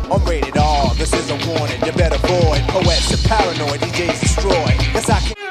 I'm rated R, this is a warning. You better avoid poets and paranoid DJs destroy. Yes, I can.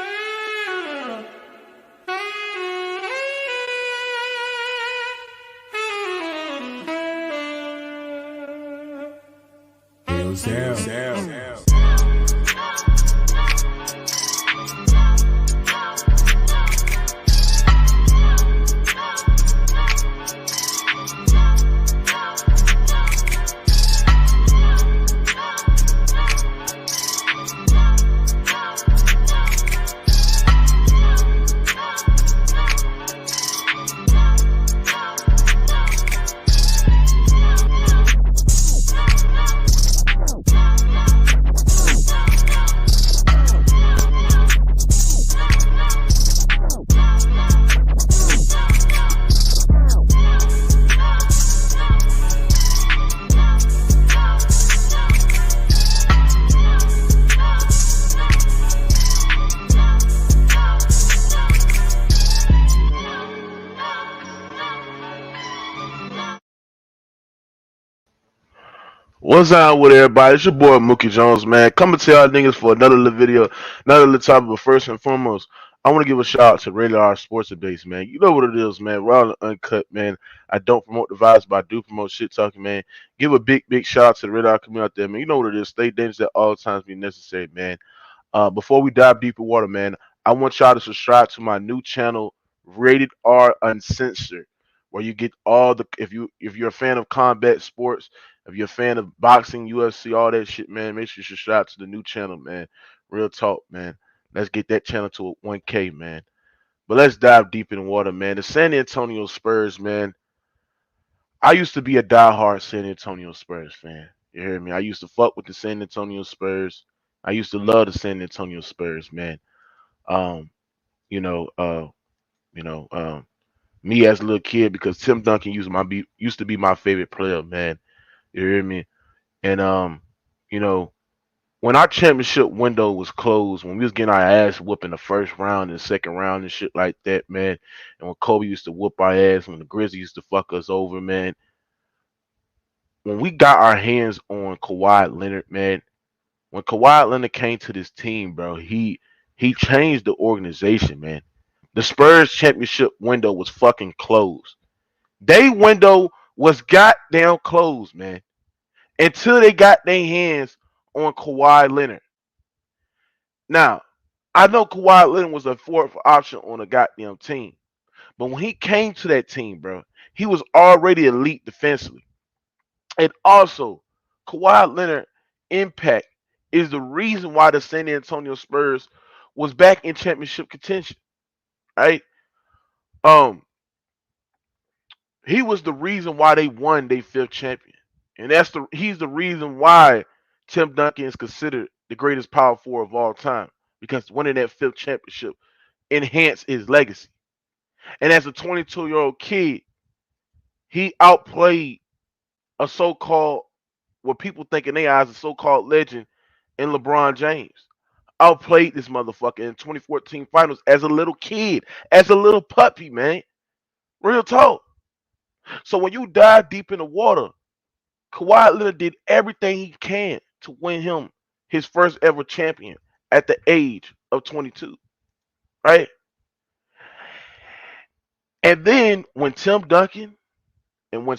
What's on with everybody? It's your boy Mookie Jones, man. Coming to y'all niggas for another little video, another little topic. But first and foremost, I want to give a shout out to Rated R Sports Base, man. You know what it is, man. Raw and uncut, man. I don't promote the vibes, but I do promote shit talking, man. Give a big shout out to the Rated R community out there, man. You know what it is. Stay dangerous at all times be necessary, man. Before we dive deep in water, man, I want y'all to subscribe to my new channel, Rated R Uncensored, where you get all the if you're a fan of combat sports, if you're a fan of boxing, U.S.C, all that shit, man, make sure you subscribe to the new channel, man. Real talk, man. Let's get that channel to 1K, man. But let's dive deep in the water, man. The San Antonio Spurs, man. I used to be a diehard San Antonio Spurs fan. You hear me? I used to fuck with the San Antonio Spurs. I used to love the San Antonio Spurs, man. Um, you know, uh, you know, me as a little kid because Tim Duncan used to be my favorite player, man. You hear me? And you know, when our championship window was closed, when we was getting our ass whooped in the first round and second round and shit like that, man, and when Kobe used to whoop our ass, when the Grizzlies used to fuck us over, man, when we got our hands on Kawhi Leonard, man, when Kawhi Leonard came to this team, bro, he changed the organization, man. The Spurs championship window was fucking closed. They window was goddamn closed, man, until they got their hands on Kawhi Leonard. Now, I know Kawhi Leonard was a fourth option on a goddamn team, but when he came to that team, bro, he was already elite defensively. And also, Kawhi Leonard impact is the reason why the San Antonio Spurs was back in championship contention, right? Um, he was the reason why they won their fifth champion, and he's the reason why Tim Duncan is considered the greatest power forward of all time because winning that fifth championship enhanced his legacy. And as a 22-year-old kid, he outplayed a so-called what people think in their eyes a so-called legend in LeBron James. Outplayed this motherfucker in 2014 finals as a little kid, as a little puppy, man. Real talk. So when you dive deep in the water, Kawhi Leonard did everything he can to win him his first ever champion at the age of 22, right? And then when Tim Duncan and when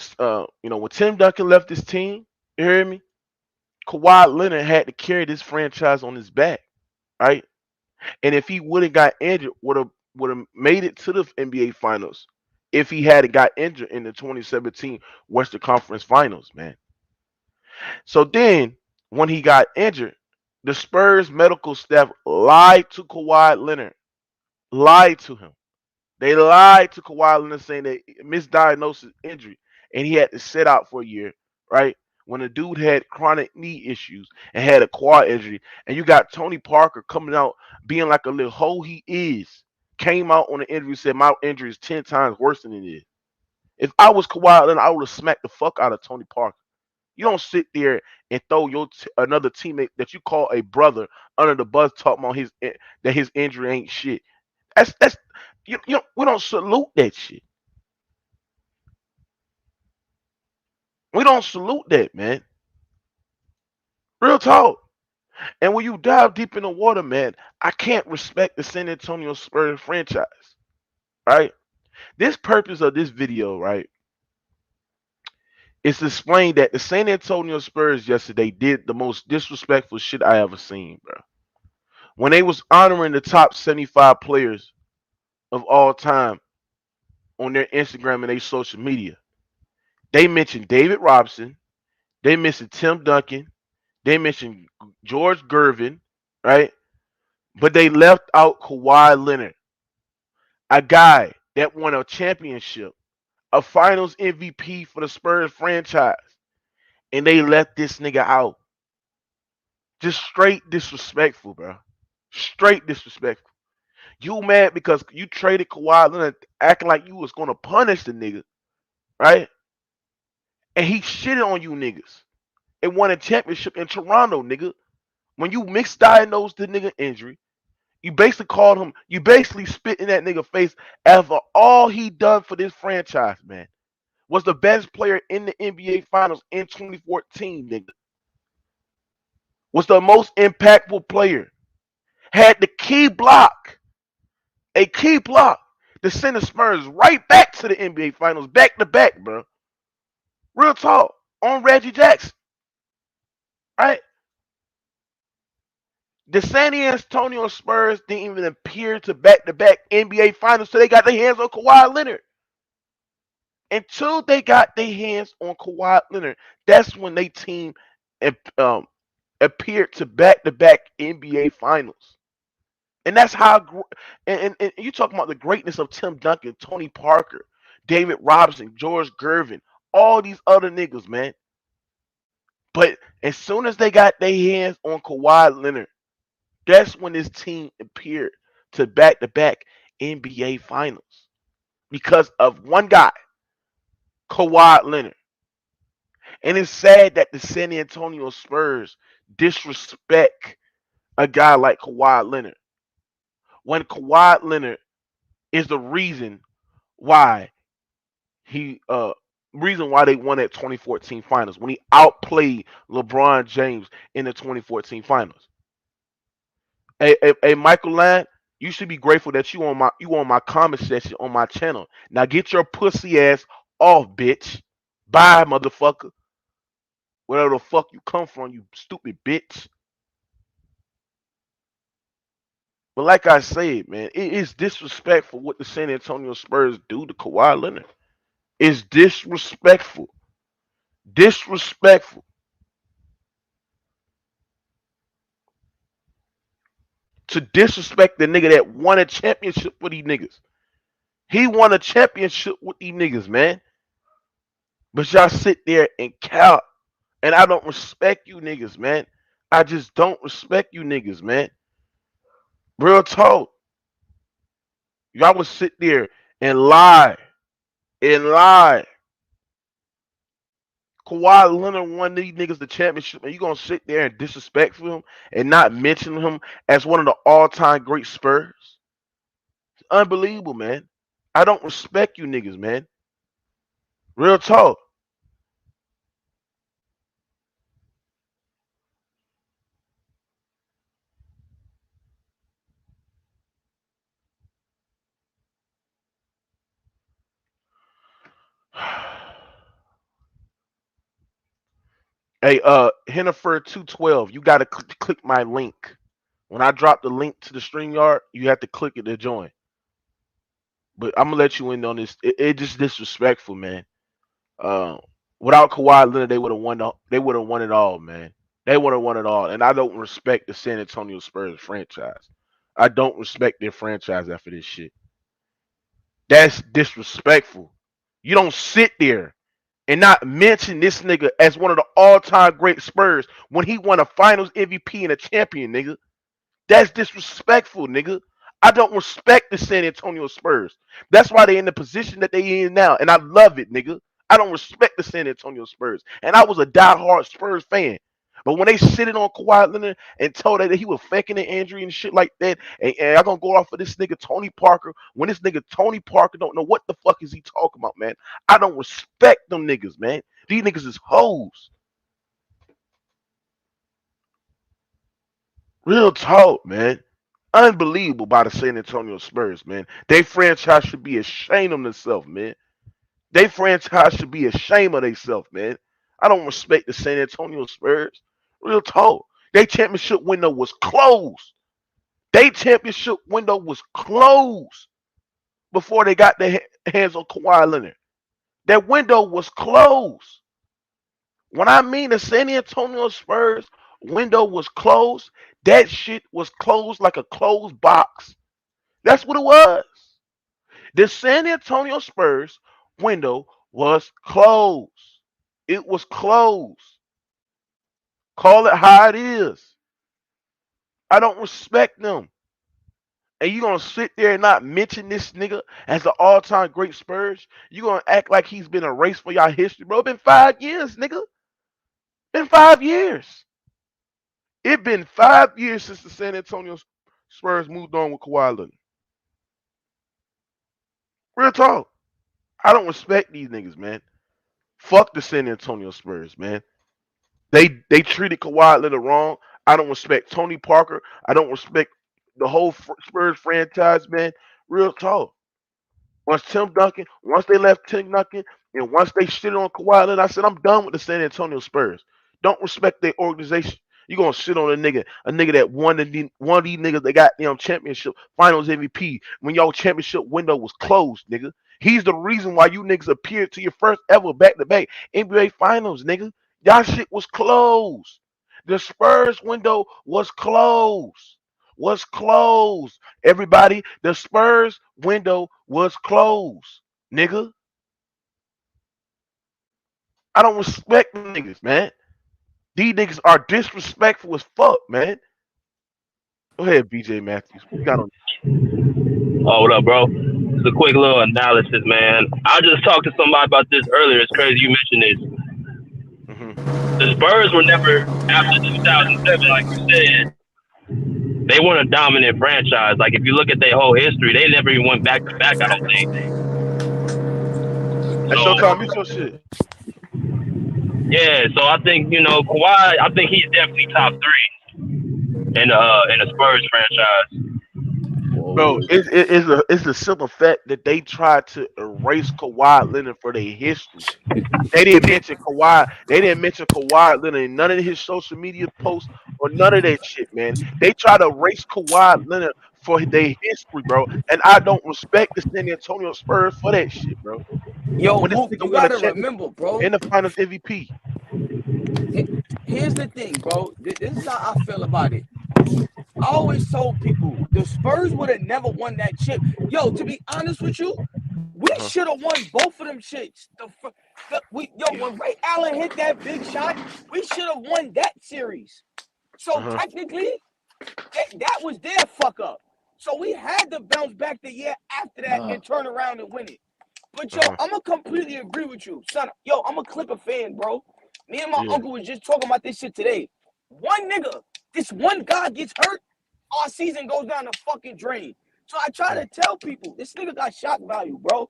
Tim Duncan left this team, you hear me? Kawhi Leonard had to carry this franchise on his back, right? And if he would have got injured, would have made it to the NBA Finals if he had got injured in the 2017 Western Conference Finals, man. So then when he got injured, the Spurs medical staff lied to Kawhi Leonard, lied to him. They lied to Kawhi Leonard saying that misdiagnosed his injury and he had to sit out for a year, right? When the dude had chronic knee issues and had a quad injury, and you got Tony Parker coming out being like a little hoe he is, came out on the injury said my injury is 10 times worse than it is. If I was Kawhi Leonard, I would have smacked the fuck out of Tony Parker. You don't sit there and throw another teammate that you call a brother under the bus talking about that his injury ain't shit. That's we don't salute that shit. We don't salute that, man. Real talk. And when you dive deep in the water, man, I can't respect the San Antonio Spurs franchise, right? This purpose of this video, right, is to explain that the San Antonio Spurs yesterday did the most disrespectful shit I ever seen, bro. When they was honoring the top 75 players of all time on their Instagram and their social media, they mentioned David Robinson, they mentioned Tim Duncan, they mentioned George Gervin, right? But they left out Kawhi Leonard, a guy that won a championship, a finals MVP for the Spurs franchise. And they left this nigga out. Just straight disrespectful, bro. Straight disrespectful. You mad because you traded Kawhi Leonard acting like you was gonna punish the nigga, right? And he shitted on you niggas and won a championship in Toronto, nigga. When you misdiagnosed the nigga injury, you basically called him, you basically spit in that nigga face after all he done for this franchise, man. Was the best player in the NBA Finals in 2014, nigga. Was the most impactful player. Had the key block, a key block to send the Spurs right back to the NBA Finals, back to back, bro. Real talk on Reggie Jackson, right? The San Antonio Spurs didn't even appear to back-to-back NBA Finals till they got their hands on Kawhi Leonard. Until they got their hands on Kawhi Leonard, that's when they team um, appeared to back-to-back NBA Finals. And that's how, and you talking about the greatness of Tim Duncan, Tony Parker, David Robinson, George Gervin, all these other niggas, man. But as soon as they got their hands on Kawhi Leonard, that's when this team appeared to back NBA Finals because of one guy, Kawhi Leonard. And it's sad that the San Antonio Spurs disrespect a guy like Kawhi Leonard when Kawhi Leonard is the why he reason why they won that 2014 finals when he outplayed LeBron James in the 2014 finals. Hey, Michael Land, you should be grateful that you on my comment section on my channel. Now get your pussy ass off, bitch. Bye, motherfucker. Wherever the fuck you come from, you stupid bitch. But like I said, man, it is disrespectful what the San Antonio Spurs do to Kawhi Leonard. It's disrespectful. Disrespectful. To disrespect the nigga that won a championship with these niggas. He won a championship with these niggas, man. But y'all sit there and count. And I don't respect you niggas, man. I just don't respect you niggas, man. Real talk. Y'all would sit there and lie. And lie. Kawhi Leonard won these niggas the championship, and you gonna sit there and disrespect him and not mention him as one of the all-time great Spurs? It's unbelievable, man. I don't respect you niggas, man. Real talk. Hey, Hennifer 212, you gotta click my link. When I drop the link to the StreamYard, you have to click it to join. But I'm gonna let you in on this. It just disrespectful, man. Uh, Without Kawhi Leonard, they would have won. They would have won it all, man. They would have won it all. And I don't respect the San Antonio Spurs franchise. I don't respect their franchise after this shit. That's disrespectful. You don't sit there and not mention this nigga as one of the all-time great Spurs when he won a Finals MVP and a champion, nigga. That's disrespectful, nigga. I don't respect the San Antonio Spurs. That's why they in the position that they in now, and I love it, nigga. I don't respect the San Antonio Spurs, and I was a diehard Spurs fan. But when they sitting on Kawhi Leonard and told that he was faking an injury and shit like that, and I'm gonna go off of this nigga Tony Parker, when this nigga Tony Parker don't know what the fuck is he talking about, man. I don't respect them niggas, man. These niggas is hoes. Real talk, man. Unbelievable by the San Antonio Spurs, man. They franchise should be ashamed of themselves, man. They franchise should be ashamed of themselves, man. I don't respect the San Antonio Spurs. Real talk. Their championship window was closed. Their championship window was closed before they got their hands on Kawhi Leonard. That window was closed. When I mean the San Antonio Spurs window was closed, that shit was closed like a closed box. That's what it was. The San Antonio Spurs window was closed. It was closed. Call it how it is. I don't respect them. And you gonna sit there and not mention this nigga as an all-time great Spurs? You gonna act like he's been erased for y'all history, bro? It been 5 years, nigga. Been 5 years. It been 5 years since the San Antonio Spurs moved on with Kawhi Leonard. Real talk. I don't respect these niggas, man. Fuck the San Antonio Spurs, man. They treated Kawhi Leonard wrong. I don't respect Tony Parker. I don't respect the whole Spurs franchise, man. Real talk. Once they left Tim Duncan, and once they shit on Kawhi Leonard, I said I'm done with the San Antonio Spurs. Don't respect their organization. You gonna shit on a nigga that one of these niggas that got them championship finals MVP when y'all championship window was closed, nigga. He's the reason why you niggas appeared to your first ever back-to-back NBA finals, nigga. Y'all shit was closed. The Spurs window was closed. Was closed. Everybody, the Spurs window was closed. Nigga. I don't respect them niggas, man. These niggas are disrespectful as fuck, man. Go ahead, BJ Matthews. What you got on? Oh, what up, bro? It's a quick little analysis, man. I just talked to somebody about this earlier. It's crazy you mentioned this. Mm-hmm. The Spurs were never, after 2007, like you said, they weren't a dominant franchise. Like, if you look at their whole history, they never even went back-to-back, I don't think. That's your time. It's your shit. Yeah, so I think, Kawhi, I think he's definitely top 3 in the Spurs franchise. Bro, it's the simple fact that they tried to erase Kawhi Leonard for their history. They didn't mention Kawhi. They didn't mention Kawhi Leonard in none of his social media posts or none of that shit, man. They try to erase Kawhi Leonard for their history, bro. And I don't respect the San Antonio Spurs for that shit, bro. Yo, When this Mook, nigga you won a gotta championship remember, bro. in the Finals MVP. Here's the thing, bro. This is how I feel about it. I always told people the Spurs would have never won that chip. Yo, to be honest with you, we should have won both of them shits. When Ray Allen hit that big shot, we should have won that series. So technically, that was their fuck up. So we had to bounce back the year after that and turn around and win it. But yo, I'm gonna completely agree with you, son. Yo, I'm a Clipper fan, bro. Me and my uncle was just talking about this shit today. One nigga, this one guy gets hurt, our season goes down the fucking drain. So I try to tell people, this nigga got shock value, bro.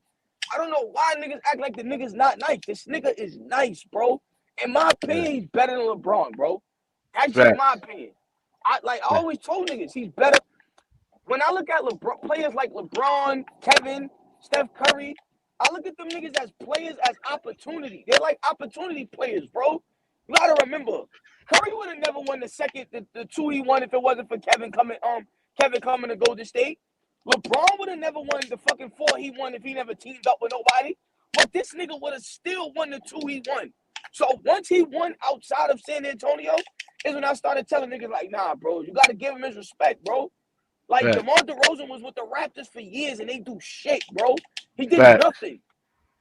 I don't know why niggas act like the nigga's not nice. This nigga is nice, bro. In my opinion, he's better than LeBron, bro. That's just my opinion. I always told niggas he's better. When I look at players like LeBron, Kevin, Steph Curry, I look at them niggas as players as opportunity. They're like opportunity players, bro. You gotta remember, Curry would have never won the 2 he won if it wasn't for Kevin coming to Golden State. LeBron would have never won the fucking 4 he won if he never teamed up with nobody. But this nigga would have still won the 2 he won. So once he won outside of San Antonio, is when I started telling niggas like, nah, bro, you gotta give him his respect, bro. Like DeMar DeRozan was with the Raptors for years and they do shit, bro. He did nothing.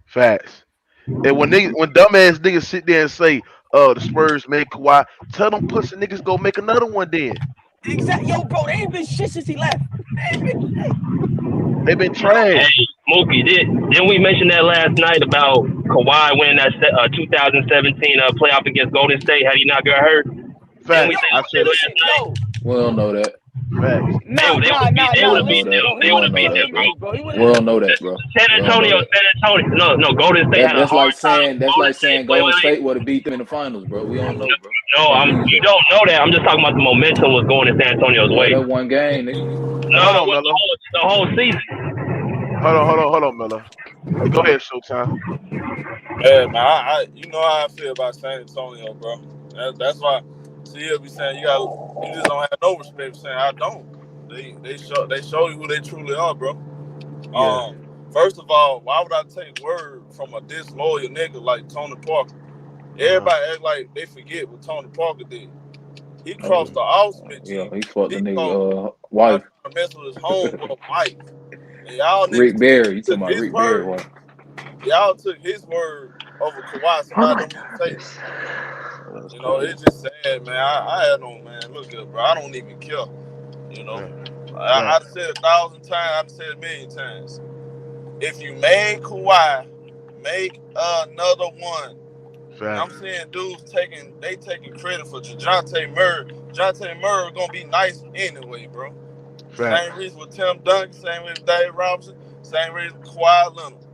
Facts. And when dumbass niggas sit there and say, the Spurs made Kawhi, tell them pussy niggas go make another one then. Exactly. Yo, bro, they ain't been shit since he left. They've been trash. Hey, Mookie, didn't we mention that last night about Kawhi winning that 2017 playoff against Golden State had he not got hurt? Facts. I said listen, yo. We don't know that. Facts. They would have beat Nah. them. Listen, bro. They He would would have have beat beat them, them bro. niggas, bro. He would We have. don't know that, bro. San We don't know Antonio. that. No. Golden State had a That's hard like time. saying Golden State played Golden with State would have beat them in the finals, bro. We don't know, bro. No, Can't you use that. don't know that. I'm just talking about the momentum was going in San Antonio's Yeah, way. that one game, nigga. No, Hold it on, was Melo. the whole season. Hold on, Melo. Hey, go ahead, Showtime. Yeah, man, I you know how I feel about San Antonio, bro. That's why CL be saying you just don't have no respect for saying I don't. They show you who they truly are, bro. Yeah. First of all, why would I take word from a disloyal nigga like Tony Parker? Everybody act like they forget what Tony Parker did. He crossed the All-Smith team. Yeah, he fucked the nigga wife. I mess with his homeboy wife. And y'all Rick niggas Barry. You took talking about his Rick Barry word. wife. Y'all took his word over Kawhi. Somebody don't even say it. You know, it's just sad, man. I had no, man. Look up, bro. I don't even care. You know, I've said 1,000 times. I've said 1,000,000 times. If you made Kawhi, make another one. I'm seeing dudes taking credit for DeJounte Murray. DeJounte Murray gonna be nice anyway, bro. Same reason with Tim Duncan, same reason with Dave Robinson, same reason with Kawhi Leonard.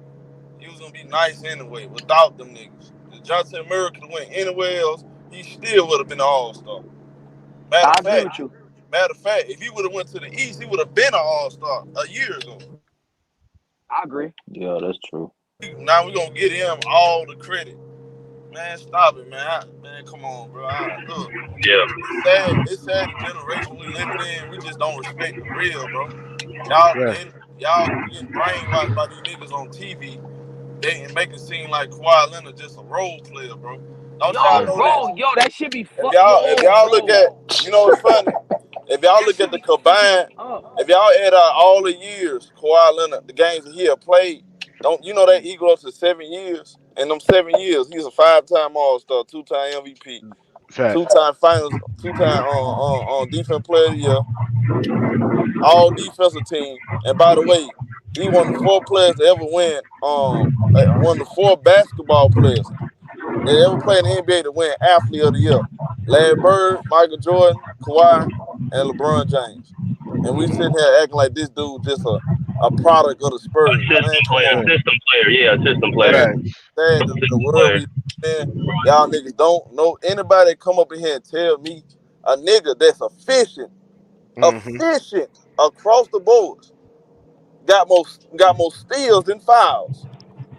He was gonna be nice anyway without them niggas. DeJounte Murray could have went anywhere else, he still would have been an All-Star. Matter of fact, if he would have went to the East, he would have been an All-Star a year ago. I agree. Yeah, that's true. Now we're gonna get him all the credit. Man, stop it, man. Man, come on, bro. Look. Yeah. It's sad the generation we living in. We just don't respect the real, bro. Y'all getting brainwashed by these niggas on TV. They make it seem like Kawhi Leonard just a role player, bro. Don't y'all know that? That shit be fucked. If y'all look at, you know what's funny? If y'all look at the combined, if y'all add out all the years Kawhi Leonard, the games that he have played, don't you know that equal up to 7 years? In them 7 years, he's a 5-time All-Star, 2-time MVP, 2-time Finals, 2-time Defensive Player of the Year, All Defensive Team. And by the way, he one of the 4 players to ever win. One of the 4 basketball players that ever played in the NBA to win Athlete of the Year. Larry Bird, Michael Jordan, Kawhi, and LeBron James. And we sitting here acting like this dude just a product of the Spurs. System player. The world we in, y'all niggas don't know anybody come up in here and tell me a nigga that's efficient across the board got more steals than fouls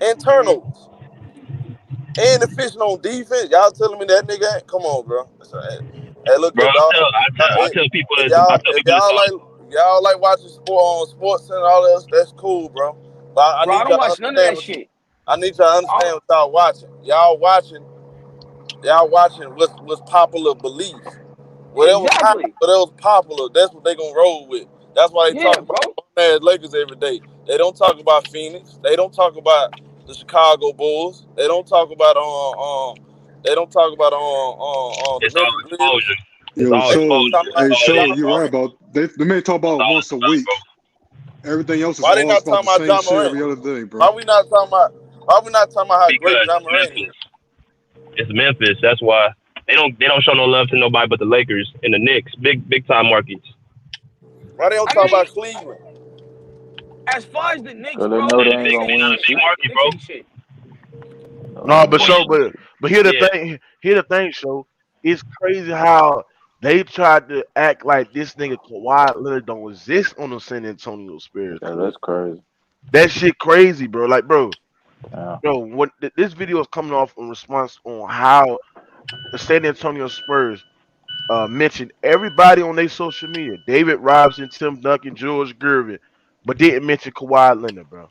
and turnovers. And efficient on defense. Y'all telling me that nigga ain't? Come on, bro. Hey, look, bro, dog. I tell people y'all like watching sports and all that. That's cool, bro. But I don't watch none of that shit. I need y'all to understand what y'all watching. Y'all watching what's popular belief. Whatever's popular, that's what they gonna roll with. That's why they talk about Lakers every day. They don't talk about Phoenix. They don't talk about the Chicago Bulls. They don't talk about the Memphis Grizzlies. You're right about they may talk about it once a week. Everything else is Why they not about talking the about same Ja shit every other day, bro. Why we not talking about how great Ja Morant is? It's Memphis. That's why they don't show no love to nobody but the Lakers and the Knicks, big time markets. Why they don't talk about Cleveland? As far as the Knicks, They bro, know they ain't gonna win shit. No, but here the thing, show. It's crazy how they tried to act like this nigga Kawhi Leonard don't exist on the San Antonio Spurs. Yeah, that's crazy. That shit crazy, bro. Like, bro, Yeah. what this video is coming off in response on how the San Antonio Spurs mentioned everybody on their social media, David Robinson, Tim Duncan, George Gervin, but didn't mention Kawhi Leonard, bro.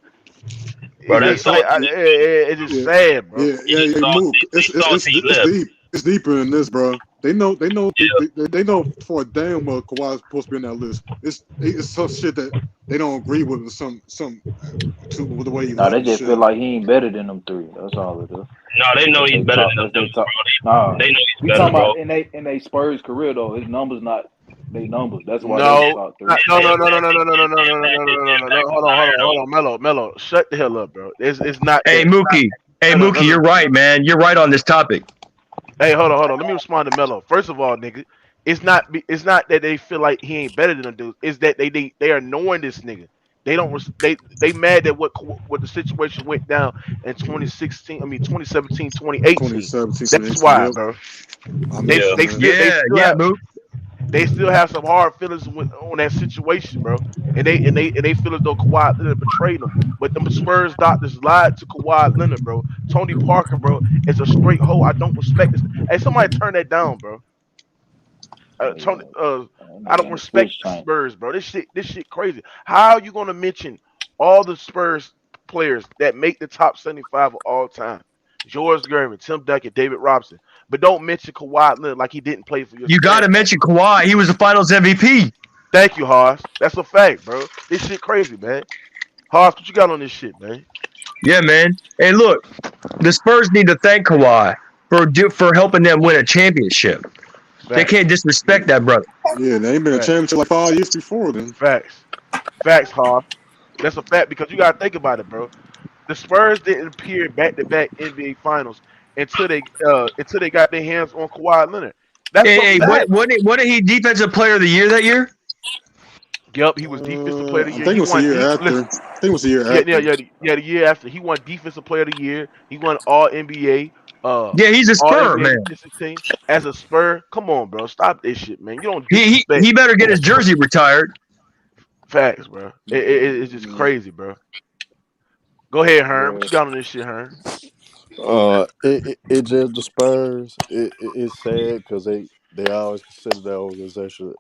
Bro, that's it's just sad, bro. Move. It's deep. It's deeper than this, bro. They know for a damn well Kawhi's supposed to be on that list. It's some shit that they don't agree with some with the way he. No, they just feel like he ain't better than them 3. That's all it is. No, they know he's better than them. Nah, they know he's better, talking bro. About in they Spurs career though, his numbers not they numbers. That's why no, they top 3. No. Hold on, Mello. Shut the hell up, bro. It's not. Hey, Mookie. Mookie, you're right, man. You're right on this topic. Hey, hold on. Let me respond to Mello. First of all, nigga, It's not that they feel like he ain't better than them dudes. It's that they are knowing this nigga. They don't they mad at what the situation went down in 2016. I mean 2017, 2018. 2017, That's 2018. why, Yep. bro. I miss it, man. They still have some hard feelings on that situation, bro. And they feel as though Kawhi Leonard betrayed them. But the Spurs doctors lied to Kawhi Leonard, bro. Tony Parker, bro, is a straight hoe. I don't respect this. Hey, somebody turn that down, bro. Yeah, Tony, I don't and the respect switch the change. Spurs, bro. This shit crazy. How are you gonna mention all the Spurs players that make the top 75 of all time? George Gervin, Tim Duncan, David Robinson, but don't mention Kawhi Leonard like he didn't play for your You got to franchise. mention Kawhi. He was the Finals MVP. Thank you, Haas. That's a fact, bro. This shit crazy, man. Haas, what you got on this shit, man? Yeah, man. And look, the Spurs need to thank Kawhi for helping them win a championship. They Facts. can't disrespect that brother. Yeah, they ain't been a Facts. championship like 5 years before then. Facts. Facts, Haas. That's a fact because you gotta think about it, bro. The Spurs didn't appear back to back NBA finals until they got their hands on Kawhi Leonard. That's some Hey, fact. wasn't he Defensive Player of the Year that year? Yup, he was defensive player of the I year. think He it was a won year after. listen, I think it was a year yeah, yeah, after. yeah, the year after. He won defensive player of the year. He won all NBA, Yeah, he's a all Spur, NBA man. defensive team. As a Spur, come on, bro. Stop this shit, man. You don't He disrespect he better get his jersey retired. facts, bro. It's just crazy, bro. Go ahead, Hearn. What you got on this shit, Hearn? It just the Spurs. It's sad because they always consider that organization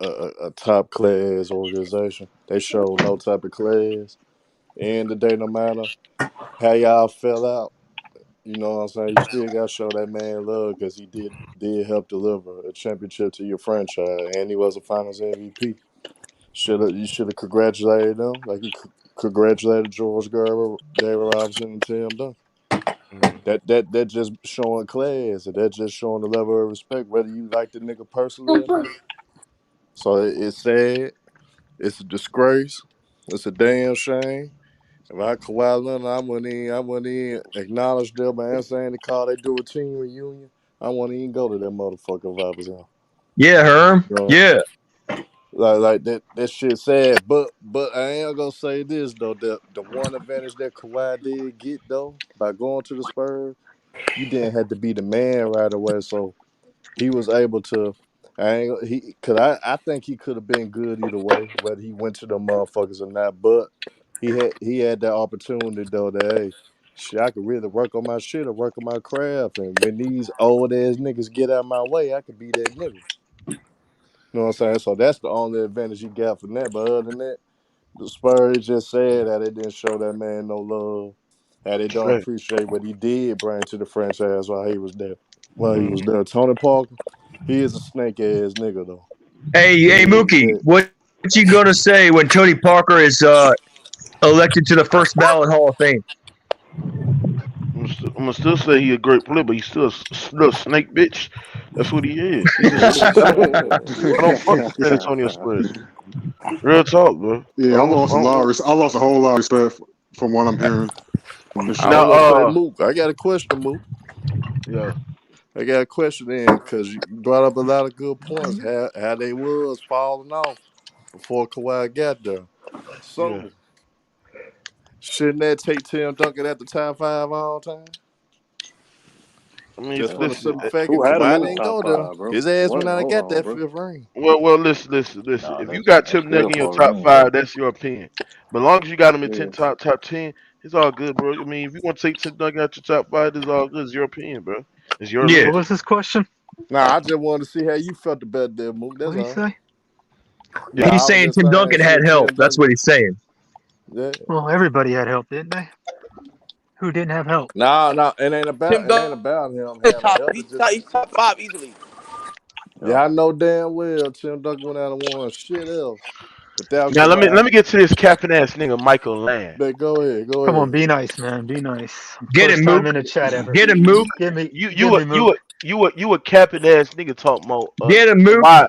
a top class organization. They show no type of class. And the day, no matter how y'all fell out, you know what I'm saying. You still got to show that man love because he did help deliver a championship to your franchise, and he was a Finals MVP. You should have congratulated them like you congratulated George Gerber, David Robinson, and Tim Duncan. Mhm. That just showing class, and that just showing the level of respect, whether you like the nigga personally or not. So it's sad. It's a disgrace. It's a damn shame. If I Kawhi Leonard, I wouldn't even acknowledge them by saying the call they do a team reunion. I wouldn't even go to that motherfucker if I was him. Yeah, Herm. You know? Yeah. Like that shit sad. But I am gonna say this though, the one advantage that Kawhi did get though, by going to the Spurs, you didn't have to be the man right away. So he was able to. I think he could have been good either way, whether he went to the motherfuckers or not. But he had that opportunity though that hey, shit, I could really work on my shit or work on my craft. And when these old ass niggas get out of my way, I could be that nigga. You know what I'm saying? So that's the only advantage he got from that. But other than that, the Spurs just said that they didn't show that man no love. How they don't Fact. appreciate what he did bring to the franchise while he was there. While he was Mhm. there. Tony Parker, he is a snake ass nigga though. Hey, Mookie, what you gonna say when Tony Parker is elected to the first ballot Hall of Fame? I'm gonna still say he a great player, but he's still a snake bitch. That's what he is. He's a snake. I don't fuck with San Antonio Spurs. Real talk, bro. Yeah, I lost a whole lot of respect from what I'm hearing on this I shit. was Now, gonna say, Mook, I got a question, Mook. yeah, I got a question in because you brought up a lot of good points. How they was falling off before Kawhi got there. yeah. So shouldn't that take Tim Duncan at the top 5 all time? I mean, Just for the listen. simple fact if Who had him Kawhi in the didn't top go there, five, bro? his ass went What? out and Hold got on, that bro. 5th ring. Well, listen. Nah, If you got that's Tim good Duncan in your for a top ring, bro. five, that's your opinion. But as long as you got him in Yeah. top 10, it's all good, bro. I mean, if you want to take Tim Duncan out your top five, it's all good. It's your opinion, bro. It's your Yeah. What was legend. his question? Nah, I just wanted to see how you felt about that, Mook. What That's did he all. say? Yeah. He's Nah, I was saying just Tim saying, Duncan had should help. Tim That's Duncan? what he's saying. Yeah. Well, everybody had help, didn't they? Who didn't have help? Nah, it ain't Tim about him Duncan having help. It's just he's top five easily. yeah, I know damn well Tim Duncan went out and won shit else without Now let Kawhi. me get to this capping ass nigga Michael Land. But go ahead, go Come on, ahead. be nice, man. Be nice. Get him, First time Mook. in the chat ever. Get him, Mook. Give me, You give you a me you Mook. a you a you a capping ass nigga talk about Get him, Mook. Kawhi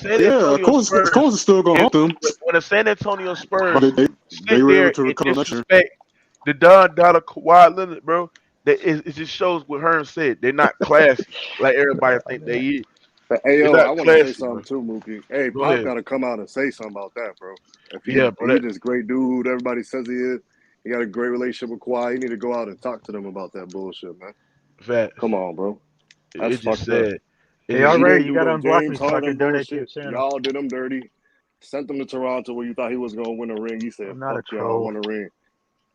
San Yeah, Antonio Spurs, of course, it's still gonna help them. when the San Antonio Spurs But they sit were able there to and recover next year. disrespect the Don Dada Kawhi Leonard, bro. It just shows what Hearn said. They're not classy like everybody think they is. But hey, They're yo, I not want to say classy, something bro. too, Mookie. Hey, Go Pop ahead. got to come out and say something about that, bro. If Yeah, he bro. he this great dude, everybody says he is. He got a great relationship with Kawhi. You need to go out and talk to them about that bullshit, man. Facts. Come on, bro. That's It's just fucked up. sad. It's Hey, just He already didn't you do gotta no unblock James me so I Harden can donate to your bullshit. channel. Y'all did him dirty. Sent him to Toronto where you thought he was gonna win a ring. He said, I'm not a "Fuck y'all, I troll. won a ring."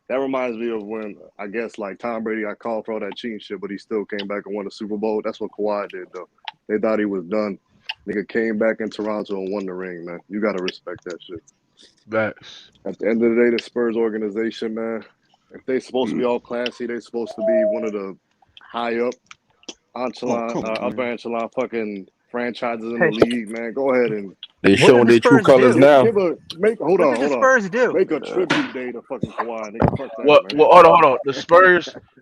That reminds me of when I guess like Tom Brady got called for all that cheating shit, but he still came back and won the Super Bowl. That's what Kawhi did though. They thought he was done. Nigga came back in Toronto and won the ring, man. You gotta respect that shit. facts. At the end of the day, the Spurs organization, man, if they supposed to be all classy, they supposed to be one of the high up Oh, echelon, come on, upper man. echelon fucking franchises in the Hey, league, man. Go ahead and They what did showing the their true Spurs colors do? now. What did the hold on. Spurs do? Make a tribute day to fucking Kawhi, nigga. Fuck that, Well, man. well, hold on.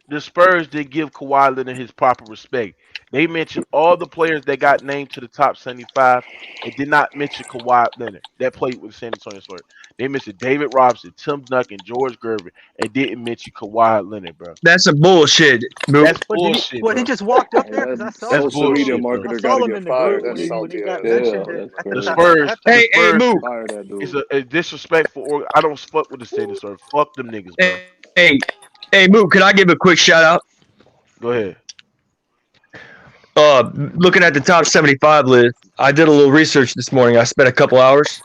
The Spurs did give Kawhi Leonard his proper respect. They mentioned all the players that got named to the top 75 and did not mention Kawhi Leonard that played with the San Antonio Spurs. They mentioned David Robinson, Tim Duncan, George Gervin, and didn't mention Kawhi Leonard, bro. That's some bullshit, Mook. That's What did he? bullshit, What he bro. just walked up Hey, there? Because that That's social media bullshit, bro. I marketer got to saw him get in the fired. group That's when he salty got ass. mentioned Yeah, that's at the The crazy. top at Spurs, halftime. the Hey, Spurs Mook. Fire that is dude. a disrespectful. I don't fuck with the San Antonio. Fuck them niggas, bro. Hey, hey, Mook. Can I give a quick shout out? Go ahead. Looking at the top 75 list, I did a little research this morning. I spent a couple hours.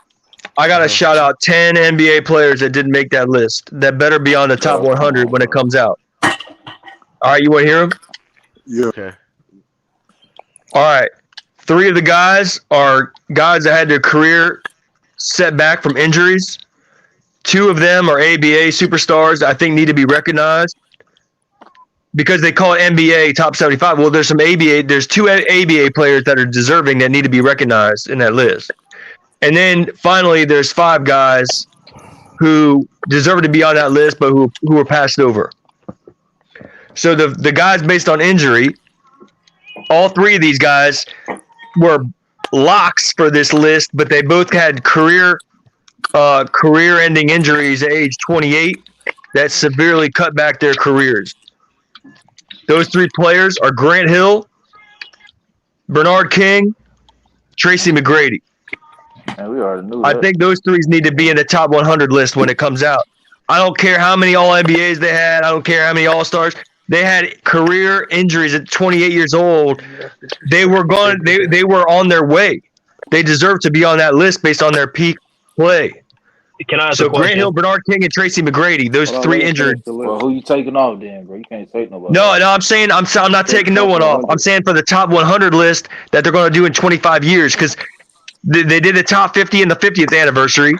I got to Uh-huh. shout out 10 NBA players that didn't make that list that better be on the top Oh, come 100 on, when it bro. comes out. All right, you want to hear them? Yeah. Okay. All right. 3 of the guys are guys that had their career set back from injuries. 2 of them are ABA superstars that I think need to be recognized because they call it NBA top 75. Well, there's some ABA. There's 2 ABA players that are deserving that need to be recognized in that list. And then finally, there's 5 guys who deserve to be on that list, but who were passed over. So the guys based on injury, all 3 of these guys were locks for this list, but they both had career-ending injuries at age 28 that severely cut back their careers. Those 3 players are Grant Hill, Bernard King, Tracy McGrady. Man, we already knew I that. think those 3 need to be in the top 100 list when it comes out. I don't care how many All-NBAs they had. I don't care how many All-Stars. They had career injuries at 28 years old. They were gone. They were on their way. They deserve to be on that list based on their peak play. Can I ask a So Grant question? Hill, Bernard King, and Tracy McGrady, those Hold on, 3 let him injured. finish the Well, list. who you taking off then, bro? You can't take nobody No, off. I'm saying I'm not Take taking no top one off. I'm 100. saying for the top 100 list that they're going to do in 25 years because they did the top 50 in the 50th anniversary.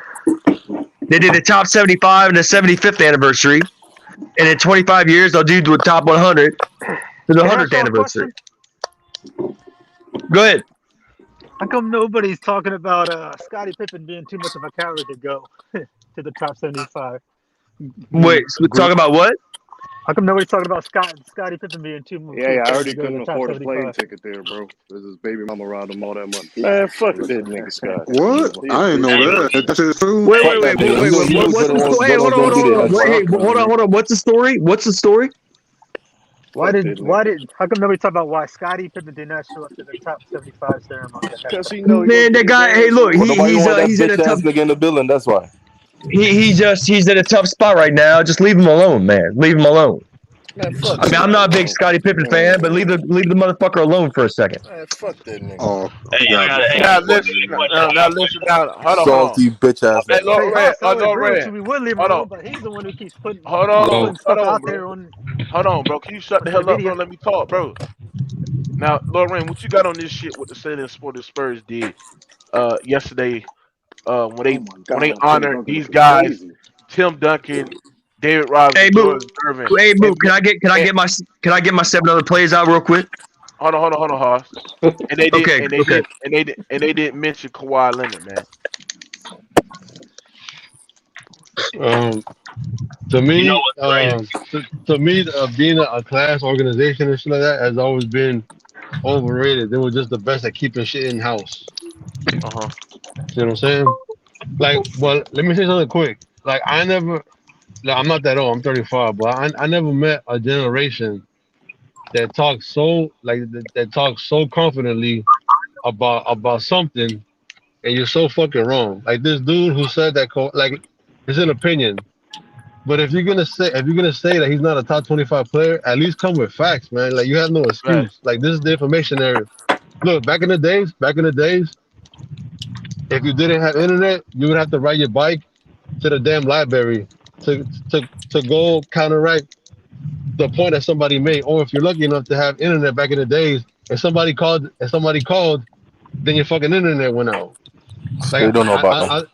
They did the top 75 in the 75th anniversary. And in 25 years, they'll do the top 100 for the Can I ask 100th y'all a anniversary. question? Go ahead. How come nobody's talking about Scottie Pippen being too much of a coward to go to the top 75? Wait, so talk about what? How come nobody's talking about Scottie Pippen being too Yeah, I coward heard to he go to couldn't the top afford a plane 75? ticket there, bro. Because his baby mama around him all that money. Man, fuck that nigga Scott. What? He a I ain't know Hey, bitch. that. That's it true. Wait, Fuck that nigga. You know what's better the want story? Hey, better hold go get it. on. That's Wait, why. hey, hold on. What's the story? Why Fuck that nigga. did how come nobody talk about why Scottie Pippen did not show up to the top 75 ceremony at Because halftime? he know he gonna Man, get that his guy. Hey, ass look, Well, whooped. nobody want that he's in a bitch tough. ass nigga in the building. That's why. He's in a tough spot right now. Just leave him alone, man. Leave him alone. Man, fuck I mean, I'm Scott, not a big bro. Scottie Pippen fan, but leave the motherfucker alone for a second. Man, fuck that nigga. Oh, hey, he I got me got a Now fucked up. listen. question. Now listen. Now hold on. Salty bitch ass Hey, nigga. Lord Hey, Red. Haas, I would Lord agree with you. Red. We would leave him Hold on. alone, but he's the one who keeps Hold putting on. Hold stuff on, out bro. there on Hold on, bro. Can you shut the social hell up, bro? media. Let me talk, bro. Now, Lorraine, what you got on this shit? What the San Antonio Spurs did yesterday? When Oh they my when they God, Tim honored Duncan these looking guys, crazy. Tim Duncan, David Robinson, Hey, Mook. George Irvin, Hey, Mook. and, Can I and get my 7 other plays out real quick? hold on, Hoss. And they did, Okay. and they Okay. did, and they didn't mention Kawhi Leonard, man. Um, to You know me, what's crazy? being a class organization and shit like that has always been overrated. They were just the best at keeping shit in house. Uh huh. You know what I'm saying? Like, well, let me say something quick. Like, I never, No, I'm not that old. I'm 35, but I never met a generation that talks so that talks so confidently about something, and you're so fucking wrong. Like this dude who said that, like, it's an opinion. But if you're gonna say that he's not a top 25 player, at least come with facts, man. Like you have no Right. excuse. Like this is the information area. Look, back in the days, if you didn't have internet, you would have to ride your bike to the damn library to go counteract the point that somebody made. Or if you're lucky enough to have internet back in the days, if somebody called, then your fucking internet went out. Like They don't know about them.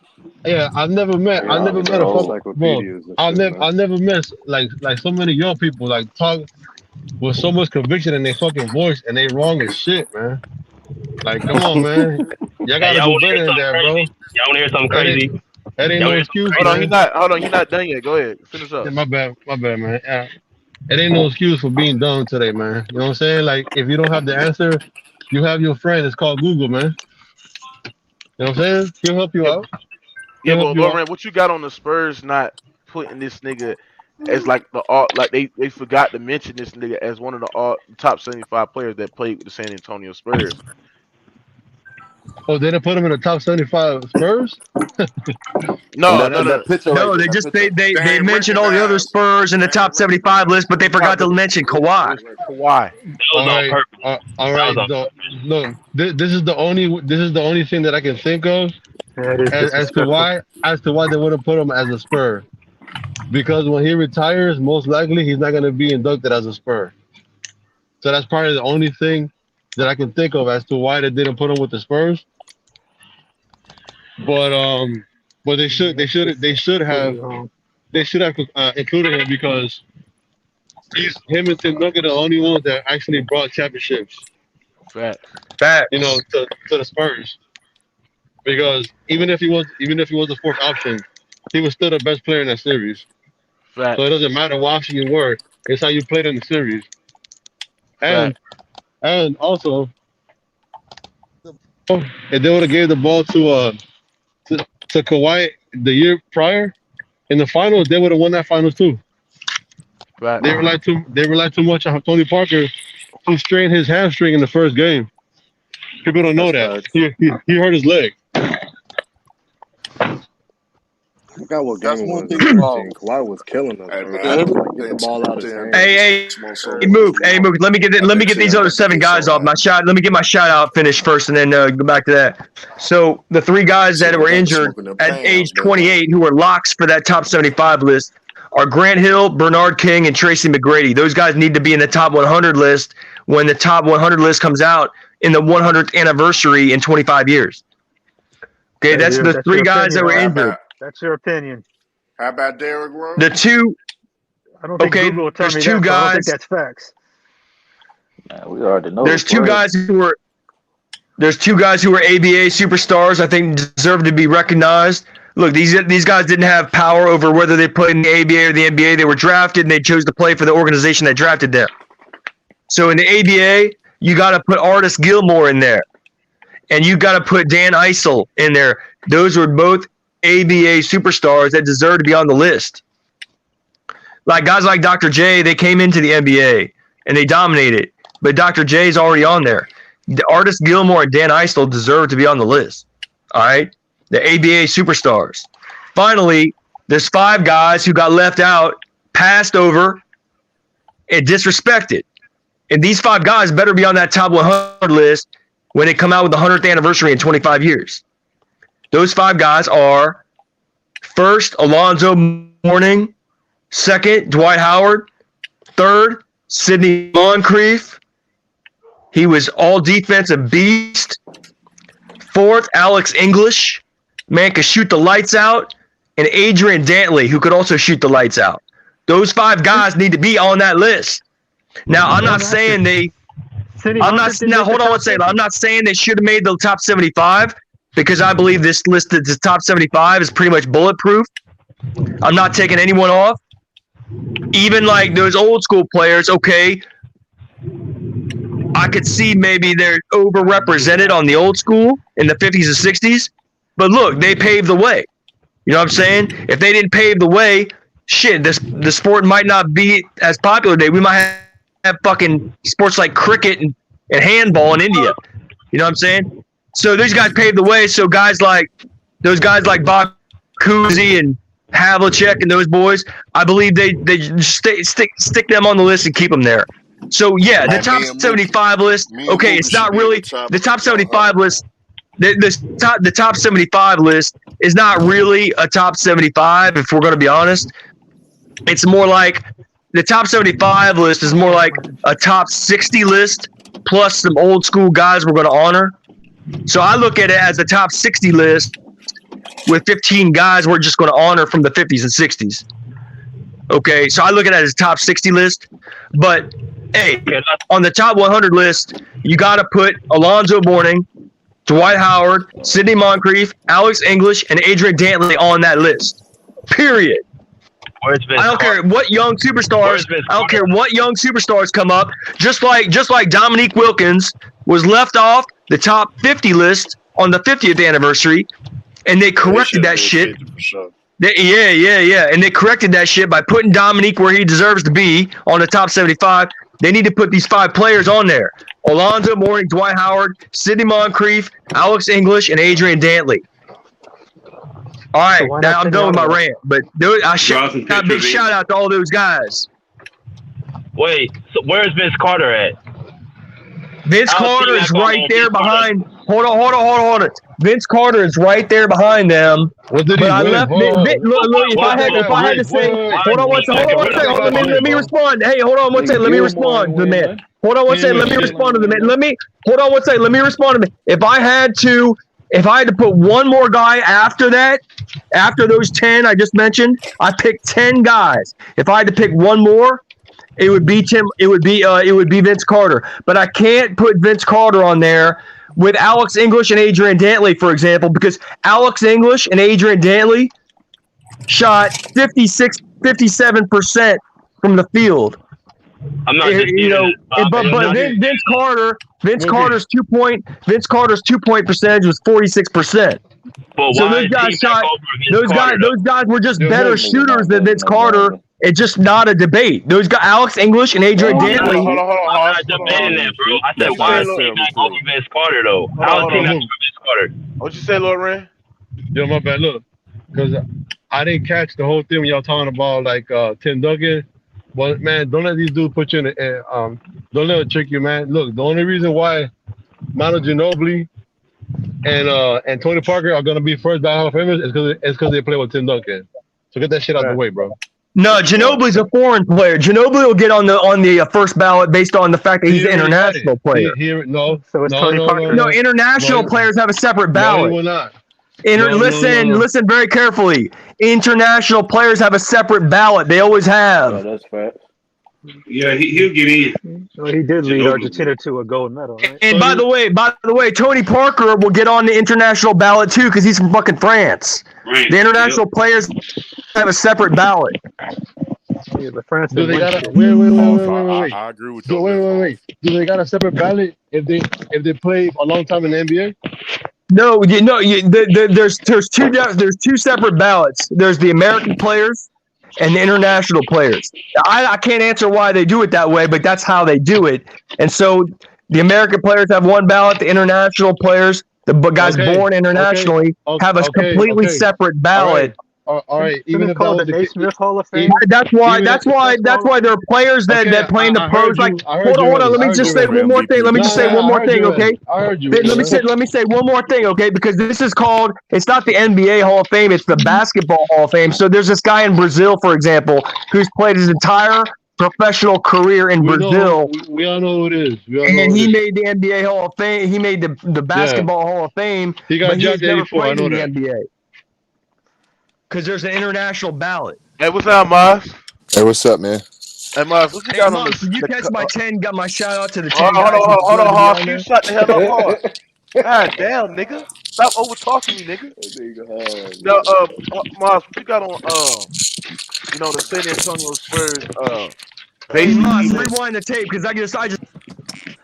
I've never met a fucking bro. I've never met like so many young people like talk with so much conviction in their fucking voice, and they wrong as shit, man. Like, come on, man. Y'all gotta do better than that, bro. Y'all wanna hear something crazy? That ain't no excuse. Hold on, man. he's not done yet. Go ahead, finish up. Yeah, my bad, man. It ain't no excuse for being dumb today, man. You know what I'm saying? Like, if you don't have the answer, you have your friend. It's called Google, man. You know what I'm saying? He'll help you out. Yeah, but Lauren, what you got on the Spurs not putting this nigga as like they forgot to mention this nigga as one of the top 75 players that played with the San Antonio Spurs. Oh, they didn't put him in the top 75 Spurs? No. They mentioned all the other Spurs in the top 75 list, but they forgot to mention Kawhi. All right. Look, this is the only thing that I can think of as to why they wouldn't put him as a Spur. Because when he retires, most likely he's not going to be inducted as a Spur. So that's probably the only thing that I can think of as to why they didn't put him with the Spurs. But they should have included him because him and Tim Duncan are the only ones that actually brought championships. Fact. You know, to the Spurs. Because even if he was the fourth option, he was still the best player in that series. Fact. So it doesn't matter what option you were; it's how you played in the series. And also, if they would have gave the ball to Kawhi the year prior in the finals, they would have won that finals too. Right. They relied too much on Tony Parker, who strained his hamstring in the first game. People don't know that. He hurt his leg. I forgot what game That's it one was. thing. Kawhi was killing us. Hey, Bro. but Like, every- get the ball out of his hand. Hey, Mook. Let me get these other seven guys off my shot. Let me get my shout out finished first, and then go back to that. So the three guys that were injured at age 28, who were locks for that top 75 list, are Grant Hill, Bernard King, and Tracy McGrady. Those guys need to be in the top 100 list when the top 100 list comes out in the 100th anniversary in 25 years. Okay, that's the three guys that were injured. That's your opinion. How about Derrick Rose? The two. I don't think Google will tell me that, but I don't think that's facts. Man, we already know. There's two guys who were ABA superstars. I think deserve to be recognized. Look, these guys didn't have power over whether they played in the ABA or the NBA. They were drafted and they chose to play for the organization that drafted them. So in the ABA, you got to put Artis Gilmore in there, and you got to put Dan Issel in there. Those were both ABA superstars that deserve to be on the list. Like guys like Dr. J, they came into the NBA and they dominated, but Dr. J is already on there. The Artis Gilmore and Dan Issel deserve to be on the list. All right, the ABA superstars. Finally, there's five guys who got left out, passed over, and disrespected. And these five guys better be on that top 100 list when they come out with the 100th anniversary in 25 years. Those five guys are first, Alonzo Mourning, second, Dwight Howard, third, Sidney Moncrief. He was all defensive beast. Fourth, Alex English, man could shoot the lights out, and Adrian Dantley, who could also shoot the lights out. Those five guys need to be on that list. Now, I'm not saying they. I'm not. Now, hold on one second. I'm not saying they should have made the top 75 because I believe this list, the top 75, is pretty much bulletproof. I'm not taking anyone off. Even like those old school players, okay, I could see maybe they're overrepresented on the old school in the 50s and 60s. But look, they paved the way. You know what I'm saying? If they didn't pave the way, shit, the sport might not be as popular today. We might have fucking sports like cricket and handball in India. You know what I'm saying? So these guys paved the way. So those guys like Bakuzi and Havlicek and those boys, I believe they just stick them on the list and keep them there. So yeah, the top 75 list. Okay, it's not really the top 75 list. The top 75 list is not really a top 75. If we're going to be honest, it's more like the top 75 list is more like a top 60 list plus some old school guys we're going to honor. So I look at it as a top 60 list with 15 guys we're just going to honor from the 50s and 60s. Okay, so I look at it as a top 60 list. But, hey, on the top 100 list, you got to put Alonzo Mourning, Dwight Howard, Sidney Moncrief, Alex English, and Adrian Dantley on that list. Period. I don't care what young superstars. I don't care what young superstars come up. Just like Dominique Wilkins was left off the top 50 list on the 50th anniversary, and they corrected that shit. Yeah. And they corrected that shit by putting Dominique where he deserves to be on the top 75. They need to put these 5 players on there: Alonzo Mourning, Dwight Howard, Sidney Moncrief, Alex English, and Adrian Dantley. All right, so now I'm done with my rant. But dude, a big shout out to all those guys. Wait, so where's Vince Carter at? Vince Carter is right there behind. Hold on. Vince Carter is right there behind them. What did he I win? left. If I had to say, hold on one second. Let me respond. Hey, hold on one second. Let me respond to the man. Hold on one second. Let me respond to the man. Hold on one second. Let me respond to the man. If I had to put one more guy after that, after those 10 I just mentioned, I picked 10 guys. If I had to pick one more, it would be Vince Carter. But I can't put Vince Carter on there with Alex English and Adrian Dantley, for example, because Alex English and Adrian Dantley shot 57% from the field. I'm not but Vince Carter's 2-point percentage was 46%. So those guys were just better shooters than Vince Carter. It's just not a debate. Those guys, Alex English and Adrian Dantley. I'm not debating that, bro. I said why is he not over Vince Carter though? How is he not over Vince Carter? What'd you say, Lord Ray? Yo, my bad. Look, because I didn't catch the whole thing when y'all talking about like Tim Duncan. But man, don't let these dudes put you in. Don't let it trick you, man. Look, the only reason why Manu Ginobili and Tony Parker are gonna be first ballot Hall of Famers is because they play with Tim Duncan. So get that shit out the way, bro. No, Ginobili's a foreign player. Ginobili will get on the first ballot based on the fact that he's an international player. No, international players have a separate ballot. No, he will not. Listen very carefully. International players have a separate ballot. They always have. Yeah, that's fact. Yeah, he'll get in. Well, he did lead Argentina to a gold medal, right? And by the way, Tony Parker will get on the international ballot too because he's from fucking France. Right. The international players have a separate ballot. Yeah, but France. Do they got wait. I agree with you. Wait. Do they got a separate ballot if they play a long time in the NBA? No, there's two separate ballots. There's the American players and the international players. I can't answer why they do it that way, but that's how they do it. And so the American players have one ballot. The international players, the guys born internationally, have a completely separate ballot. All right. Even if called the Naismith Hall of Fame. That's why there are players that play in the pros. Like, hold on. Let me just say one more thing. Okay. Let me say one more thing, okay? Because this is called. It's not the NBA Hall of Fame. It's the Basketball Hall of Fame. So there's this guy in Brazil, for example, who's played his entire professional career in Brazil. We all know who it is. And he made the NBA Hall of Fame. He made the Basketball Hall of Fame. He got drafted in 84. I know in the that. NBA. Because there's an international ballot. Hey, what's up, Mars? Hey, what's up, man? Hey, Mars, what you got on Did you catch my 10? Got my shout out to the 10 Hold on, Hoss. You shut the hell up, Hoss. God damn, nigga. Stop over talking me, nigga. No, Mars, what you got on the San Antonio Spurs Hey, Mars, rewind the tape because I just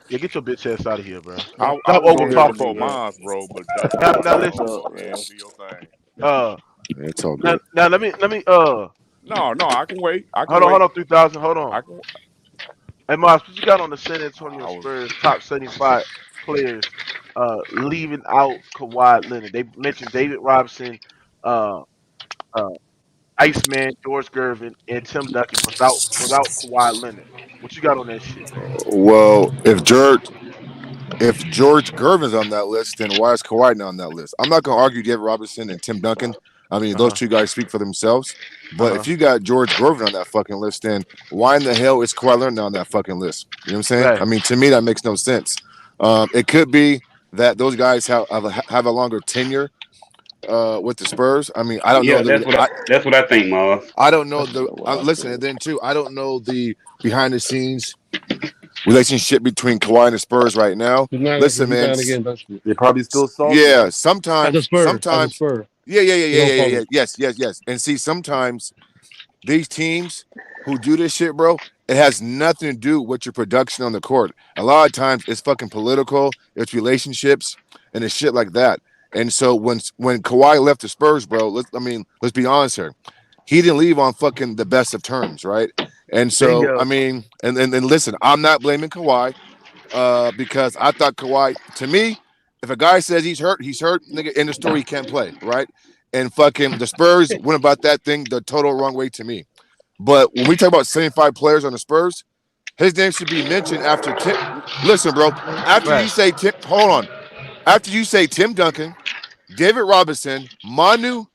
Yeah, get your bitch ass out of here, bro. Stop over talking for mine, bro. But now listen, do your thing. now let me No, I can wait. I can Hold wait. on, 3,000. Hold on. I can. Hey, Miles, what you got on the San Antonio I was. Spurs top 75 players, leaving out Kawhi Leonard? They mentioned David Robinson, uh, uh, Iceman, George Gervin, and Tim Duncan without Kawhi Leonard. What you got on that shit, man? Well, if George Gervin's on that list, then why is Kawhi not on that list? I'm not going to argue David Robinson and Tim Duncan. I mean, Uh those huh. two guys speak for themselves. Uh But huh. if you got George Gervin on that fucking list, then why in the hell is Kawhi Leonard not on that fucking list? You know what I'm saying? Right. I mean, to me, that makes no sense. It could be that those guys have a longer tenure with the Spurs. I mean, I don't know Yeah, that's what I think, Mars. I don't know That's what I listen, said. and then too, I don't know the behind the scenes relationship between Kawhi and the Spurs right now. He's not Listen, he's man. not again touched it. They probably still salty. Yeah, As a sometimes, Spur, yeah, you don't follow. yes. And see, sometimes these teams who do this shit, bro, it has nothing to do with your production on the court. A lot of times, it's fucking political, it's relationships, and it's shit like that. And so when Kawhi left the Spurs, bro, let's be honest here. He didn't leave on fucking the best of terms, right? And so, Bingo. I mean, and listen, I'm not blaming Kawhi. Because I thought Kawhi, to me, if a guy says he's hurt, nigga, in the story, he can't play, right? And fucking the Spurs went about that thing the total wrong way to me. But when we talk about 75 players on the Spurs, his name should be mentioned after Tim. Listen, bro, after you Right. say Tim, hold on. After you say Tim Duncan, David Robinson, Manu,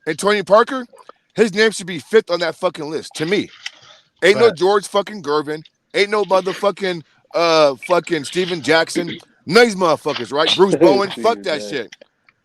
and Tony Parker, his name should be fifth on that fucking list, to me. Ain't no Right. George fucking Gervin. Ain't no motherfucking fucking Steven Jackson. None of these motherfuckers, right? Bruce Bowen. Fuck that shit.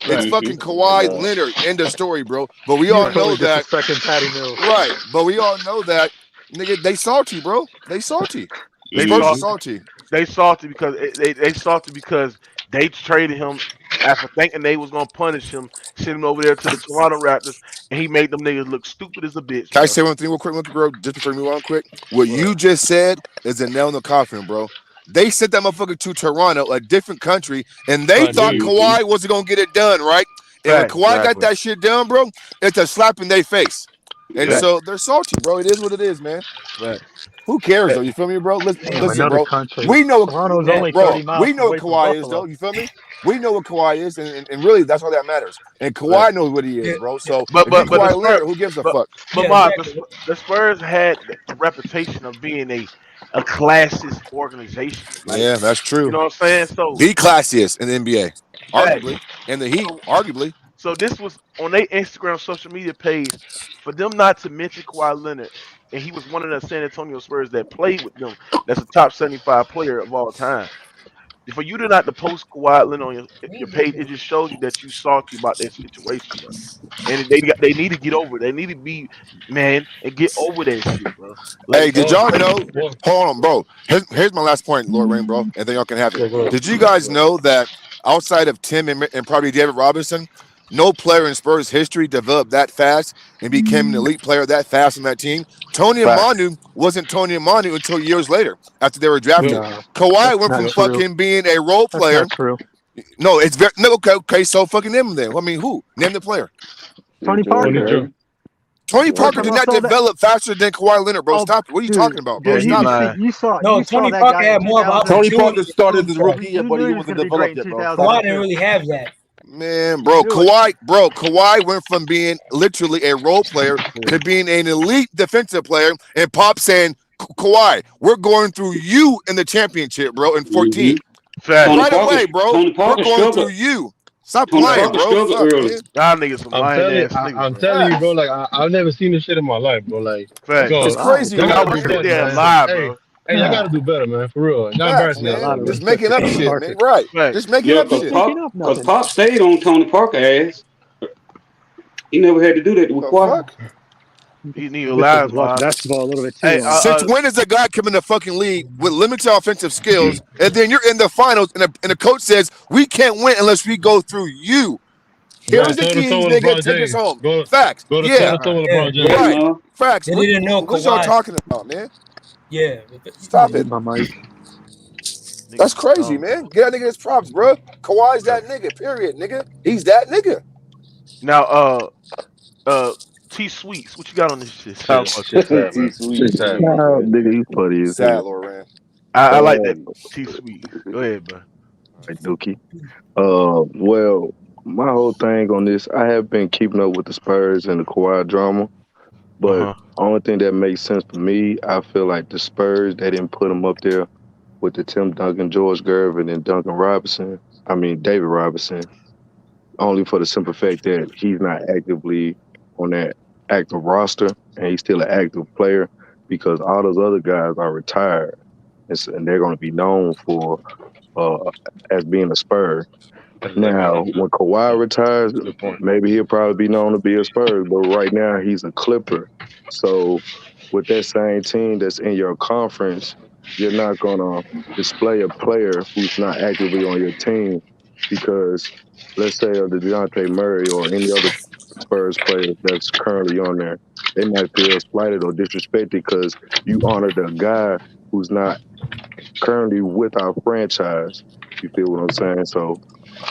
It's Right. fucking And Kawhi Leonard. End of story, bro. But we You all are totally know that, disrespecting Patty Mills. right? But we all know that, nigga, they salty, bro. They salty. The They Spurs are saw Mm-hmm. salty. they salty because they salty because they traded him after thinking they was gonna punish him, send him over there to the Toronto Raptors, and he made them niggas look stupid as a bitch, Can I bro. say one thing real quick, bro? Just before we move on quick. What What? you just said is a nail in the coffin, bro. They sent that motherfucker to Toronto, a different country, and they But thought dude, Mm-hmm. Kawhi wasn't gonna get it done, right? And when Right. Kawhi got Exactly. that shit done, bro, it's a slap in their face. And Right. Yep. so they're salty, bro. It is what it is, man. Right. Who cares Eh, though? You feel me, bro? Damn, Listen, another bro. country. We know, Toronto's eh, only bro. 30 miles We know what away from Kawhi is, though. Buffalo. You feel me? We know what Kawhi is, and really, that's all that matters. And right. Kawhi knows what he Yeah, is, bro. yeah, So But if you but but the Kawhi Spurs Leonard, who gives a but fuck? but yeah, Miles, exactly. The Spurs had a reputation of being a classist organization. Like, Yeah, that's you true. know what I'm saying? So The classiest in the NBA, facts. arguably, and the Heat, So arguably. so this was on their Instagram social media page for them not to mention Kawhi Leonard, and he was one of the San Antonio Spurs that played with them. That's a top 75 player of all time. For you to not to post Kawhi Leonard on your page, it just shows you that you salty about that situation, bro. And they need to get over it. They need to be man and get over that shit, bro. Hey, Like did they well, y'all play. know? well, Hold on, bro. Here's my last point, Lord Rain, bro, and then y'all can have it. yeah, go ahead. Did you guys know that outside of Tim and probably David Robinson, no player in Spurs history developed that fast and became an elite player that fast on that team? Tony and Facts. Manu wasn't Tony and Manu until years later after they were Well, drafted. No, Kawhi that's went not from Yeah. true. fucking being a role That's player. not true. No, it's very no, okay. So fucking name him then. I mean, who? Name the player. Tony George Tony Parker. Joe. Hill. Tony George First Parker time did I Hill. not saw that. develop faster than Kawhi Leonard, bro. Oh, Stop it. What are you dude, talking about, bro? dude, You Stop it. lying. you No, saw Tony that Parker guy in had more of an 2000. Tony opportunity Parker to started prove his that. rookie You, year, you but knew he he was wasn't going to be great developed in yet, bro. Stop Kawhi it. didn't 2002. really have that. Man, You bro, knew it. Kawhi went from being literally a role player to being an elite defensive player. And Pop saying, Kawhi, we're going through you in the championship, bro, in Mm-hmm. 14. Facts. Right away, bro. Tony We're Parker going through struggled. you. Stop Tony lying, Parker bro. struggled Fuck, early. man. Y'all niggas some lying ass niggas, I'm bro. telling you, bro. Facts. Like I've never seen this shit in my life, bro. Like, That's Facts. a It's yo, lie, crazy y'all Y'all work, gotta wanna do man. sit better, there and man. lie, Hey, bro. y'all gotta do better, man. For real, y'all Facts, embarrassing a us, lot man. of bro. Just respect making to up Tony shit, Parker. man. Right. Facts. Just making Yeah, up He's shit. making up Cause nothing. Pop stayed on Tony Parker ass. He never had to do that with The Kawhi. fuck? You need to Victor lie, was watching Miles. basketball a little bit too Hey, long. Since when does a guy come in the fucking league with limited offensive skills, and then you're in the finals, and the coach says we can't win unless we go through you? Go Here's the toe to keys, toe with nigga. LeBron Take us James. home. Go Facts. go to toe Yeah. to toe with Yeah, LeBron yeah. Yeah, James. Right. no. Facts. They What didn't know what y'all Kawhi. talking about, man? Yeah, I'm gonna Stop mute it. my mic. That's niggas some crazy, dumb, man. bro. Get that nigga his props, bro. Kawhi's Right. that nigga. Period, nigga. He's that nigga. Now, uh, T Sweets, what you got on this shit? Oh, shit sad, T man. Shit Sweet is sad. Nah, crazy. nigga, you funny as Sad hell. Loran. I like that Um, T Sweets. Go ahead, bro. right, Dookie. Well, my whole thing on this, I have been keeping up with the Spurs and the Kawhi drama, Uh but huh. only thing that makes sense for me, I feel like the Spurs, they didn't put them up there with the Tim Duncan, George Gervin, and Duncan Robinson. I mean, David Robinson, only for the simple fact that he's not actively on that active roster and he's still an active player because all those other guys are retired and they're going to be known for uh, as being a Spur. That's a great Now, point. when Kawhi retires, Good point. maybe he'll probably be known to be a Spurs, but right now he's a Clipper. So, with that same team that's in your conference, you're not gonna display a player who's not actively on your team because, let's say, of the Dejounte Murray or any other Spurs player that's currently on there, they might feel slighted or disrespected because you honored a guy who's not currently with our franchise. You feel what I'm saying? So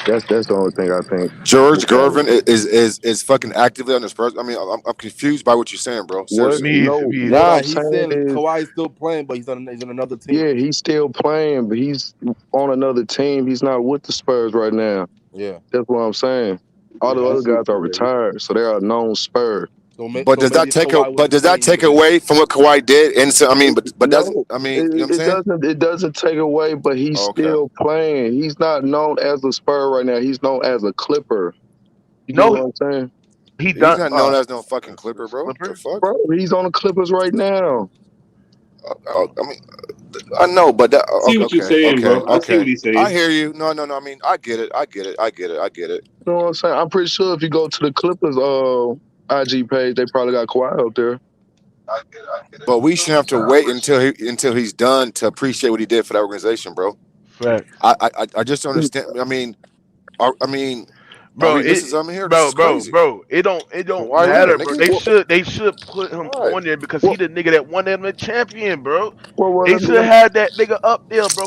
that's the only thing I think George with that. Gervin is fucking actively on the Spurs. I mean, I'm confused by what you're saying, bro. What? Seriously. No, Me what either. Nah, I'm he's saying saying is, Kawhi's still playing, but he's on another team. yeah, he's still playing, but he's on another team. He's not with the Spurs right now. Yeah. That's what I'm saying. All the Yeah, I other see what guys are you're saying. retired, so they are known Spurs. But So does that maybe if take Kawhi but wasn't does that playing, he take would have been. away from what Kawhi did? And so I mean, but doesn't No, I mean, you know what I'm it saying? doesn't. It doesn't take away, but he's Oh, okay. still playing. He's not known as a Spur right now. He's known as a Clipper. You get No, what I'm saying? he He's done. not known as no fucking Clipper, bro. The Clippers. fuck? Bro, he's on the Clippers right now. I mean, I know, but that, See what you're saying, bro. I see what he's I saying. hear you. No. I mean, I get it. I get it. You know what I'm saying? I'm pretty sure if you go to the Clippers IG page, they probably got Kawhi out there. But we shouldn't have to wait until he's done to appreciate what he did for that organization, bro. Facts. I just don't understand. I mean, are Bro, we missing something here? This bro, is crazy. it don't Why matter, Leonard, bro. nigga? They should put him Right. on there because he the nigga that won them the champion, bro. Well, They let me, should have that nigga up there, bro,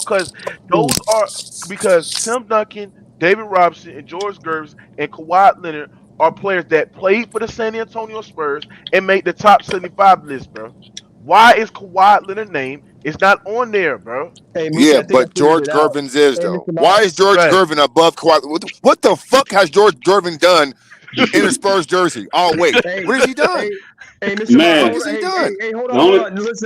because Tim Duncan, David Robinson, and George Gervin and Kawhi Leonard are players that played for the San Antonio Spurs and made the top 75 list, bro. Why is Kawhi Leonard's name? It's not on there, bro. Hey, Mookie, Yeah, I think I but figured George it out. Gervin's is Hey, though. Mr. Why is Moss. George Right. Gervin above Kawhi? What the fuck has George Gervin done in a Spurs jersey? Oh wait, Hey, what has he done? hey, Mr. Man, What Moss. has he Hey, done? hold the on, only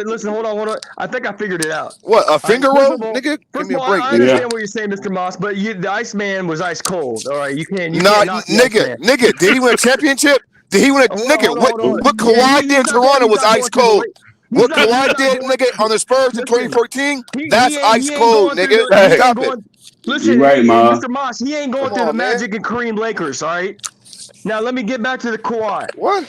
Listen, hold on. I think I figured it out. What, a All right, finger first roll, of all, nigga? Give me a break, I nigga. understand what you're saying, Mr. Moss, but the Iceman was ice cold. All right, you can't Nah, knock the nigga, Iceman. did he win a championship? Did he win a nigga? Hold on. What Yeah, Kawhi did in Toronto was ice cold. What Kawhi did, nigga, on the Spurs in 2014? That's ice cold, nigga. Stop it. You're right, Ma. Mr. Moss, he ain't going Come through the on, man. Magic and Kareem Lakers. All right. Now let me get back to the Kawhi. What?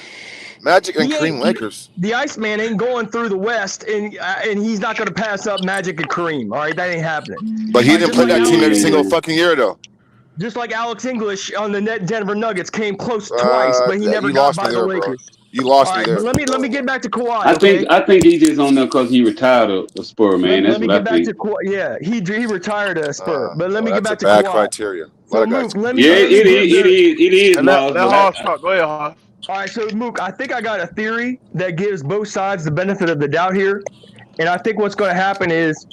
Magic and Kareem Lakers. The Iceman ain't going through the West, and he's not going to pass up Magic and Kareem. All right, that ain't happening. But he didn't play that team every single fucking year, though. Just like Alex English on the Denver Nuggets came close twice, but he never you got lost by me the there, bro. Lakers. You lost All me right, there. but let me get back to Kawhi. I think he just on there because he retired a Spur, man. That's Let me what I get back think. to Kawhi. Yeah, he retired a Spur, but let me get back That's to a bad Kawhi. criteria. So Mook, it is, And Miles. let Hoss talk. Go ahead, Hoss. All right, so Mook, I think I got a theory that gives both sides the benefit of the doubt here, and I think what's going to happen is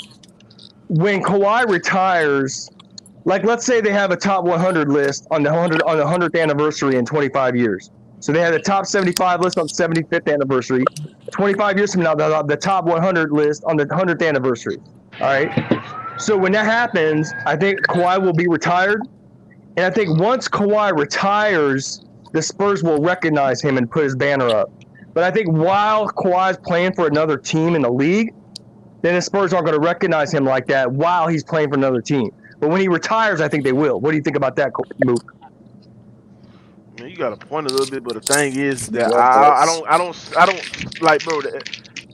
when Kawhi retires, like let's say they have a top 100 list on the 100th anniversary in 25 years. So they had the top 75 list on the 75th anniversary. 25 years from now, they'll have the top 100 list on the 100th anniversary. All right. So when that happens, I think Kawhi will be retired, and I think once Kawhi retires, the Spurs will recognize him and put his banner up. But I think while Kawhi's playing for another team in the league, then the Spurs aren't going to recognize him like that while he's playing for another team. But when he retires, I think they will. What do you think about that, Mook? Man, you got a point a little bit, but the thing is that I don't like, bro.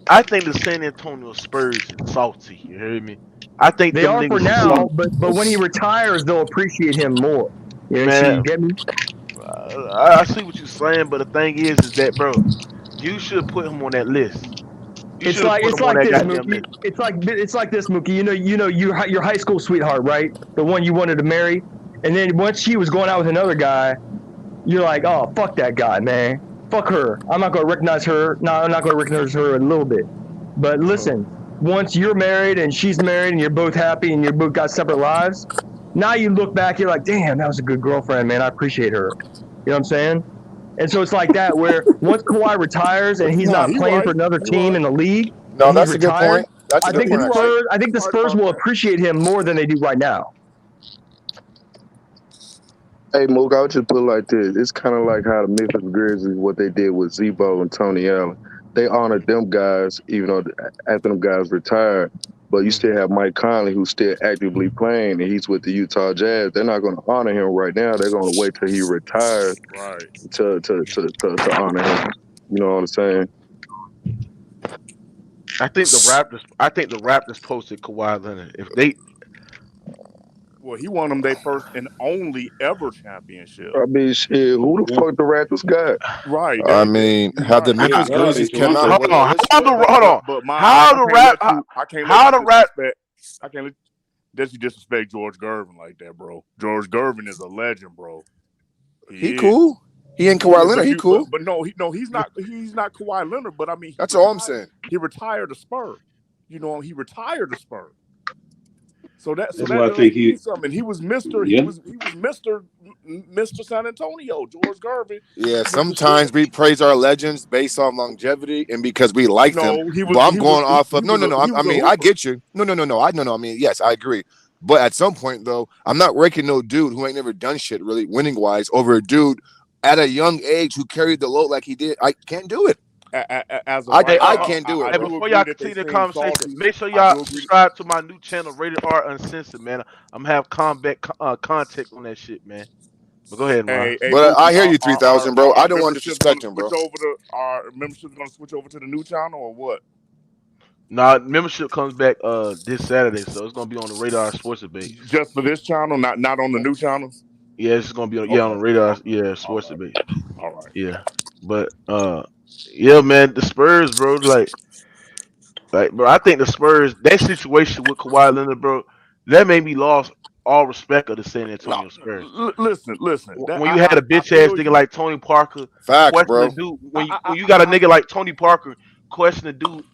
I think the San Antonio Spurs is salty. You hear me? I think they them are niggas for now, salty. but when he retires, they'll appreciate him more. You know, Man, so you get me? I see what you're saying, but the thing is that, bro, you should put him on that list. It's like this, Mookie. It's like this, Mookie. You know, your high school sweetheart, right? The one you wanted to marry, and then once she was going out with another guy, you're like, oh, fuck that guy, man. fuck her. I'm not going to recognize her. No, I'm not going to recognize her a little bit. But listen, once you're married and she's married and you're both happy and you both got separate lives, now you look back, you're like, damn, that was a good girlfriend, man. I appreciate her. You know what I'm saying? And so it's like that where once Kawhi retires and he's not playing for another team in the league, No, and that's he's a good retired, point. That's a I good think point. the Spurs will appreciate him more than they do right now. Hey, Mook, I would just put it like this. It's kind of like how the Memphis Grizzlies, what they did with Zebo and Tony Allen. They honored them guys, even though after them guys retired. But you still have Mike Conley, who's still actively playing, and he's with the Utah Jazz. They're not going to honor him right now. They're going to wait till he retires to honor him. You know what I'm saying? I think the Raptors posted Kawhi Leonard. If they Well, he won them their first and only ever championship. I mean, shit, who the fuck the Raptors got? Right. I mean, how the Memphis Grizzlies came out. Hold on. How the I can't let you disrespect George Gervin like that, bro. George Gervin is a legend, bro. He cool. He ain't Kawhi Leonard. He cool. But no, he's not. He's not Kawhi Leonard. But I mean, that's all I'm saying. He retired a Spur. You know, he retired a Spur. So that's why I think he was Mr. Yeah. He was Mr. San Antonio, George Gervin. Yeah, sometimes we praise our legends based on longevity and because we like them. But I'm going off of I get you. No. I mean, yes, I agree. But at some point though, I'm not ranking no dude who ain't never done shit really winning wise over a dude at a young age who carried the load like he did. I can't do it. I can't do it. Before y'all continue the conversation, make sure y'all subscribe to my new channel, Rated R Uncensored, man. I'm gonna have context on that shit, man. But go ahead, man. But I hear you, 3000, bro. I don't want to disrespect him, bro. Our membership's gonna switch over to the new channel or what? Nah, membership comes back this Saturday, so it's gonna be on the Radar Sports Debate. Just for this channel, not on the new channel. Yeah, it's gonna be on on the Radar. Yeah, Sports Debate. All right. Yeah, but yeah, man, the Spurs, bro, like, bro, I think the Spurs, that situation with Kawhi Leonard, bro, that made me lost all respect of the San Antonio Spurs. Listen. When you had a bitch ass nigga like Tony Parker, bro. Dude, when you got a nigga like Tony Parker questioning dude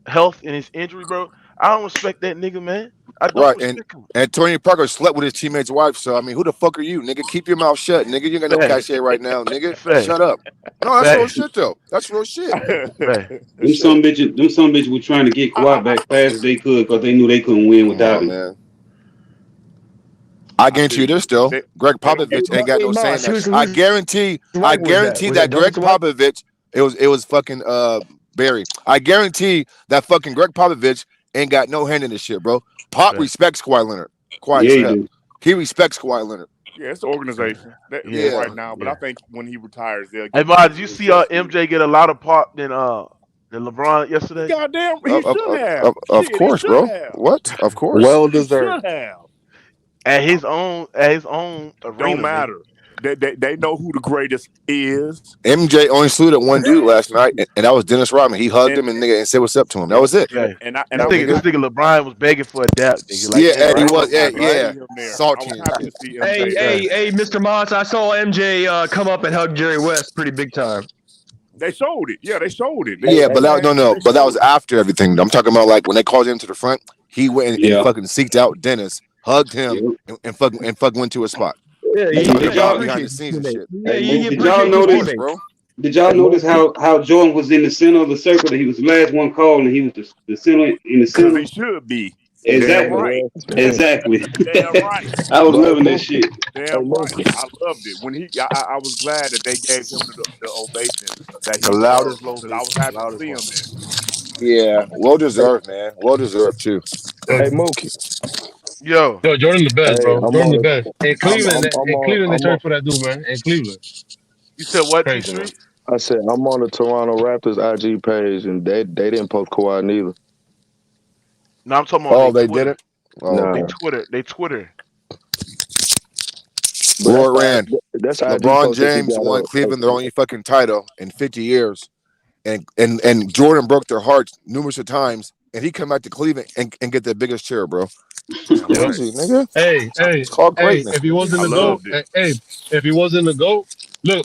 health and his injury, bro, I don't respect that nigga, man. I don't respect him. And Tony Parker slept with his teammate's wife, so I mean, who the fuck are you, nigga? Keep your mouth shut, nigga. You ain't got no cachet right now, nigga. Shut up. No, that's real shit though. That's real shit. Them some bitches were trying to get Kawhi back fast as they could because they knew they couldn't win without him. Man. I guarantee you this though. Greg Popovich ain't got no saying that. I guarantee that Greg Popovich, it was fucking Barry. I guarantee that fucking Greg Popovich ain't got no hand in this shit, bro. Pop respects Kawhi Leonard. He respects Kawhi Leonard. Yeah, it's the organization right now. But I think when he retires, they'll get. Hey, Ma, did you see MJ get a lot of pop than LeBron yesterday? Goddamn, he should have. Of course, bro. What? Of course. Well deserved. At his own arena. Don't matter. They know who the greatest is. MJ only saluted one dude last night, and that was Dennis Rodman. He hugged him and said what's up to him. That was it. Yeah. And this nigga LeBron was begging for a dap. Like, he was. Salty. Hey, Mr. Moss, I saw MJ come up and hug Jerry West pretty big time. They showed it. Yeah, they showed it. But that was after everything. I'm talking about like when they called him to the front, he went and fucking seeked out Dennis, hugged him, and fucking went to a spot. Yeah, did y'all notice, bro? Did y'all notice how Jordan was in the center of the circle? That he was the last one called, and he was the center in the center. He should be. Exactly. Right. Exactly. Damn right. I was loving that shit. Damn right. I loved it when I was glad that they gave him the ovation that he loudest. I was happy to see him there. Yeah, well deserved, man. Well deserved too. Hey, Mookie. Yo, Jordan the best, bro. Jordan the best. In Cleveland, they turned for that dude, man. In Cleveland. You said what, T-Street? I said I'm on the Toronto Raptors IG page, and they didn't post Kawhi neither. No, I'm talking about. They didn't. They Twitter. Lord Rand. LeBron James won Cleveland their only fucking title in 50 years, and Jordan broke their hearts numerous of times, and he come back to Cleveland and get the biggest chair, bro. Crazy, nigga. Hey, it's called greatness. if he wasn't the GOAT, if he wasn't the GOAT, look,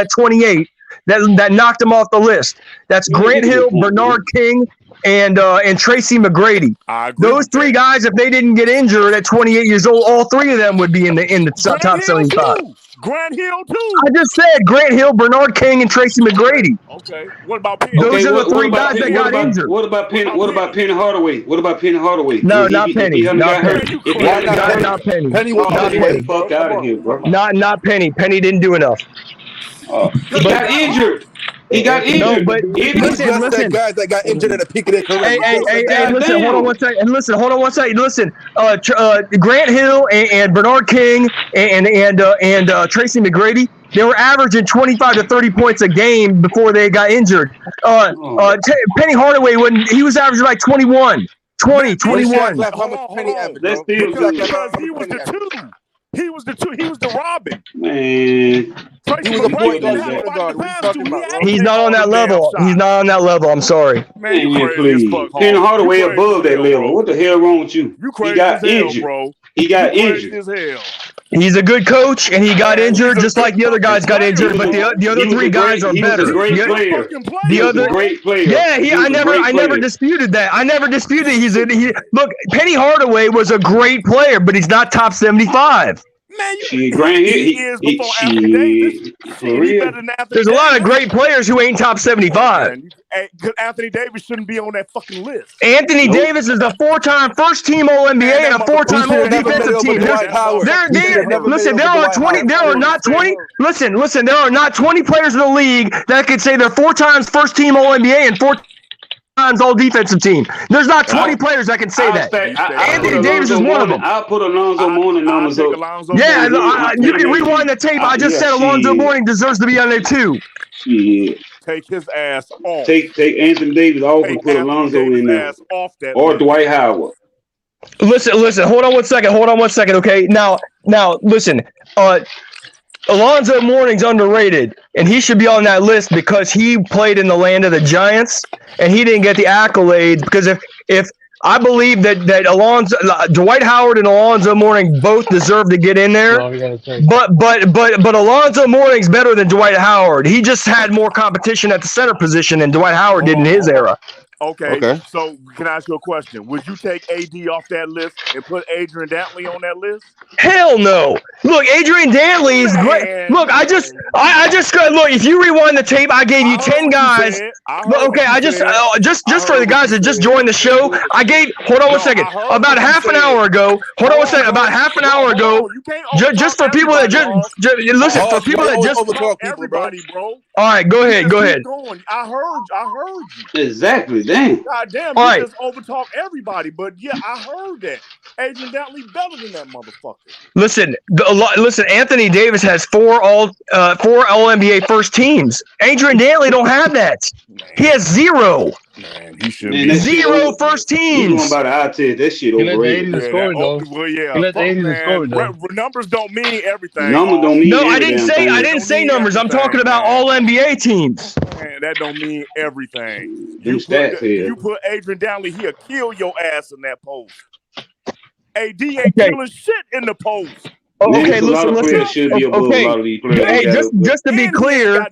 at 28 that knocked him off the list. That's Grant Hill, Bernard King, and Tracy McGrady. I agree. Those three guys, if they didn't get injured at 28 years old, all three of them would be in the top 75. Grant Hill too. I just said Grant Hill, Bernard King, and Tracy McGrady. Okay. What about Penny? Those are the three guys that got injured. What about Penny? What about Penny Hardaway? What about Penny Hardaway? No, not Penny. Not Penny. Not Penny. Penny was not Penny. Fuck out of here, bro. Not Penny. Penny didn't do enough. He got injured. He got injured. No, but He just said guys that got injured at the peak of their career. Hey, listen, hold on one second. Hold on one second. Listen, Grant Hill and Bernard King and Tracy McGrady, they were averaging 25 to 30 points a game before they got injured. Penny Hardaway, he was averaging like 21. 21. How much Penny averaged? Because he was the two. He was the Robin. Man. He was a point guard. He's not on that level. He's not on that level. I'm sorry. Man, you crazy as fuck. Penny Hardaway above that level. What the hell wrong with you? You crazy as hell, bro. He got injured. As hell. He's a good coach, and he got injured just like the other guys got injured. But the other three guys are better. He was a great player. The other great player. Yeah, I never disputed that. I never disputed look. Penny Hardaway was a great player, but he's not top 75. Man, he is before Anthony Davis. There's a lot of great players who ain't top 75. Anthony Davis shouldn't be on that fucking list. Anthony Davis is a 4-time first-team All-NBA and a 4-time All-Defensive team. There are not 20 players in the league that could say they're 4 times first-team All-NBA and 4 times All-Defensive team. There's not 20 players that can say that. Anthony Davis is one of them. I'll put Alonzo Mourning numbers up. Yeah, you can rewind the tape. I just said Alonzo Mourning deserves to be on there too. Shit. Take his ass off. Take Anthony Davis off and put Alonzo in there. Or Dwight Howard. Listen. Hold on one second. Okay. Now, listen. Alonzo Mourning's underrated, and he should be on that list because he played in the land of the Giants, and he didn't get the accolades. Because if I believe that Dwight Howard and Alonzo Mourning both deserve to get in there, but Alonzo Mourning's better than Dwight Howard. He just had more competition at the center position than Dwight Howard did in his era. Okay, so can I ask you a question? Would you take AD off that list and put Adrian Dantley on that list? Hell no! Look, Adrian Dantley is great. Look, I just look. If you rewind the tape, I gave you 10 guys. Just for the guys that just joined the show, I gave. Hold on one second. About half an hour ago. Hold on one second. About half an hour ago. Just for people that just listen. For people that just everybody, bro. All right, go ahead. I heard you. Exactly. Damn. God damn, you just overtalk everybody. But yeah, I heard that. Adrian Dantley better than that motherfucker. Listen. Anthony Davis has 4 All-NBA first teams. Adrian Dantley don't have that. He has 0. Man, he should be 0 first teams. Going by the eye test, that shit overrated. Numbers don't mean everything. Numbers don't mean. No, I didn't say numbers. I'm talking about All-NBA teams. Man, that don't mean everything. You put Adrian Dantley, he'll kill your ass in that post. AD ain't killing shit in the post. Okay, listen. Hey, just to be clear.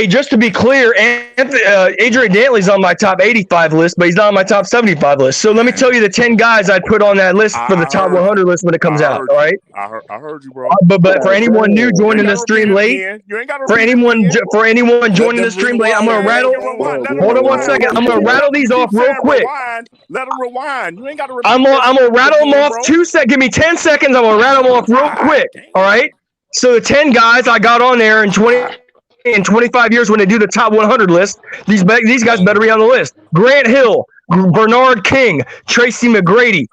Just to be clear, Adrian Dantley's on my top 85 list, but he's not on my top 75 list. So let me tell you the 10 guys I'd put on that list for the top 100 list when it comes out. All right. I heard you, bro. But for anyone new joining the stream late, for anyone joining the stream late, I'm gonna rattle. Hold on one second. I'm gonna rattle these off real quick. Let them rewind. You ain't got to. I'm gonna rattle them off 2 seconds. Give me 10 seconds. I'm gonna rattle them off real quick. All right. So the 10 guys I got on there in 25 years when they do the top 100 list, these guys better be on the list. Grant Hill, Bernard King, Tracy McGrady,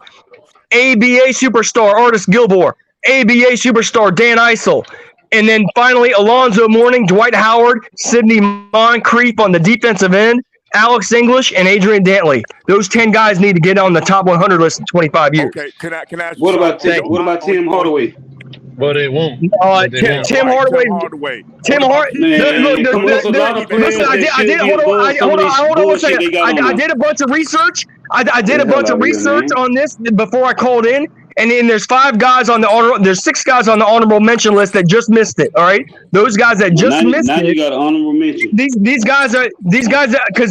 ABA superstar Artis Gilmore, ABA superstar Dan Issel, and then finally Alonzo Mourning, Dwight Howard, Sidney Moncrief on the defensive end, Alex English, and Adrian Dantley. Those 10 guys need to get on the top 100 list in 25 years. Okay, can I ask you what about Tim Hardaway? But it won't. Tim Hardaway. Listen, hold on 1 second. I did a bunch of research. I did a bunch of research on this before I called in. And then there's 6 guys on the honorable mention list that just missed it. All right, those guys that just missed it. Now you got an honorable mention. These guys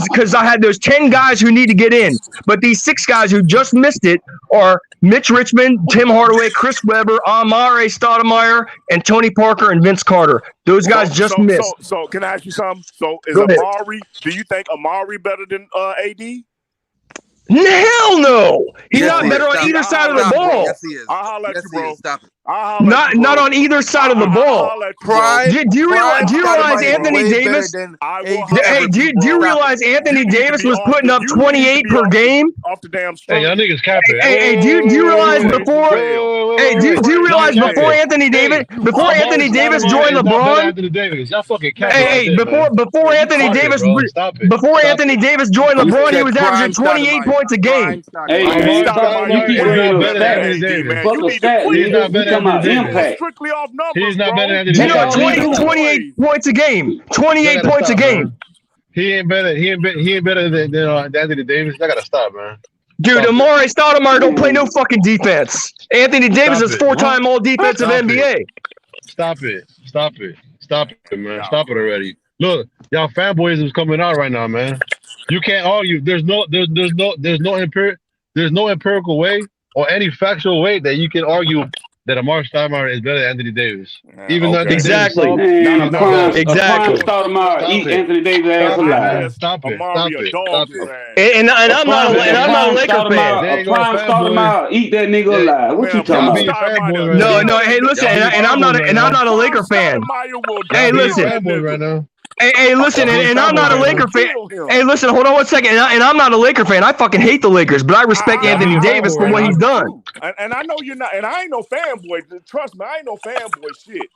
because I had those 10 guys who need to get in, but these 6 guys who just missed it are Mitch Richmond, Tim Hardaway, Chris Webber, Amare Stoudemire, and Tony Parker and Vince Carter. Those guys just missed. So can I ask you something? So is Amari? Do you think Amari better than AD? Hell no! He's not better on either side of the ball. Yes, he is. I'll holler at you, bro. Stop it. Not on either side of the ball. Prime. Do you realize Anthony way Davis? better than Do you realize Anthony Davis was putting up 28 per game? Off the damn Hey, y'all niggas capping. Hey, do you realize before? Hey, do you realize before Anthony Davis joined LeBron? Anthony Davis, y'all fucking capping. Hey, before Anthony Davis joined LeBron, he was averaging 28 points a game. Hey, you keep bringing up stats. Fuck a stat, nigga. You talking about impact. Strictly off numbers, He's not better than You Anthony Davis. know, 28 points a game. 28 points a game. He ain't better than Anthony Davis. I gotta stop, man. Dude, Amari Stoudemire don't play no fucking defense. Anthony Davis is 4-time All-Defensive NBA. Stop it, man. Stop it already. Look, y'all fanboyism is coming out right now, man. You can't argue. There's no empirical way or any factual way that you can argue that Amari Stoudemire is better than Anthony Davis. Even though exactly. Exactly. Stoudemire eat Anthony Davis ass alive. Stop it. And I'm not a Laker fan. A prime Stoudemire eat that nigga alive. What you talking about? No. Hey, listen, and I'm not a Laker fan. Hey, listen. Hey, listen, and I'm not a Laker fan. Hey, listen, hold on 1 second. And I'm not a Laker fan. I fucking hate the Lakers, but I respect Anthony Davis for what he's done. And I know you're not, and I ain't no fanboy. Trust me, I ain't no fanboy shit.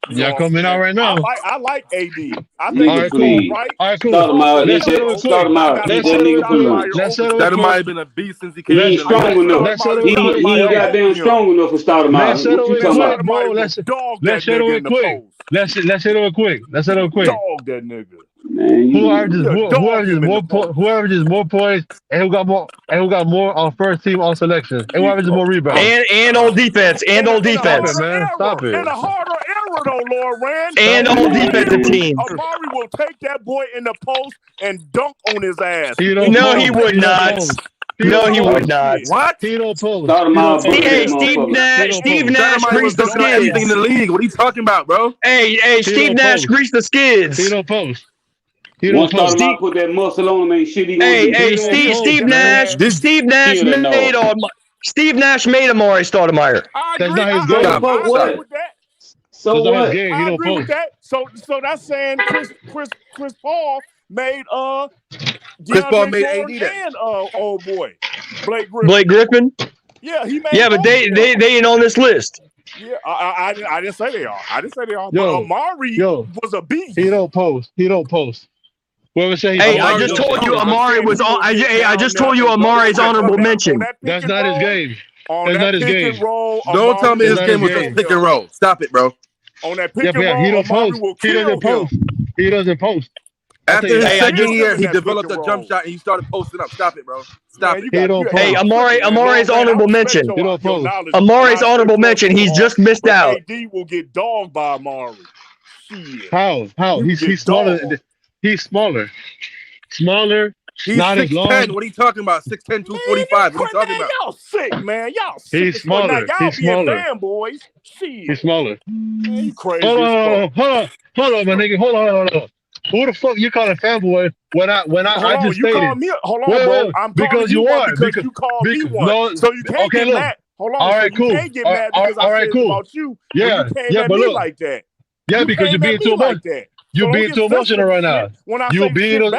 Y'all coming out right now. I like AD. I think cool. right. All right, cool. Let's That might have been a beast since he came. He ain't strong enough. He ain't goddamn strong enough for Stoudemire. What you talking about? Let's settle it quick. Let's settle it quick. Dog that nigga. Man, who averages more points and who got more on first team on selection and who averages more rebounds and on defense Stop it. In a harder era though, Lord Rand. And on defensive team. Amari will take that boy in the post and dunk on his ass. No, he would not. No, he would not. What? He don't post. Hey, Steve Nash greased the skids. In the league. What are you talking about, bro? Hey, Steve Nash greased the skids. He don't post. Once Stoudemire put that muscle on him, ain't shit he gonna do. Hey, Steve Nash made Amari Stoudemire. That's not his game. What? So what? I agree with that. So that's saying Chris Paul made Chris Paul made AD and old boy Blake Griffin. Yeah, he made. Yeah, but they ain't on this list. Yeah, I didn't say they are. But Amari was a beast. He don't post. Whoever say I just told you Amari was on. I just told you Amari's honorable mention. That's not his game. That's not his game. Don't tell me his game was just pick and roll. Stop it, bro. On that pick and roll, he don't post. He doesn't post. After his second year, he developed a jump shot and he started posting up. Stop it, bro. Stop it. Hey, Amari's honorable mention. He don't post. Amari's honorable mention. He's just missed out. AD will get dogged by Amari. Shit. How? He's smaller. He's smaller. He's not 6'10". as long. What are you talking about? 6'10", 245. What are you talking about? Y'all sick, man. Y'all sick. He's smaller. He's smaller. Fanboys. Shit. He's smaller. Man, you crazy. Hold on, my nigga. Hold on. Who the fuck you calling fanboy when I just stated? Hold on, bro. I'm because you are. Because you called me one. No, so you can't get mad. Hold on. All right, cool. You can't get mad because I said about you. Yeah, but look like that. Yeah, because you're being too emotional. You're being too emotional right now. You're being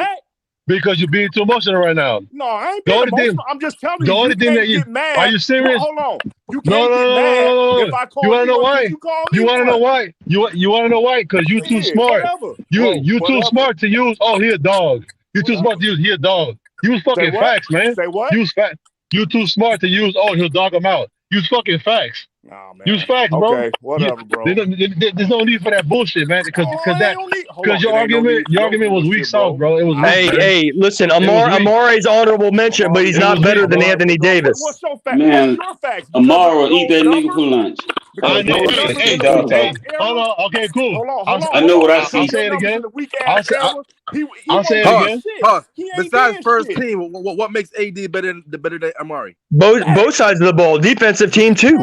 because you're being too emotional right now. No, I ain't being emotional. I'm just telling you. The only thing that you get mad. Are you serious? Hold on. You can't get mad if I call you. Want to know why? You want to know why? You want to know why? Because you too smart. You too smart to use. Oh, he a dog. You too smart to use. He a dog. Use fucking facts, man. Say what? Use facts. You too smart to use. Oh, he'll dog him out. Use fucking facts. Nah, man. Use facts, bro. Okay, whatever, bro. There's no need for that bullshit, man. Because your argument was weak sauce, bro. It was. Hey, listen, Amari's honorable mention, but he's not better than Anthony Davis. What's your fact? Man, Amari will eat that nigga for lunch. Hey, hold on. Okay, cool. Hold on. I know what I see. I'll say it again. I'll say it again. Besides first team, what makes AD better than Amari? Both sides of the ball. Defensive team too.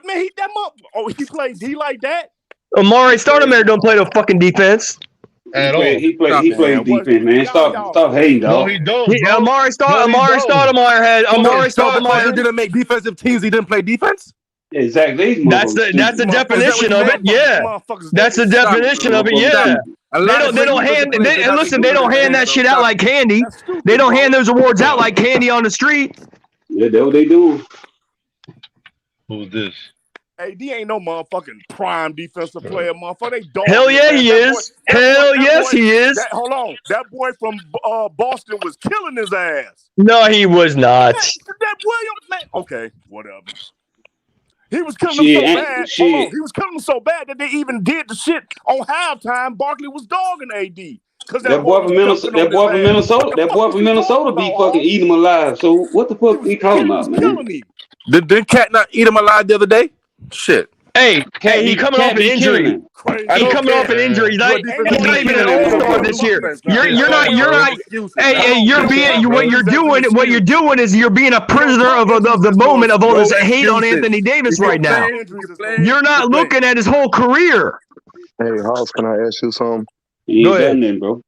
Man, he plays D like that. Amari Stoudemire don't play no fucking defense. He plays defense, man. Stop hating, dog. No, he don't. Amari Stoudemire Amari didn't make defensive teams. He didn't play defense. Exactly. That's the definition of it. Yeah, that's the definition of it. Yeah. They don't hand. Listen, they don't hand that shit out like candy. They don't hand those awards out like candy on the street. Yeah, that's what they do. Who's this? AD ain't no motherfucking prime defensive player, motherfucker. They don't. Hell yeah, he is. Hell yes, he is. Hold on. That boy from Boston was killing his ass. No, he was not. That Williams, man. Okay, whatever. He was killing them so bad. Hold on. He was killing them so bad that they even did the shit on halftime. Barkley was dogging AD. That boy from Minnesota be fucking eating him alive. So what the fuck are you talking about, man? Did Cat not eat him alive the other day? Shit. Hey, he coming off an injury. He coming off an injury. He's not even an all-star this year. You're not. Hey, what you're doing is you're being a prisoner of the moment of all this hate on Anthony Davis right now. You're not looking at his whole career. Hey, House, can I ask you something? Go ahead, bro.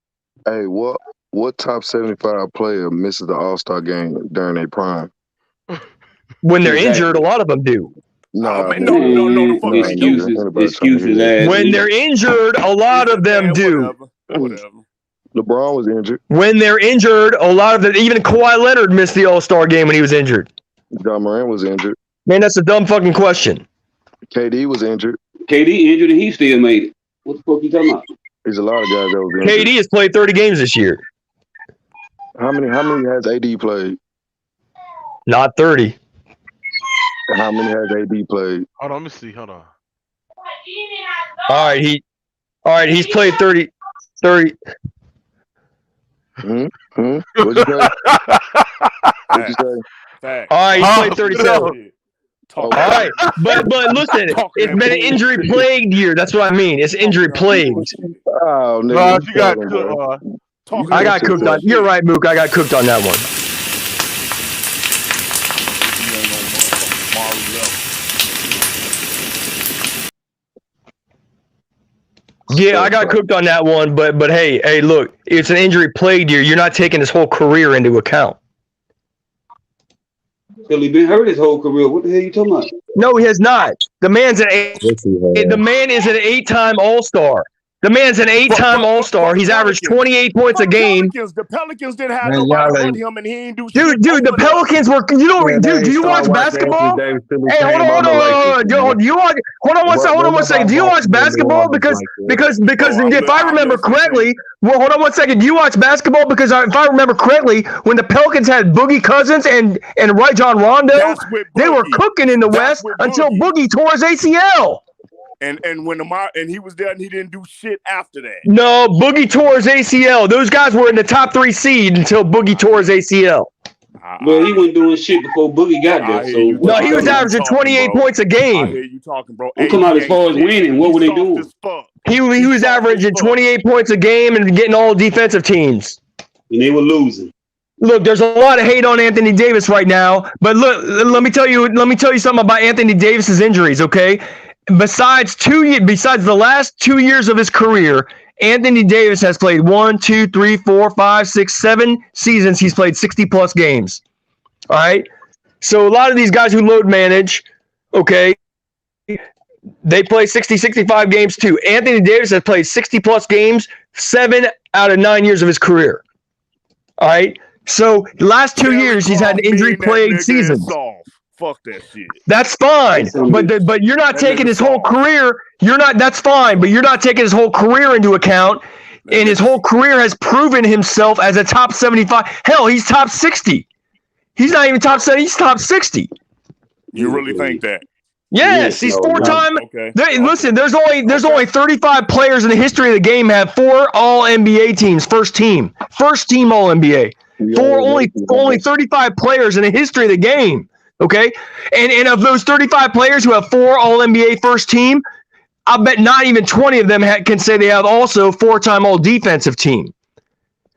Hey, what top 75 player misses the All-Star game during their prime? When they're injured, a lot of them do. No. Excuses. When they're injured, a lot of them do. Whatever. LeBron was injured. When they're injured, a lot of them, even Kawhi Leonard missed the All-Star game when he was injured. John Moran was injured. Man, that's a dumb fucking question. KD was injured. KD injured and he still made it. What the fuck you talking about? There's a lot of guys that was injured. KD has played 30 games this year. How many has AD played? Not 30. How many has AD played? Hold on, let me see. Hold on. All right, he's played 30. What'd you say? What'd you say? All right, he's played 37. All right, but listen, it's been an injury plagued year. That's what I mean. It's injury plagued. Oh, no, you got cooked. I got cooked on. You're right, Mook. I got cooked on that one. Yeah, I got cooked on that one, but hey, look, it's an injury plagued year. You're not taking his whole career into account. Well, he been hurt his whole career. What the hell are you talking about? No, he has not. The man is an 8-time All-Star. The man's an 8-time All-Star. He's averaged 28 points a game. The Pelicans didn't have nobody on him, and he ain't do shit. Dude, the Pelicans were. Do you watch basketball? Hey, hold on one second. Do you watch basketball? Because if I remember correctly, hold on one second. Do you watch basketball? Because if I remember correctly, when the Pelicans had Boogie Cousins and Rajon Rondo, they were cooking in the West until Boogie tore his ACL. And when he was there and he didn't do shit after that. No, Boogie tore his ACL. Those guys were in the top 3 seed until Boogie tore his ACL. Well, he wasn't doing shit before Boogie got there. No, he was averaging 28 points a game. I hear you talking, bro. I'm talking about as far as winning. What were they doing? He was averaging 28 points a game and getting all defensive teams. And they were losing. Look, there's a lot of hate on Anthony Davis right now, but look, let me tell you something about Anthony Davis's injuries, okay? Besides the last 2 years of his career, Anthony Davis has played 1, 2, 3, 4, 5, 6, 7 seasons. He's played 60-plus games. All right? So a lot of these guys who load manage, okay, they play 60, 65 games too. Anthony Davis has played 60-plus games 7 out of 9 years of his career. All right? So the last 2 years, he's had injury-plagued seasons. Fuck that shit. That's fine, but you're not taking his whole career. That's fine, but you're not taking his whole career into account. And his whole career has proven himself as a top 75. Hell, he's top 60. He's not even top 70. He's top 60. You really think that? Yes, he's 4-time. Okay. Listen, there's only 35 players in the history of the game have 4 All-NBA teams, first team All-NBA. Only 35 players in the history of the game. Okay, and of those 35 players who have 4 All-NBA first team, I bet not even 20 of them can say they have also 4-time All-Defensive team.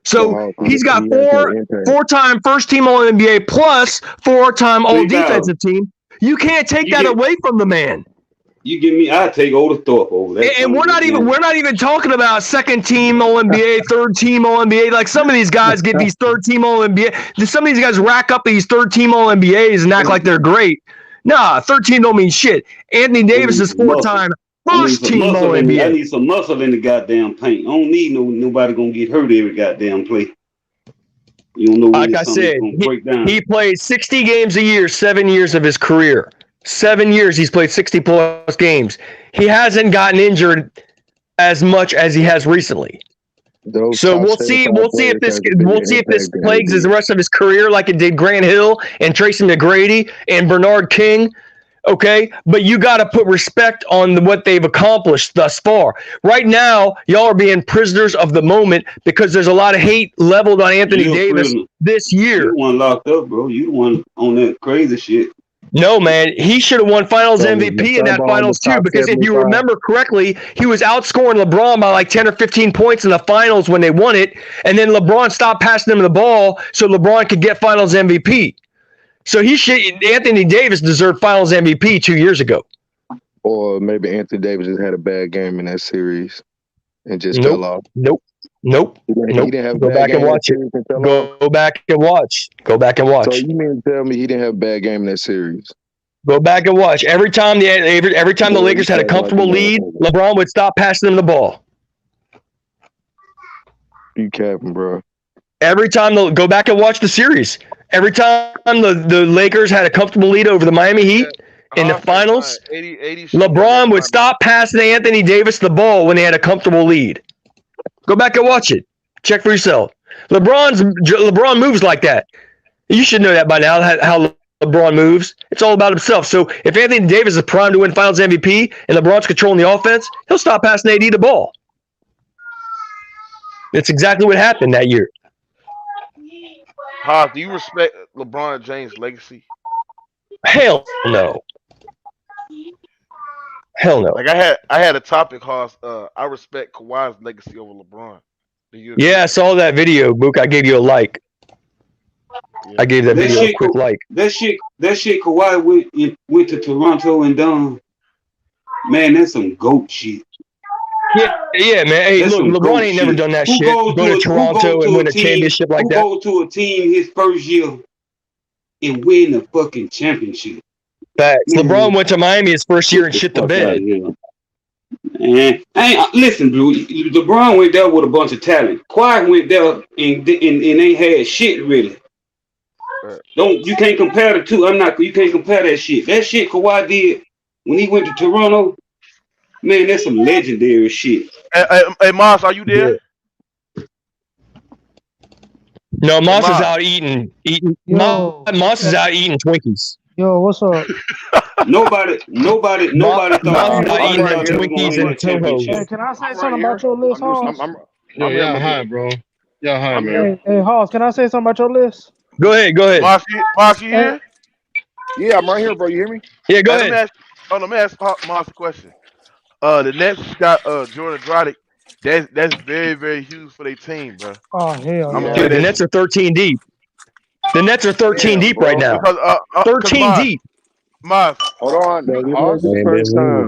So he's got 4-time first team All-NBA plus 4-time All-Defensive team. You can't take that away from the man. You give me, I take Oda Thorpe over that. And we're not even talking about second team All-NBA, third team All-NBA. Like some of these guys get these third team All-NBA. Some of these guys rack up these third team All-NBAs and act like they're great. Nah, 13 don't mean shit. Anthony Davis is 4-time first-team All-NBA. I need some muscle in the goddamn paint. I don't need nobody gonna get hurt every goddamn play. You don't know when like I said, he played 60 games a year, 7 years of his career. 7 years he's played 60-plus games. He hasn't gotten injured as much as he has recently. So we'll see if this plagues the rest of his career like it did Grant Hill and Tracy McGrady and Bernard King. Okay, but you got to put respect on what they've accomplished thus far. Right now, y'all are being prisoners of the moment because there's a lot of hate leveled on Anthony Davis this year. You the one locked up, bro. You the one on that crazy shit. No, man, he should have won Finals MVP in that Finals too. Because if you remember correctly, he was outscoring LeBron by like 10 or 15 points in the Finals when they won it, and then LeBron stopped passing him the ball so LeBron could get Finals MVP. So Anthony Davis deserved Finals MVP 2 years ago. Or maybe Anthony Davis just had a bad game in that series and just fell off. Nope. He didn't have Go back and watch it. Go back and watch. So you mean to tell me he didn't have a bad game in that series? Go back and watch. Every time the Lakers had a comfortable lead, LeBron would stop passing them the ball. You capping, bro. Every time go back and watch the series. Every time the Lakers had a comfortable lead over the Miami Heat in the finals, LeBron would stop passing Anthony Davis the ball when they had a comfortable lead. Go back and watch it. Check for yourself. LeBron moves like that. You should know that by now, how LeBron moves. It's all about himself. So if Anthony Davis is primed to win Finals MVP and LeBron's controlling the offense, he'll stop passing AD the ball. That's exactly what happened that year. Haas, do you respect LeBron James' legacy? Hell no. Like I had a topic, Haas. I respect Kawhi's legacy over LeBron. Yeah, I saw that video, Book. I gave you a like. Yeah. I gave that video a quick like. That shit Kawhi went to Toronto and done. Man, that's some GOAT shit. Yeah, man. Hey, look, LeBron ain't never done that shit. Go to Toronto and win a championship like that. Who go to a team his first year and win the fucking championship? Facts. LeBron went to Miami his first year and shit the bed. And listen, bro. LeBron went there with a bunch of talent. Kawhi went there and ain't had shit really. You can't compare the two. You can't compare that shit. That shit Kawhi did when he went to Toronto. Man, that's some legendary shit. Hey, Moss, are you there? No, Moss is out eating. Moss is out eating Twinkies. Yo, what's up? Nobody thought eating Twinkies and Toho. Hey, can I say something about your list, Hoss? Yeah, hi, bro. Yeah, hi, man. Hey, Hoss, can I say something about your list? Go ahead. Moss, you here? Yeah, I'm right here, bro. You hear me? Yeah, go ahead. Let me ask Moss a question. The Nets got Jordan Dragic. That's very, very huge for their team, bro. Oh hell yeah. Dude, the Nets are 13 deep. The Nets are 13 deep right now. 13 deep. Moss, hold on.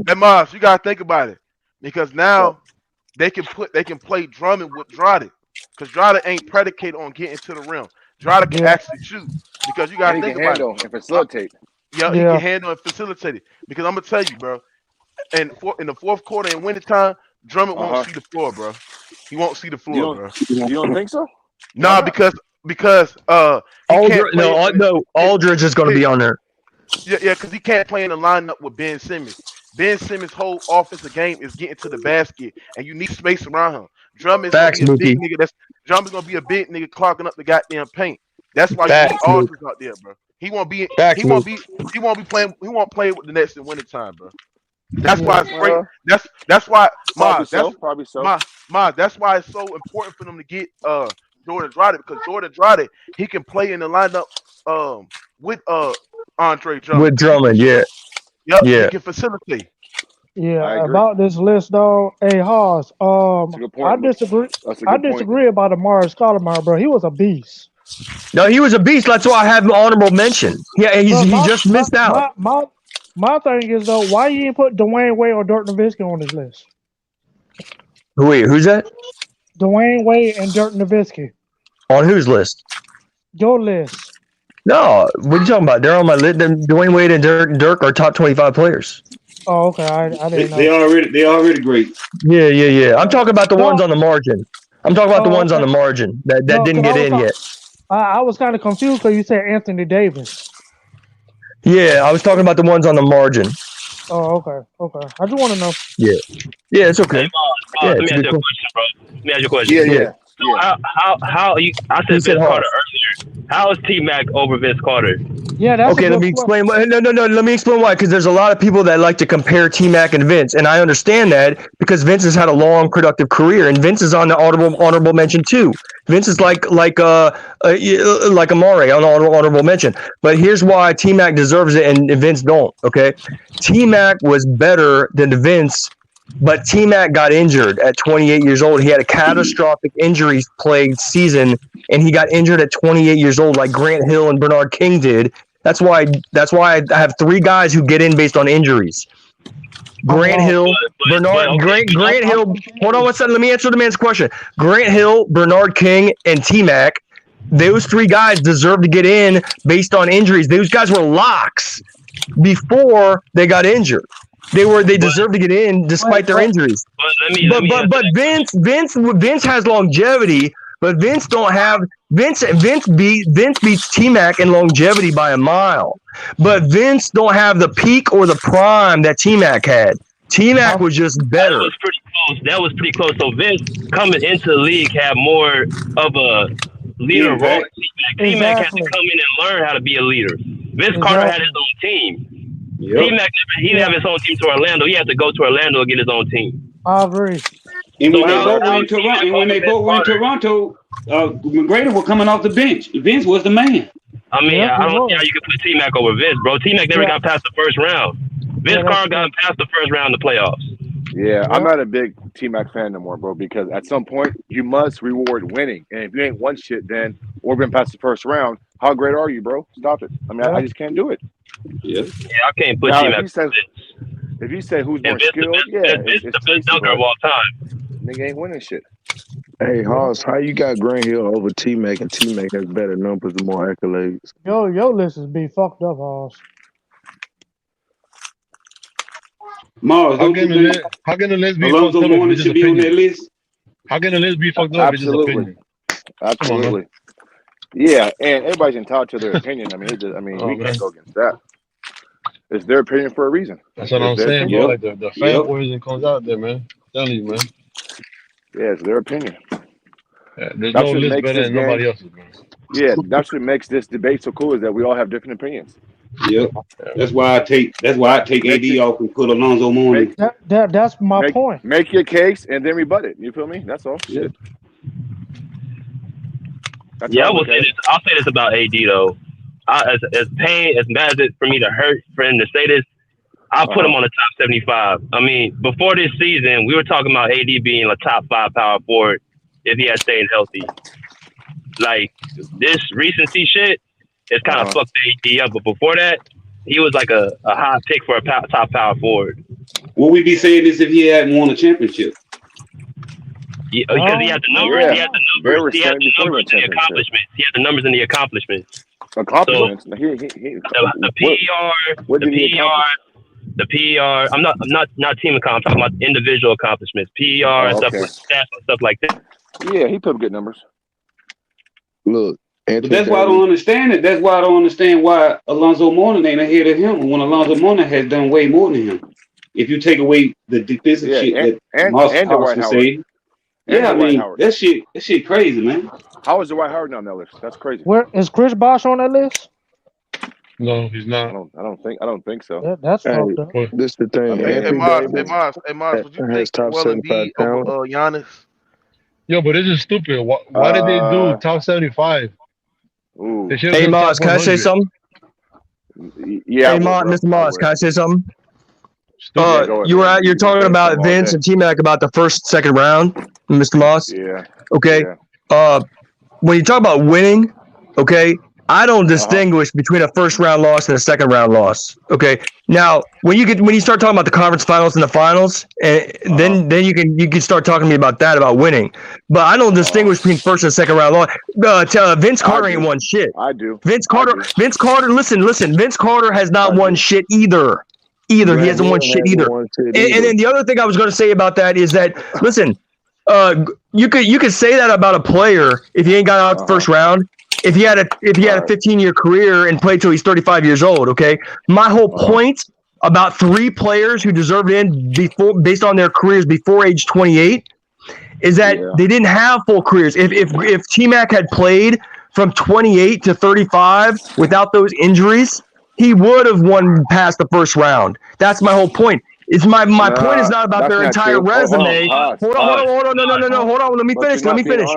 Hey, Moss, you gotta think about it because now they can play Drummond with Dragic because Dragic ain't predicated on getting to the rim. Dragic can actually shoot because you gotta think about it. And facilitate. Yeah, he can handle and facilitate it because I'm gonna tell you, bro. And in the fourth quarter in wintertime, Drummond won't see the floor, bro. He won't see the floor, bro. You don't think so? Nah, because Aldridge is going to be on there. Yeah, because he can't play in the lineup with Ben Simmons. Ben Simmons' whole offensive game is getting to the basket, and you need space around him. Drummond's gonna be a big nigga. Drummond's gonna be a big nigga clogging up the goddamn paint. That's why you need Aldridge out there, bro. He won't be playing. He won't play with the Nets in wintertime, bro. That's why it's great. That's why probably so. That's why it's so important for them to get Jordan Dragic because Jordan Dragic he can play in the lineup with Andre Drummond. With Drummond, yeah. Yep, he can facilitate. Yeah, about this list, though. Hey, Hoss, I disagree. I disagree about Amari Stoudemire, bro. He was a beast. No, he was a beast. That's why I have an honorable mention. Yeah, he just missed out. My thing is, though, why you didn't put Dwayne Wade or Dirk Nowitzki on this list? Wait, who's that? Dwayne Wade and Dirk Nowitzki. On whose list? Your list. No, what are you talking about? They're on my list. Dwayne Wade and Dirk are top 25 players. Oh, okay. I didn't know. They already great. Yeah. I'm talking about the ones on the margin. I'm talking about the ones on the okay. margin that didn't get in yet. I was kind of confused because you said Anthony Davis. Yeah, I was talking about the ones on the margin. Oh, okay. I just want to know. Yeah, it's okay. Hey, let me ask you a question, bro. Let me ask you a question. Yeah. So how you? I said Vince Carter earlier. How is T-Mac over Vince Carter? Yeah, that's okay. Let me explain. No. Let me explain why. Because there's a lot of people that like to compare T-Mac and Vince, and I understand that because Vince has had a long, productive career, and Vince is on the honorable mention too. Vince is like Amare on honorable mention. But here's why T-Mac deserves it and Vince don't. Okay, T-Mac was better than Vince. But T-Mac got injured at 28 years old. He had a catastrophic injury-plagued season, and he got injured at 28 years old, like Grant Hill and Bernard King did. That's why I have three guys who get in based on injuries. Grant Hill, Grant Hill. Hold on one second. Let me answer the man's question. Grant Hill, Bernard King, and T-Mac. Those three guys deserve to get in based on injuries. Those guys were locks before they got injured. They deserve to get in despite their injuries. But Vince has longevity, but Vince beats T-Mac in longevity by a mile. But Vince don't have the peak or the prime that T-Mac had. T-Mac was just better. That was pretty close. So Vince coming into the league had more of a leader role than T-Mac. T-Mac had to come in and learn how to be a leader. Vince Carter had his own team. Yep. T-Mac he didn't have his own team to Orlando. He had to go to Orlando and get his own team. I agree. And when they both were in Toronto, McGrady was coming off the bench. Vince was the man. I mean, I don't see how you can put T-Mac over Vince, bro. T-Mac never got past the first round. Vince Carter got past the first round of the playoffs. Yeah, I'm not a big T-Mac fan no more, bro, because at some point you must reward winning. And if you ain't won shit then or been past the first round, how great are you, bro? Stop it. I mean, I just can't do it. Yeah, I can't put T-Mac. If you say who's more skilled, it's the best dunker of all time. Nigga ain't winning shit. Hey, Hoss, how you got Grant Hill over T-Mac and T-Mac has better numbers and more accolades? Your list is be fucked up, Hoss. Mars, how can the list be fucked up if it's just opinion? How can the list be fucked up if it's just opinion? Absolutely. Yeah, and everybody's entitled to their opinion. I mean, we can't go against that. It's their opinion for a reason. That's what I'm saying, bro. Like the fan poison comes out there, man. I'm telling you, man. Yeah, it's their opinion. Yeah, there's no list better than nobody else's, man. Yeah, that's what makes this debate so cool is that we all have different opinions. Yep. That's why I take AD off and put Alonzo Mourning. That's my point. Make your case and then rebut it. You feel me? That's all. Yeah. I'll say this about AD though. As bad as it for me to hurt for him to say this, I'll put him on the top 75. I mean, before this season, we were talking about AD being a top 5 power forward if he had stayed healthy. Like this recency shit, it's kind of fucked AD up. But before that, he was like a hot pick for a top power forward. Will we be saying this if he hadn't won a championship? Yeah, because he had the numbers. He had the numbers. He had the numbers and the accomplishments. He had the numbers and the accomplishments. Accomplishments. So, the PER. I'm not team accomplishments. I'm talking about individual accomplishments. PER and stuff like stats and stuff like that. Yeah, he put up good numbers. Look, but that's why I don't understand it. That's why I don't understand why Alonzo Mourning ain't ahead of him when Alonzo Mourning has done way more than him. If you take away the defensive shit that Moss was saying. Yeah, I mean that shit crazy, man. How is Dwight Howard on that list? That's crazy. Where is Chris Bosh on that list? No, he's not. I don't think so. Yeah, that's fucked up. This is the thing. Hey, Mars, would you take Joel Embiid over Giannis? Yo, but this is stupid. Why did they do top 75? Hey, Mars, can I say something? Yeah. Hey, Mr. Mars, can I say something? You're talking about Vince and T-Mac about the first, second round, Mr. Moss. Yeah. Okay. Yeah. When you talk about winning, okay, I don't distinguish between a first round loss and a second round loss. Okay. Now, when you start talking about the conference finals and the finals, then you can start talking to me about that, about winning. But I don't distinguish between first and second round loss. Vince Carter ain't won shit. I do. Vince Carter. Listen. Vince Carter has not won shit either. He hasn't won shit either. And then the other thing I was going to say about that is that, listen, you could say that about a player if he ain't got out the first round. If he had a 15-year career and played till he's 35 years old, okay? My whole point about 3 players who deserved in before, based on their careers before age 28, is that they didn't have full careers. If T-Mac had played from 28 to 35 without those injuries, he would have won past the first round. That's my whole point. It's my point is not about their entire resume. Hold on. No. Hold on. Let me finish. Let me finish,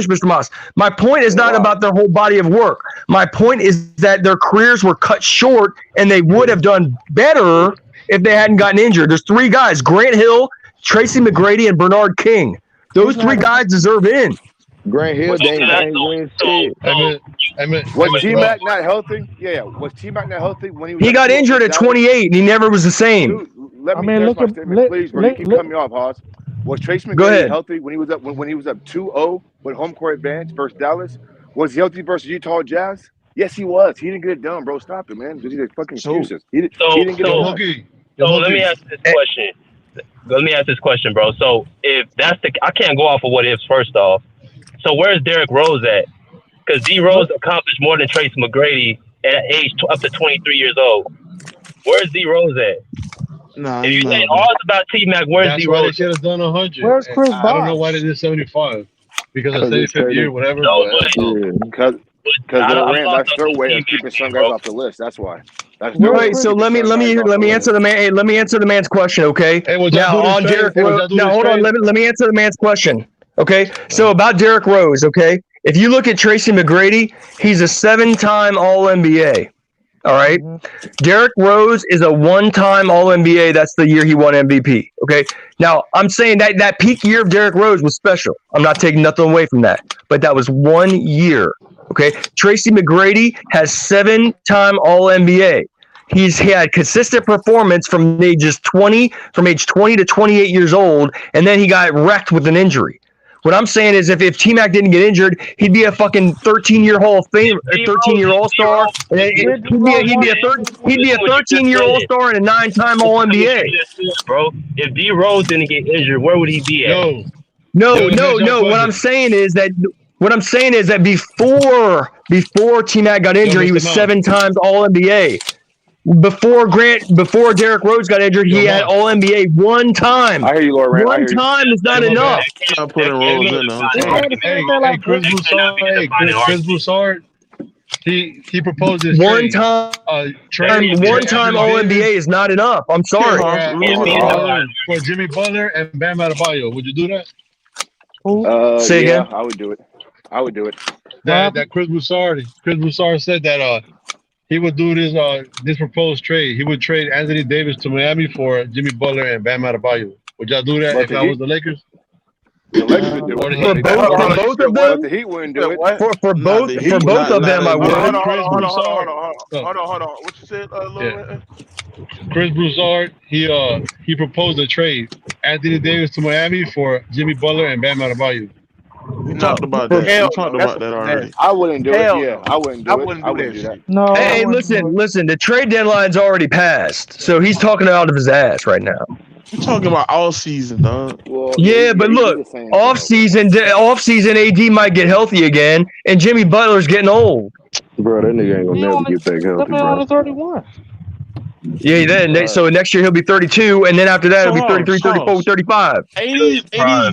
Mr. Moss. My point is not about their whole body of work. My point is that their careers were cut short and they would have done better if they hadn't gotten injured. There's 3 guys: Grant Hill, Tracy McGrady, and Bernard King. Those 3 guys deserve in. Grant Hill, Was T-Mac not healthy? Yeah. Was T-Mac not healthy when he was? He got injured at 28, and he never was the same. Dude, let me finish my statement, please, bro. You keep cutting me off, Hoss. Was Trace McGrady healthy when he was up 2-0 with home court advantage versus Dallas? Was he healthy versus Utah Jazz? Yes, he was. He didn't get it done, bro. Stop it, man. These are fucking excuses. He didn't get it done. So let me ask this question. Let me ask this question, bro. So if that's I can't go off of what ifs first off. So where's Derrick Rose at? Because D Rose accomplished more than Tracy McGrady at age up to 23 years old. Where's D Rose at? Nah, if you say all it's about T-Mac, where's D Rose? They should have done 100. Where's Chris I don't know why they did 75. Because of 75th year, whatever. Because that's their way of keeping some guys off the list. That's why. Right. So let me answer the man. Hey, let me answer the man's question, okay? Hey, now on Derrick Rose. Now hold on. Let me answer the man's question. Okay. So about Derrick Rose, okay? If you look at Tracy McGrady, he's a 7-time All-NBA. All right. Derrick Rose is a 1-time All-NBA. That's the year he won MVP. Okay. Now I'm saying that peak year of Derrick Rose was special. I'm not taking nothing away from that, but that was 1 year. Okay. Tracy McGrady has 7-time All-NBA. He had consistent performance from age 20 to 28 years old, and then he got wrecked with an injury. What I'm saying is if T-Mac didn't get injured, he'd be a fucking 13-year Hall of Fame, a 13-year All-Star. He'd be a 13-year All-Star and a 9-time All-NBA. Bro, if D Rose didn't get injured, where would he be at? No. What I'm saying is that before T-Mac got injured, he was 7 times All-NBA. Before Derrick Rose got injured, he had All-NBA 1 time. I hear you, Lord. One time is not enough. I'm putting Rose in now. Hey, Chris Broussard. He proposed this one time All-NBA is not enough. I'm sorry. For Jimmy Butler and Bam Adebayo, would you do that? Say again. I would do it. That Chris Broussard said that he would do this proposed trade. He would trade Anthony Davis to Miami for Jimmy Butler and Bam Adebayo. Would y'all do that if I was the Lakers? The Lakers would do it. For both of them? The Heat wouldn't do it. For both of them, I would. Hold on. What you said, Lil? Chris Broussard, he proposed a trade. Anthony Davis to Miami for Jimmy Butler and Bam Adebayo. We talked about that. We talked about that already. I wouldn't do it. Yeah, I wouldn't do that. No. Hey, listen. The trade deadline's already passed, so he's talking out of his ass right now. We're talking about all season, dog. Well, yeah, but look, off season, AD might get healthy again, and Jimmy Butler's getting old. Bro, that nigga ain't gonna never get back healthy, bro. 31. Yeah, so next year he'll be 32, and then after that he'll be 33, 34, 35. AD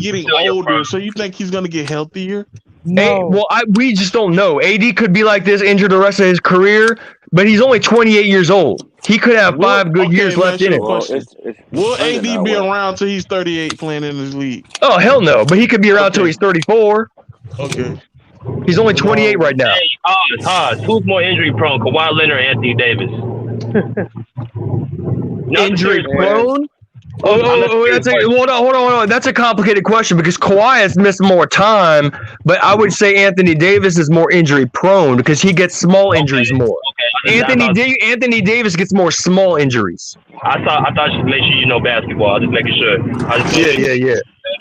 getting older, so you think he's gonna get healthier? No. We just don't know. AD could be like this, injured the rest of his career, but he's only 28 years old. He could have 5 good years left in it. Will AD be around till he's 38 playing in this league? Oh, hell no, but he could be around till he's 34. Okay. He's only 28 right now. Hey, who's more injury prone, Kawhi Leonard or Anthony Davis? Injury prone? Hold on. That's a complicated question because Kawhi has missed more time, but I would say Anthony Davis is more injury prone because he gets small injuries more. Anthony Davis gets more small injuries. I thought you should make sure you know basketball. I'm just making sure.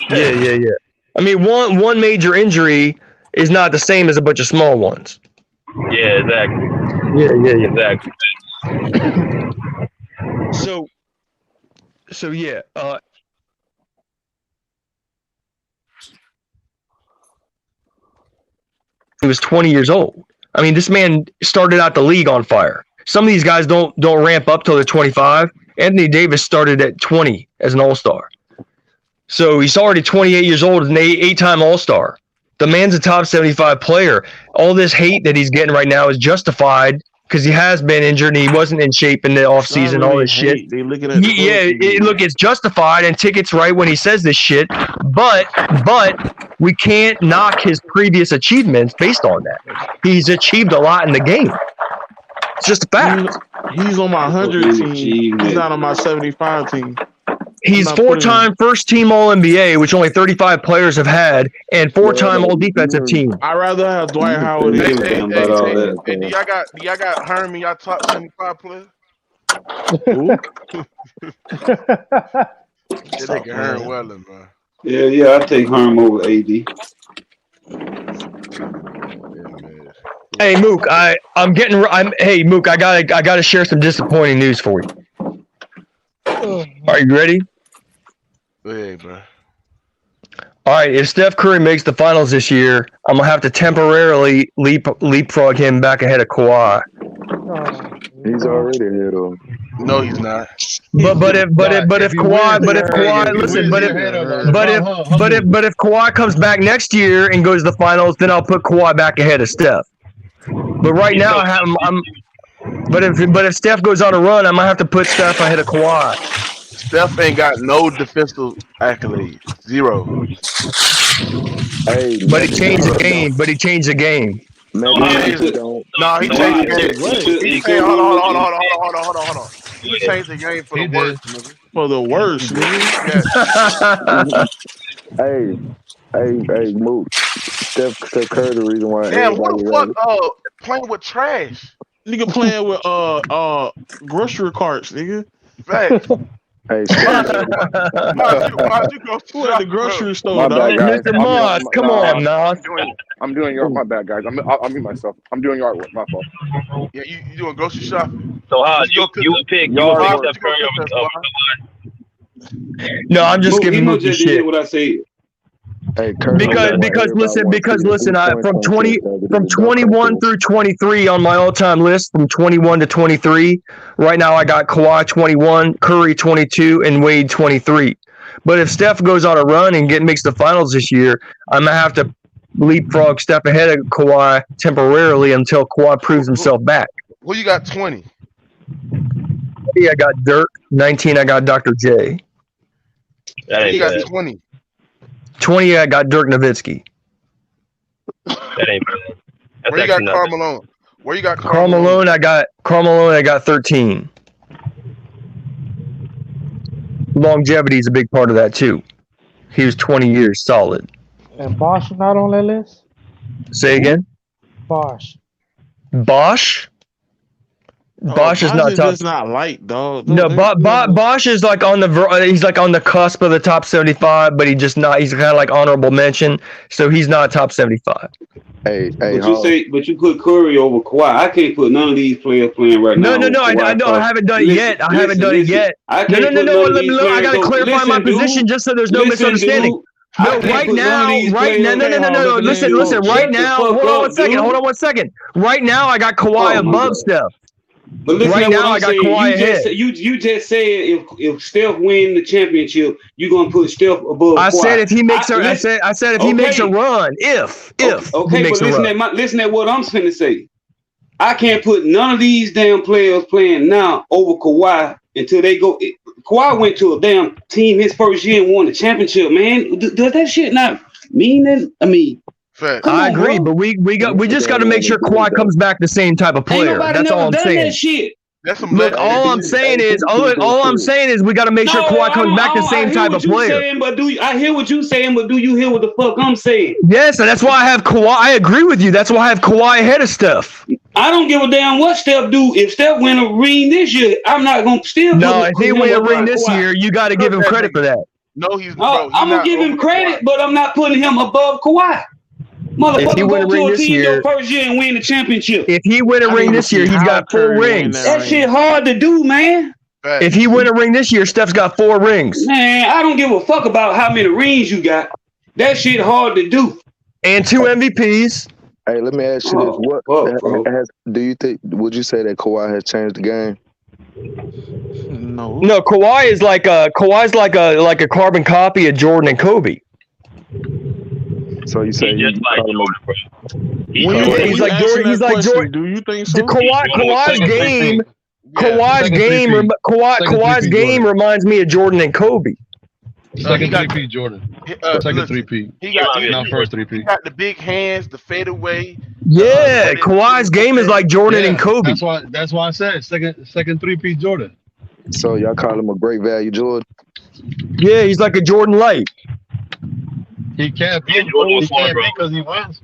Yeah. I mean, one major injury is not the same as a bunch of small ones. Yeah, exactly. Yeah. Exactly. So yeah. He was 20 years old. I mean, this man started out the league on fire. Some of these guys don't ramp up till they're 25. Anthony Davis started at 20 as an all-star. So he's already 28 years old, an eight-time all-star. The man's a top 75 player. All this hate that he's getting right now is justified because he has been injured and he wasn't in shape in the offseason, all this shit. They looking at it's justified, and Ticket's right when he says this shit. But we can't knock his previous achievements based on that. He's achieved a lot in the game. It's just a fact. He's on my 100 team. He's not on my 75 team. He's four-time first-team All-NBA, which only 35 players have had, and four-time All-Defensive team. I'd rather have Dwight Howard. Hey, do y'all got Herm in y'all top 75 players? That nigga Herm Welling, man. Yeah, I take Herm over AD. Hey Mook, Hey Mook, I gotta share some disappointing news for you. Are you ready? Hey, bro. All right, if Steph Curry makes the finals this year, I'm gonna have to temporarily leapfrog him back ahead of Kawhi. He's already ahead of him. No, he's not. But if Kawhi comes back next year and goes to the finals, then I'll put Kawhi back ahead of Steph. But right now, But if Steph goes on a run, I might have to put Steph ahead of Kawhi. Steph ain't got no defensive accolades. Zero. Hey, but he changed the game. No, he changed the game. Hold on. He changed the game for the worst, nigga. For the worst, nigga. Hey, Mook. Steph Curry, the reason why. Damn, what the fuck? Playing with trash. Nigga playing with grocery carts, nigga. Facts. Hey, why'd you go to the grocery store, dog? Mr. Moss, come on, Nas. I'm doing your my bad, guys. I'll mute myself. I'm doing your artwork. My fault. Yeah, you doing grocery shopping? So you would pick Steph Curry over. No, I'm just giving you shit. What I say. Hey, because listen, from 21 through 23 on my all-time list, from 21 to 23. Right now, I got Kawhi 21, Curry 22, and Wade 23. But if Steph goes on a run and makes the finals this year, I'm gonna have to leapfrog Steph ahead of Kawhi temporarily until Kawhi proves himself back. Who you got 20? I got Dirk. 19, I got Dr. J. You got 20. 20, I got Dirk Nowitzki. That ain't bad. Where you got Karl Malone? Where you got Karl Malone? I got 13. Longevity is a big part of that too. He was 20 years solid. And Bosch not on that list? Say again? Bosch. Bosch is not top. It's not light, dog. No, Bosch is like on the cusp of the top 75, but he's kind of like honorable mention, so he's not top 75. But you put Curry over Kawhi. I can't put none of these players playing right now. No, I know. I haven't done it yet. No. I gotta clarify my position just so there's no misunderstanding. No, right now. Listen. Right now, hold on one second. Right now, I got Kawhi above Steph. But listen, right now, I got Kawhi ahead. You just said if Steph win the championship, you're gonna put Steph above. I said if he makes he makes a run. If he makes a run. Listen at what I'm finna say. I can't put none of these damn players playing now over Kawhi until they go. Kawhi went to a damn team his first year and won the championship. Man, does that shit not mean that? I mean. I agree, but we just got to make sure Kawhi comes back the same type of player. That's all I'm saying. That shit. Look, all I'm saying is we got to make sure Kawhi comes back the same type of player. I hear what you're saying, but do you hear what the fuck I'm saying? Yes, and that's why I have Kawhi. I agree with you. That's why I have Kawhi ahead of Steph. I don't give a damn what Steph do. If Steph win a ring this year, I'm not gonna still. No, if he win a ring this year, you got to give him credit for that. No, he's. I'm gonna give him credit, but I'm not putting him above Kawhi. Motherfucker, go to a team your first year and win the championship. If he win a ring this year, he's got 4 rings. That shit hard to do, man. If he win a ring this year, Steph's got 4 rings. Man, I don't give a fuck about how many rings you got. That shit hard to do. And 2 MVPs. Hey, let me ask you this: do you think? Would you say that Kawhi has changed the game? No, Kawhi's like a carbon copy of Jordan and Kobe. So you say he's just like Jordan, bro. He's like Jordan. He's like Jordan. Do you think so? Kawhi's game reminds me of Jordan and Kobe. Second 3P Jordan. Second 3P. Not first 3P. He got the big hands, the fadeaway. Yeah, Kawhi's game is like Jordan and Kobe. That's why I said second 3P Jordan. So y'all call him a great value Jordan? Yeah, he's like a Jordan light. He can't be because he wins.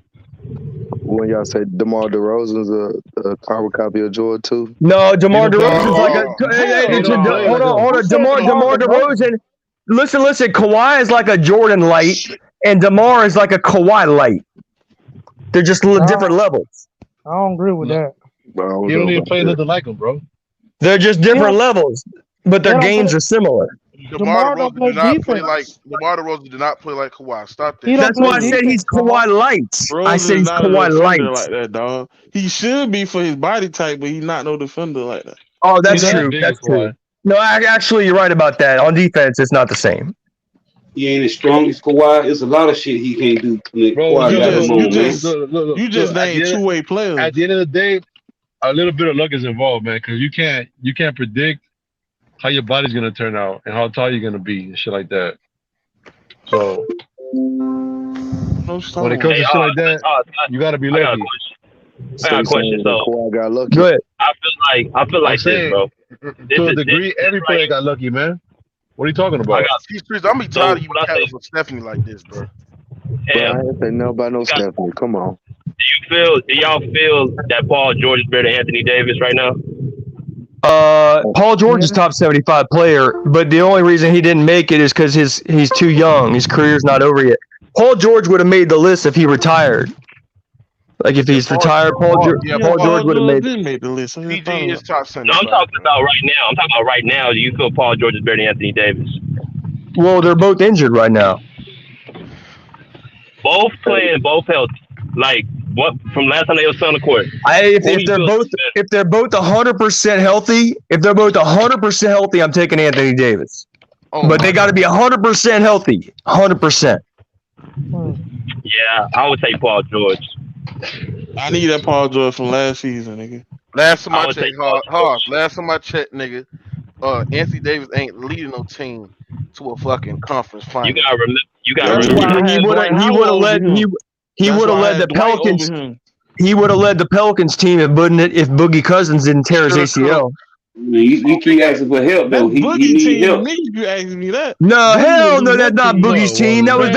When y'all say DeMar DeRozan's a carbon copy of Jordan too? No, DeMar DeRozan's like a. Hold on. DeMar DeRozan. Listen. Kawhi is like a Jordan light, and DeMar is like a Kawhi light. They're just different levels. I don't agree with that. You don't even play nothing like him, bro. They're just different levels, but their games are similar. DeMar DeRozan did not play like Kawhi. Stop that. That's why I said he's Kawhi light. I said he's Kawhi light. Like that, dog. He should be for his body type, but he's not no defender like that. Oh, that's true. That's true. No, actually, you're right about that. On defense, it's not the same. He ain't as strong as Kawhi. There's a lot of shit he can't do. Bro, you just named 2-way players. At the end of the day, a little bit of luck is involved, man, because you can't predict how your body's gonna turn out and how tall you're gonna be and shit like that. So when it comes to shit like that, you gotta be lucky. I got a question. So go ahead. I feel like this, bro. To a degree, every player got lucky, man. What are you talking about? I'm tired of you catting for Stephanie like this, bro. I ain't say no about no Stephanie. Come on. Do y'all feel that Paul George is better than Anthony Davis right now? Paul George is top 75 player, but the only reason he didn't make it is because he's too young. His career's not over yet. Paul George would have made the list if he retired. Like if he's retired, Paul George would have made the list. PG is top 75. No, I'm talking about right now. Do you feel Paul George is better than Anthony Davis? Well, they're both injured right now. Both playing, both healthy. Like what from last time they were on the court? If they're both 100% healthy, I'm taking Anthony Davis. But they got to be 100% healthy. 100%. Yeah, I would say Paul George. I need that Paul George from last season, nigga. Last time I checked, nigga, Anthony Davis ain't leading no team to a fucking conference final. You gotta remember. He would have led the Pelicans. He would have led the Pelicans team if Boogie Cousins didn't tear his ACL. You keep asking for help though. He need help. You asking me that? No, hell no, that's not Boogie's team. That was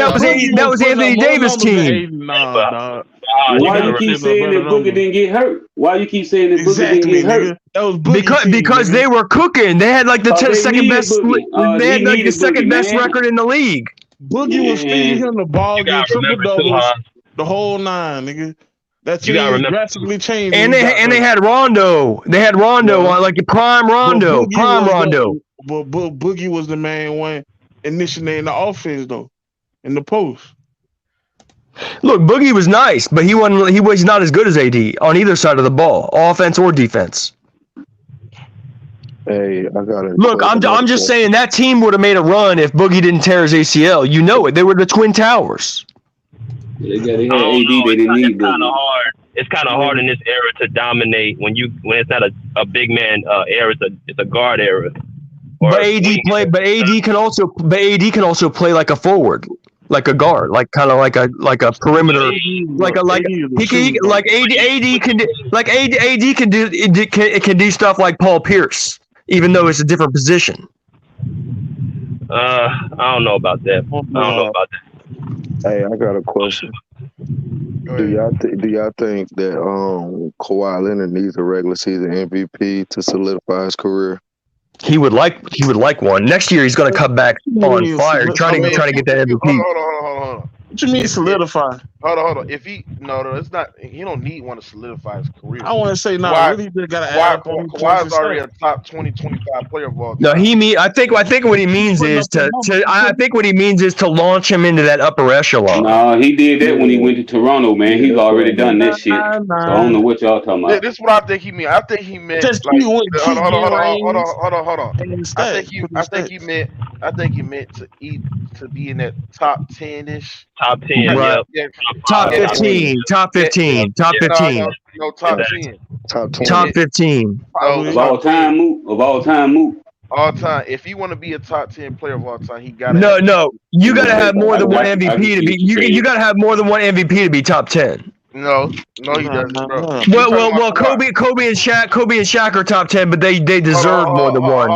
Anthony Davis' team. Why you keep saying that Boogie didn't get hurt? Why you keep saying that Boogie didn't get hurt? That was because they were cooking. They had like the second best. They had like the second best record in the league. Boogie was feeding him the ball, getting triple doubles, the whole 9, nigga. That team drastically changed. And they had Rondo. They had Rondo on like the prime Rondo. But Boogie was the main one initiating the offense though, in the post. Look, Boogie was nice, but he was not as good as AD on either side of the ball, offense or defense. Hey, I got it. Look, I'm just saying that team would have made a run if Boogie didn't tear his ACL. You know it. They were the Twin Towers. They had AD. They didn't need Boogie. It's kind of hard in this era to dominate when it's not a big man era. It's a guard era. But AD can also play like a forward. like a guard, like kind of like a perimeter, like he can like AD can do stuff like Paul Pierce, even though it's a different position. I don't know about that. Hey, I got a question. Do y'all think that Kawhi Leonard needs a regular season MVP to solidify his career? He would like one. Next year he's going to come back on fire, trying to get that MVP. Hold on. What you mean solidify? Hold on. If he no, it's not. He don't need one to solidify his career. I want to say no. Really, you got to add up on Kawhi's already a top 20, 25 player of all time. No, I think what he means is to launch him into that upper echelon. No, he did that when he went to Toronto, man. He's already done that shit. So I don't know what y'all talking about. Yeah, this is what I think he meant. I think he meant just like, hold on. I think he meant to be in that top 10-ish. Top 10, right? Yeah. Top 15. Top 15. Top 15. No, top 10. Top 15. Of all time, move. All time. If you want to be a top 10 player of all time, he got No. You got to have more than one MVP to be. You got to have more than one MVP to be top 10. No, he doesn't, bro. Well, Kobe and Shaq are top 10, but they deserve more than one.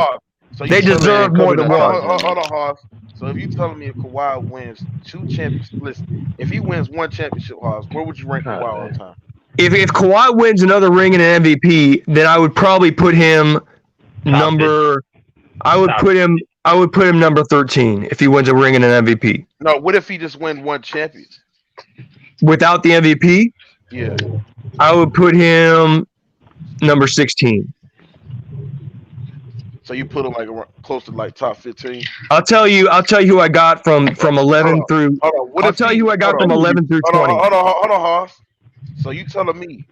They deserve more than one. Hold on, Hoss. So if you telling me if Kawhi wins 2 championships, listen, if he wins 1 championship, Hoss, where would you rank Kawhi all the time? If Kawhi wins another ring and an MVP, then I would probably put him number 13 if he wins a ring and an MVP. No, what if he just wins 1 championship? Without the MVP? Yeah. I would put him number 16. So you put him like close to like top 15. I'll tell you who I got from 11 through. I'll tell you who I got from 11 through 20. Hold on, Hoss. So you telling me,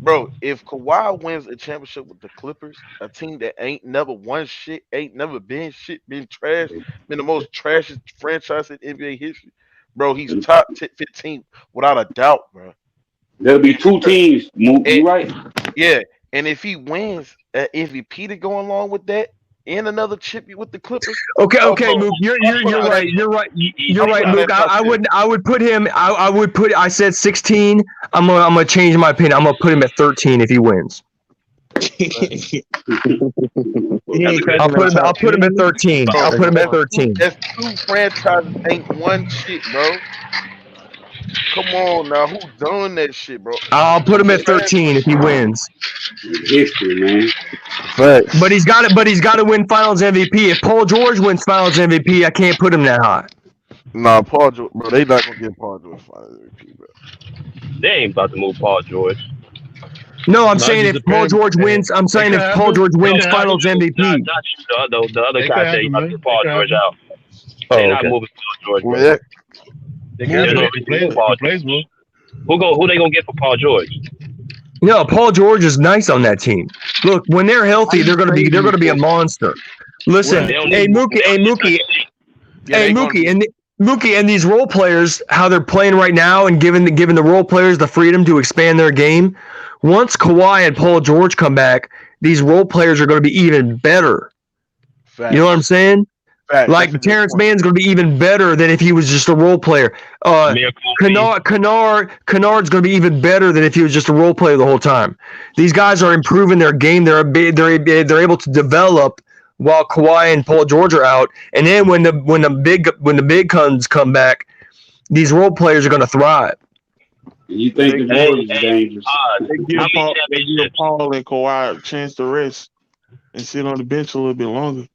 bro, if Kawhi wins a championship with the Clippers, a team that ain't never won shit, ain't never been shit, been trash, been the most trashiest franchise in NBA history, bro, he's top 15 without a doubt, bro. There'll be 2 teams. You right? Yeah, and if he wins an MVP to go along with that, and another chip with the Clippers. Okay, Mook, you're right. You're right, Mook. I would put him. I said 16. I'm gonna change my opinion. I'm gonna put him at 13 if he wins. I'll put him at 13. I'll put him at 13. That's 2 franchises ain't one shit, bro. Come on now, who done that shit, bro? I'll put him at 13 if he wins. History, man. But he's got to win Finals MVP. If Paul George wins Finals MVP, I can't put him that high. Nah, Paul George, bro, they not gonna get Paul George Finals MVP, bro. They ain't about to move Paul George. No, I'm saying if Paul George wins. I'm saying if Paul George wins Finals MVP. Not you, the other guy say about to get Paul George out. They're not moving Paul George. Yeah. Who they gonna get for Paul George? No, Paul George is nice on that team. Look, when they're healthy, they're gonna be a monster. Listen, Mookie, and these role players, how they're playing right now, and giving the role players the freedom to expand their game. Once Kawhi and Paul George come back, these role players are going to be even better. Fact. You know what I'm saying? Fact. Like Terrence Mann's going to be even better than if he was just a role player. Kennard's going to be even better than if he was just a role player the whole time. These guys are improving their game. They're able to develop while Kawhi and Paul George are out. And then when the big guns come back, these role players are going to thrive. You think the Warriors is dangerous? They give Paul and Kawhi a chance to rest and sit on the bench a little bit longer.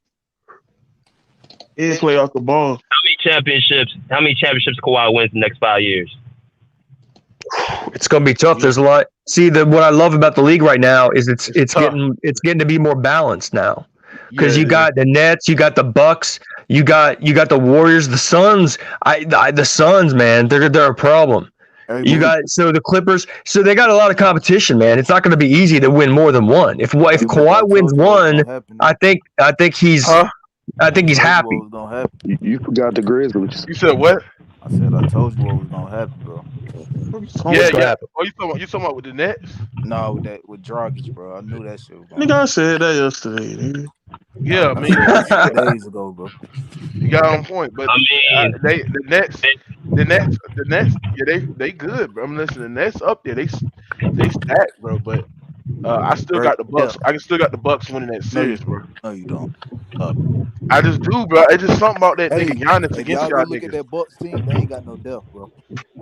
And play off the ball. How many championships Kawhi wins in the next 5 years? It's gonna be tough. There's a lot. See, what I love about the league right now is it's getting to be more balanced now. Because you got the Nets, you got the Bucks, you got the Warriors, the Suns. The Suns, man, they're a problem. You got the Clippers, so they got a lot of competition, man. It's not going to be easy to win more than one. If Kawhi wins one, I think he's happy. You forgot the Grizzlies. You said what? I said I told you what was gonna happen, bro. Yeah. Oh, you talking about with the Nets? No, with Dragic, bro. I knew that shit was Nigga, I said that yesterday, nigga. Yeah, I mean, days ago, bro. You got on point, but I mean, the Nets, yeah, they good, bro. I'm listening. The Nets up there, they stacked, bro. But I still Great got the Bucks. depth. I can still got the Bucks winning that No, you series, bro. no, you don't. I just do, bro. It's just something about that Hey, nigga Giannis if against y'all go y'all look at niggas. that Bucks team, they ain't got no depth, bro.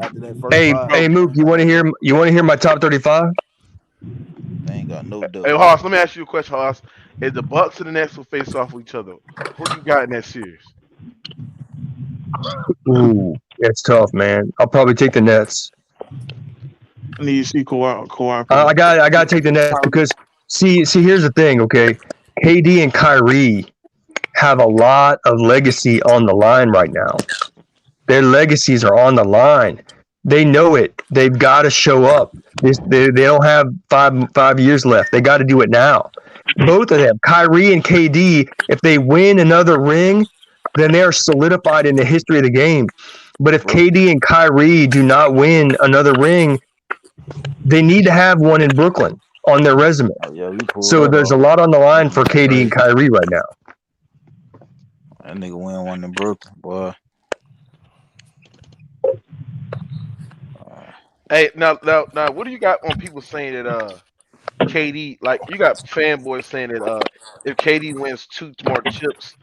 After that first Hey, five, hey, Mook, you want to hear my top 35? they ain't got no depth. Hey, Hoss, let me ask you a question, Hoss. If the Bucks and the Nets will face off with each other, who you got in that series? Ooh, that's tough, man. I'll probably take the Nets. I need to see Kawhi. I got to take the Nets because see, here's the thing, okay? KD and Kyrie have a lot of legacy on the line right now. Their legacies are on the line. They know it. They've got to show up. They don't have five years left. They got to do it now. Both of them, Kyrie and KD, if they win another ring, then they are solidified in the history of the game. But if KD and Kyrie do not win another ring, they need to have one in Brooklyn on their resume. Oh, yeah, you pulled So that there's off. a lot on the line for KD and Kyrie right now. That nigga win one in Brooklyn, boy. Hey, now, what do you got on people saying that KD, like you got fanboys saying that if KD wins 2 more chips,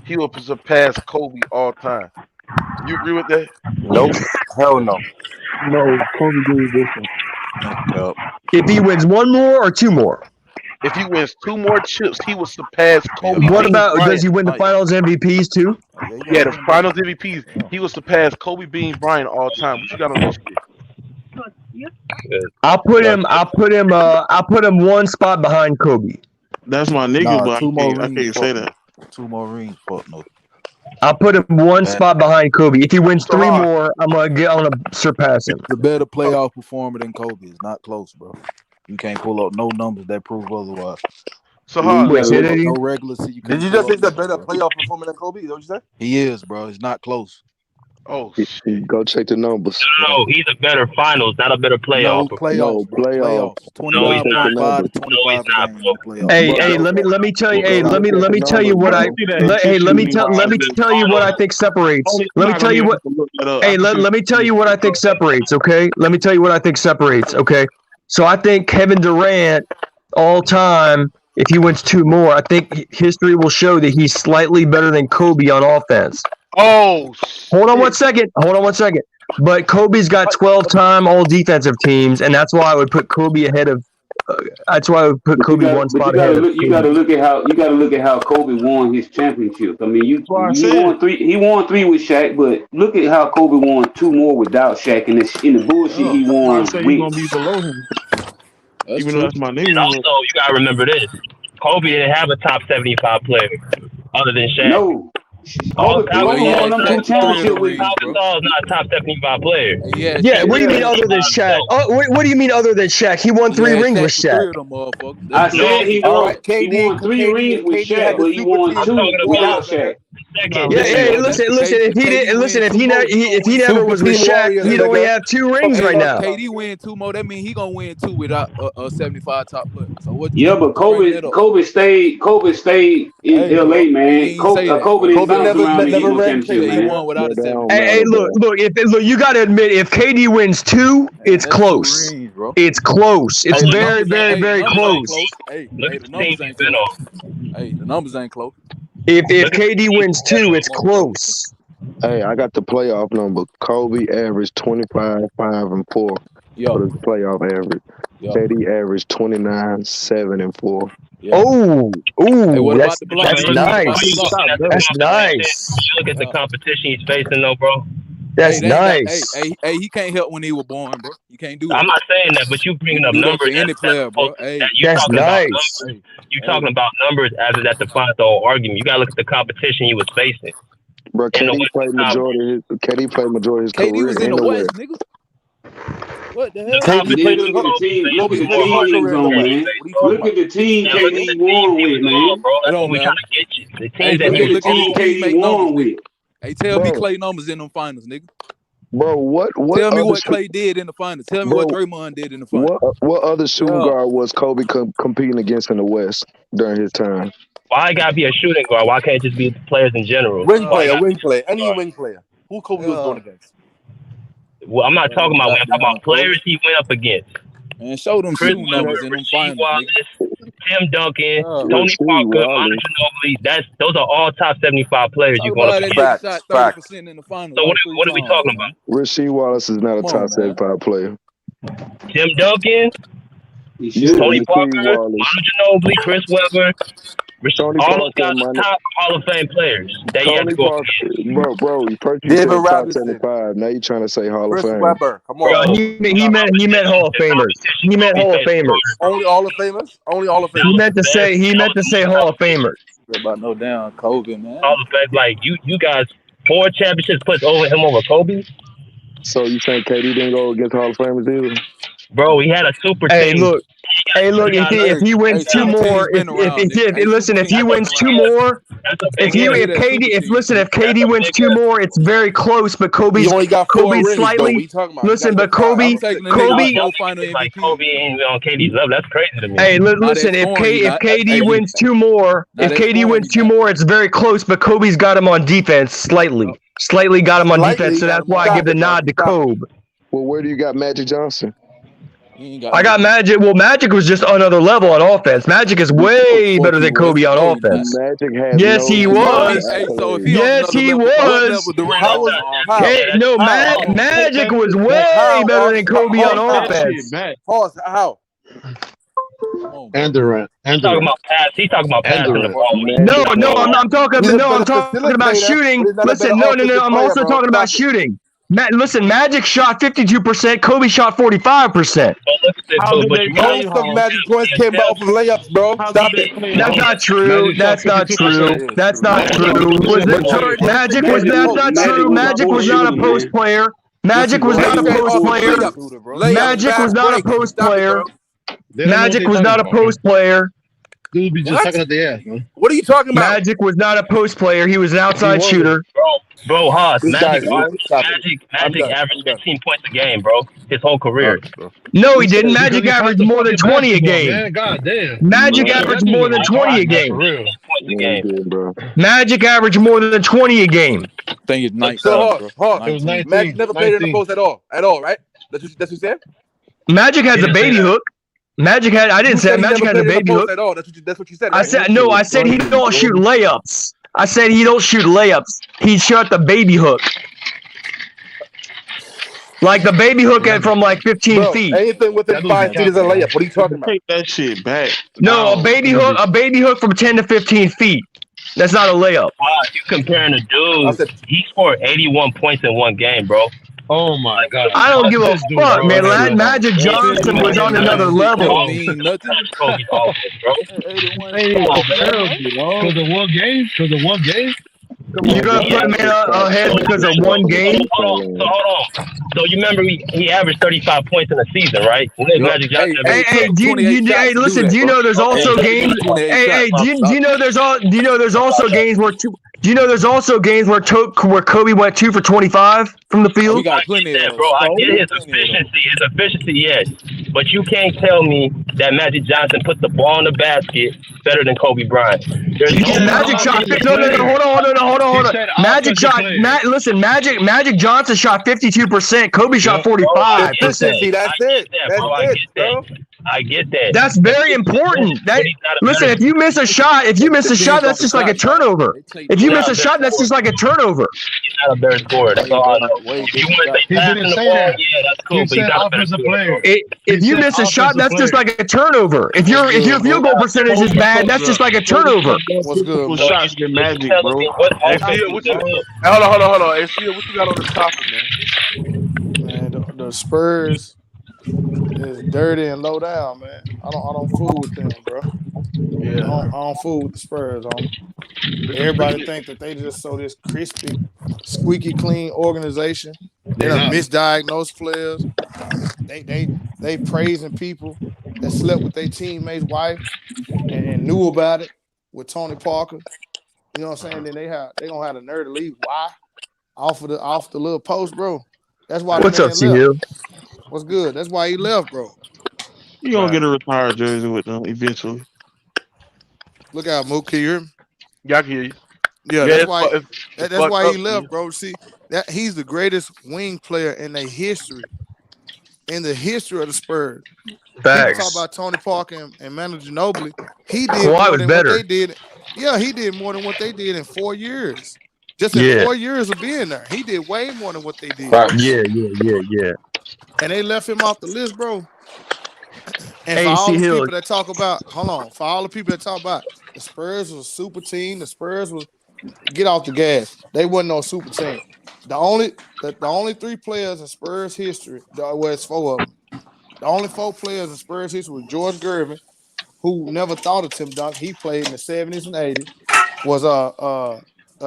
he will surpass Kobe all time. You agree with that? Nope. Hell no. No, Kobe did this one. Nope. If he wins one more or two more? If he wins 2 more chips, he will surpass Kobe. What about, does he win the finals MVPs too? Yeah, the finals MVPs. He will surpass Kobe Bean Bryant all time. What you got on that shit? I'll put him one spot behind Kobe. That's my nigga, Nah, but 2 more I rings. can't say that. 2 more rings. Fuck no. I'll put him one spot behind Kobe. If he wins So 3 hard. more, I'm gonna surpass him. The better playoff performer than Kobe is not close, bro. You can't pull up no numbers that prove otherwise. So hard. Wait, say that No again? regular season. Did you just say the better playoff performer than Kobe? Is that what you said? He is, bro. It's not close. Oh shit! Go check the numbers. No, he's a better finals, not a better playoff. No playoffs, bro. playoffs. No, he's not. 29.5 to 25 a game in the playoffs. Hey, let me tell you. Hey, let me tell you what I. Let me tell you what I think separates. Let me tell you what. Hey, let me tell you what I think separates. Okay, let me tell you what I think separates. Okay, so I think Kevin Durant all time. If he wins 2 more, I think history will show that he's slightly better than Kobe on offense. Oh, hold on one second. But Kobe's got 12-time all defensive teams, and that's why I would put Kobe ahead of. That's why I would put Kobe one spot ahead. You got to look at how Kobe won his championship. I mean, he won 3. He won 3 with Shaq, but look at how Kobe won 2 more without Shaq, and in the bullshit he won. I say he's gonna be below him. Even though that's my nigga. And also, you gotta remember this: Kobe didn't have a top 75 player other than Shaq. No. Kobe won them 2 championships with Pau Gasol is not a top 75 player. Yeah, what do you mean other than Shaq? What do you mean other than Shaq? He won 3 rings with Shaq. I said he won 3 rings with Shaq, but he won 2 without Shaq. Yeah, listen. If he never was with Shaq, he'd only have 2 rings right now. KD win 2 more. That means he gonna win 2 without a 75 top player. So what? Yeah, but Kobe stayed in LA, man. Kobe didn't bounce around and get no championship, man. He won without a 75. Hey, look. If you got to admit, if KD wins 2, it's close. It's close. It's very, very, very close. Hey, the numbers ain't close. Hey, the numbers ain't close. If KD wins 2, it's close. Hey, I got the playoff number. Kobe averaged 25, 5, and 4 for the playoff average. KD averaged 29, 7, and 4. Oh, that's nice. That's You nice. look at the competition he's facing, though, bro. That's nice. Hey, he can't help when he was born, bro. You can't do it. I'm not saying that, but you bringing up numbers. Any player, bro. Hey, that's nice. You talking about numbers as that defines the whole argument. You gotta look at the competition he was facing. Bro, KD played majority of his career. KD was in the West, nigga. What the hell? Look at the team he was on, man. Look at the team KD won with, man. That's what we trying to get you. The teams Hey, that he look was at the KD won with. Hey, tell me Clay numbers in them finals, nigga. Bro, what Tell me what Clay did in the finals. Tell me what Draymond did in the finals. What other shooting guard was Kobe competing against in the West during his time? Why it gotta be a shooting guard? Why can't it just be players in general? Wing player, any wing player. Who Kobe was going against? Well, I'm not talking about wing. I'm talking about players he went up against. And show them Chris shooting numbers in them finals. Wallace, Tim Duncan, Tony Rasheed Parker, Wallace. Manu Ginobili. Those are all top 75 players you're going to That nigga shot 30% in the finals. So what are we talking about? Rasheed Wallace is not a top 75 player. Tim Duncan, Tony Parker, Manu Ginobili, Chris Webber. All those guys are top Hall of Fame players that you have to go against. Bro, you first you said top 75. Now you're trying to say Hall of Fame. Webber, come on. Bro, he meant Hall of Famers. He meant Hall of Famers. Only Hall of Famers. Only Hall of Famers. He meant to say Hall of Famers. About no damn Kobe, man. Hall of Fame, like you guys, 4 championships puts over him over Kobe. So you think KD didn't go against Hall of Famers either? Bro, he had a super team. Look. If he wins 2 more, if he wins 2 more, if KD wins 2 more, it's very close. But Kobe's slightly. Listen, but Kobe like Kobe ain't on KD's level. That's crazy to me. Hey, listen, if KD wins 2 more, it's very close. But Kobe's got him on defense slightly got him on defense. So that's why I give the nod to Kobe. Well, where do you got Magic Johnson? I got Magic. Well, Magic was just on another level on offense. Magic is way better than Kobe on offense. Yes, he was. Yes, he was. Magic was way better than Kobe on offense. How? And Durant. He's talking about pass. He's talking about passing the ball. I'm talking about shooting. Listen, no. I'm also talking about shooting. Listen, Magic shot 52%. Kobe shot 45%. Most of Magic points came off of layups, bro. Stop it. That's not true. That's not true. That's not true. Magic was not true. Magic was not a post player. Magic was not a post player. Magic was not a post player. Magic was not a post player. Dude be just sucking at the ass, man. What are you talking about? Magic was not a post player. He was an outside shooter. Bro, Haas, Magic averaged 15 points a game, bro. His whole career. No, he didn't. Magic averaged more than 20 a game. God damn. Magic averaged more than 20 a game. Magic averaged more than 20 a game. I think it's 19. So, Hawk, Magic never played in the post at all, right? That's what you said? Magic has a baby hook. I didn't say Magic has a baby hook. At all. That's what you said. Right? I said he don't shoot layups. I said he don't shoot layups. He shot the baby hook. Like the baby hook from like 15 feet. Anything within 5 feet is a layup. What are you talking about? Take that shit back. No, a baby hook from 10 to 15 feet. That's not a layup. Wow, you comparing the dudes. He scored 81 points in one game, bro. Oh my God! I don't give a fuck, man. Magic Johnson was on another level. Because of one game. You're gonna put a man ahead because of one game? Hold on. So you remember he averaged 35 points in a season, right? Magic Johnson. Listen. Do you know there's also games? Do you know there's also games where Kobe went 2 for 25 from the field? We got plenty of those. Bro, I get his efficiency, yes. But you can't tell me that Magic Johnson put the ball in the basket better than Kobe Bryant. Magic shot. Hold on. Magic Johnson shot 52%. Kobe shot 45%. Efficiency, that's it. I get that. That's very important. Listen, if you miss a shot, that's just like a turnover. If you miss a shot, that's just like a turnover. He's not a better scorer. That's all I know. You want to say passing the ball? Yeah, that's cool. But he's not a better player. If you miss a shot, that's just like a turnover. If your field goal percentage is bad, that's just like a turnover. What's good, bro? Shots get Magic, bro. Hey, Phil, hold on. Hey, Phil, what you got on the topic, man? Man, the Spurs is dirty and low down, man. I don't fool with them, bro. Yeah, I don't fool with the Spurs. Everybody think that they just so this crispy, squeaky clean organization. They done misdiagnosed players. They praising people that slept with their teammate's wife and knew about it with Tony Parker. You know what I'm saying? Then they gonna have the nerve to leave. Why? Off the little post, bro. That's why. What's up, C-Hill? What's good? That's why he left, bro. You gonna get a retired jersey with them eventually. Look out, Mook. Can you hear me? Yeah, I can hear you. Yeah, that's why. That's why he left, bro. See, that he's the greatest wing player in the history of the Spurs. Facts. People talk about Tony Parker and Manu Ginobili. He did more than what they did. Yeah, he did more than what they did in 4 years. Just in 4 years of being there, he did way more than what they did. Yeah. And they left him off the list, bro. And for all the people that talk about, for all the people that talk about the Spurs was a super team, the Spurs was get off the gas. They wasn't no super team. The only 3 players in Spurs history, well, it's 4 of them. The only 4 players in Spurs history was George Gervin, who never thought of Tim Duncan. He played in the 70s and 80s. Was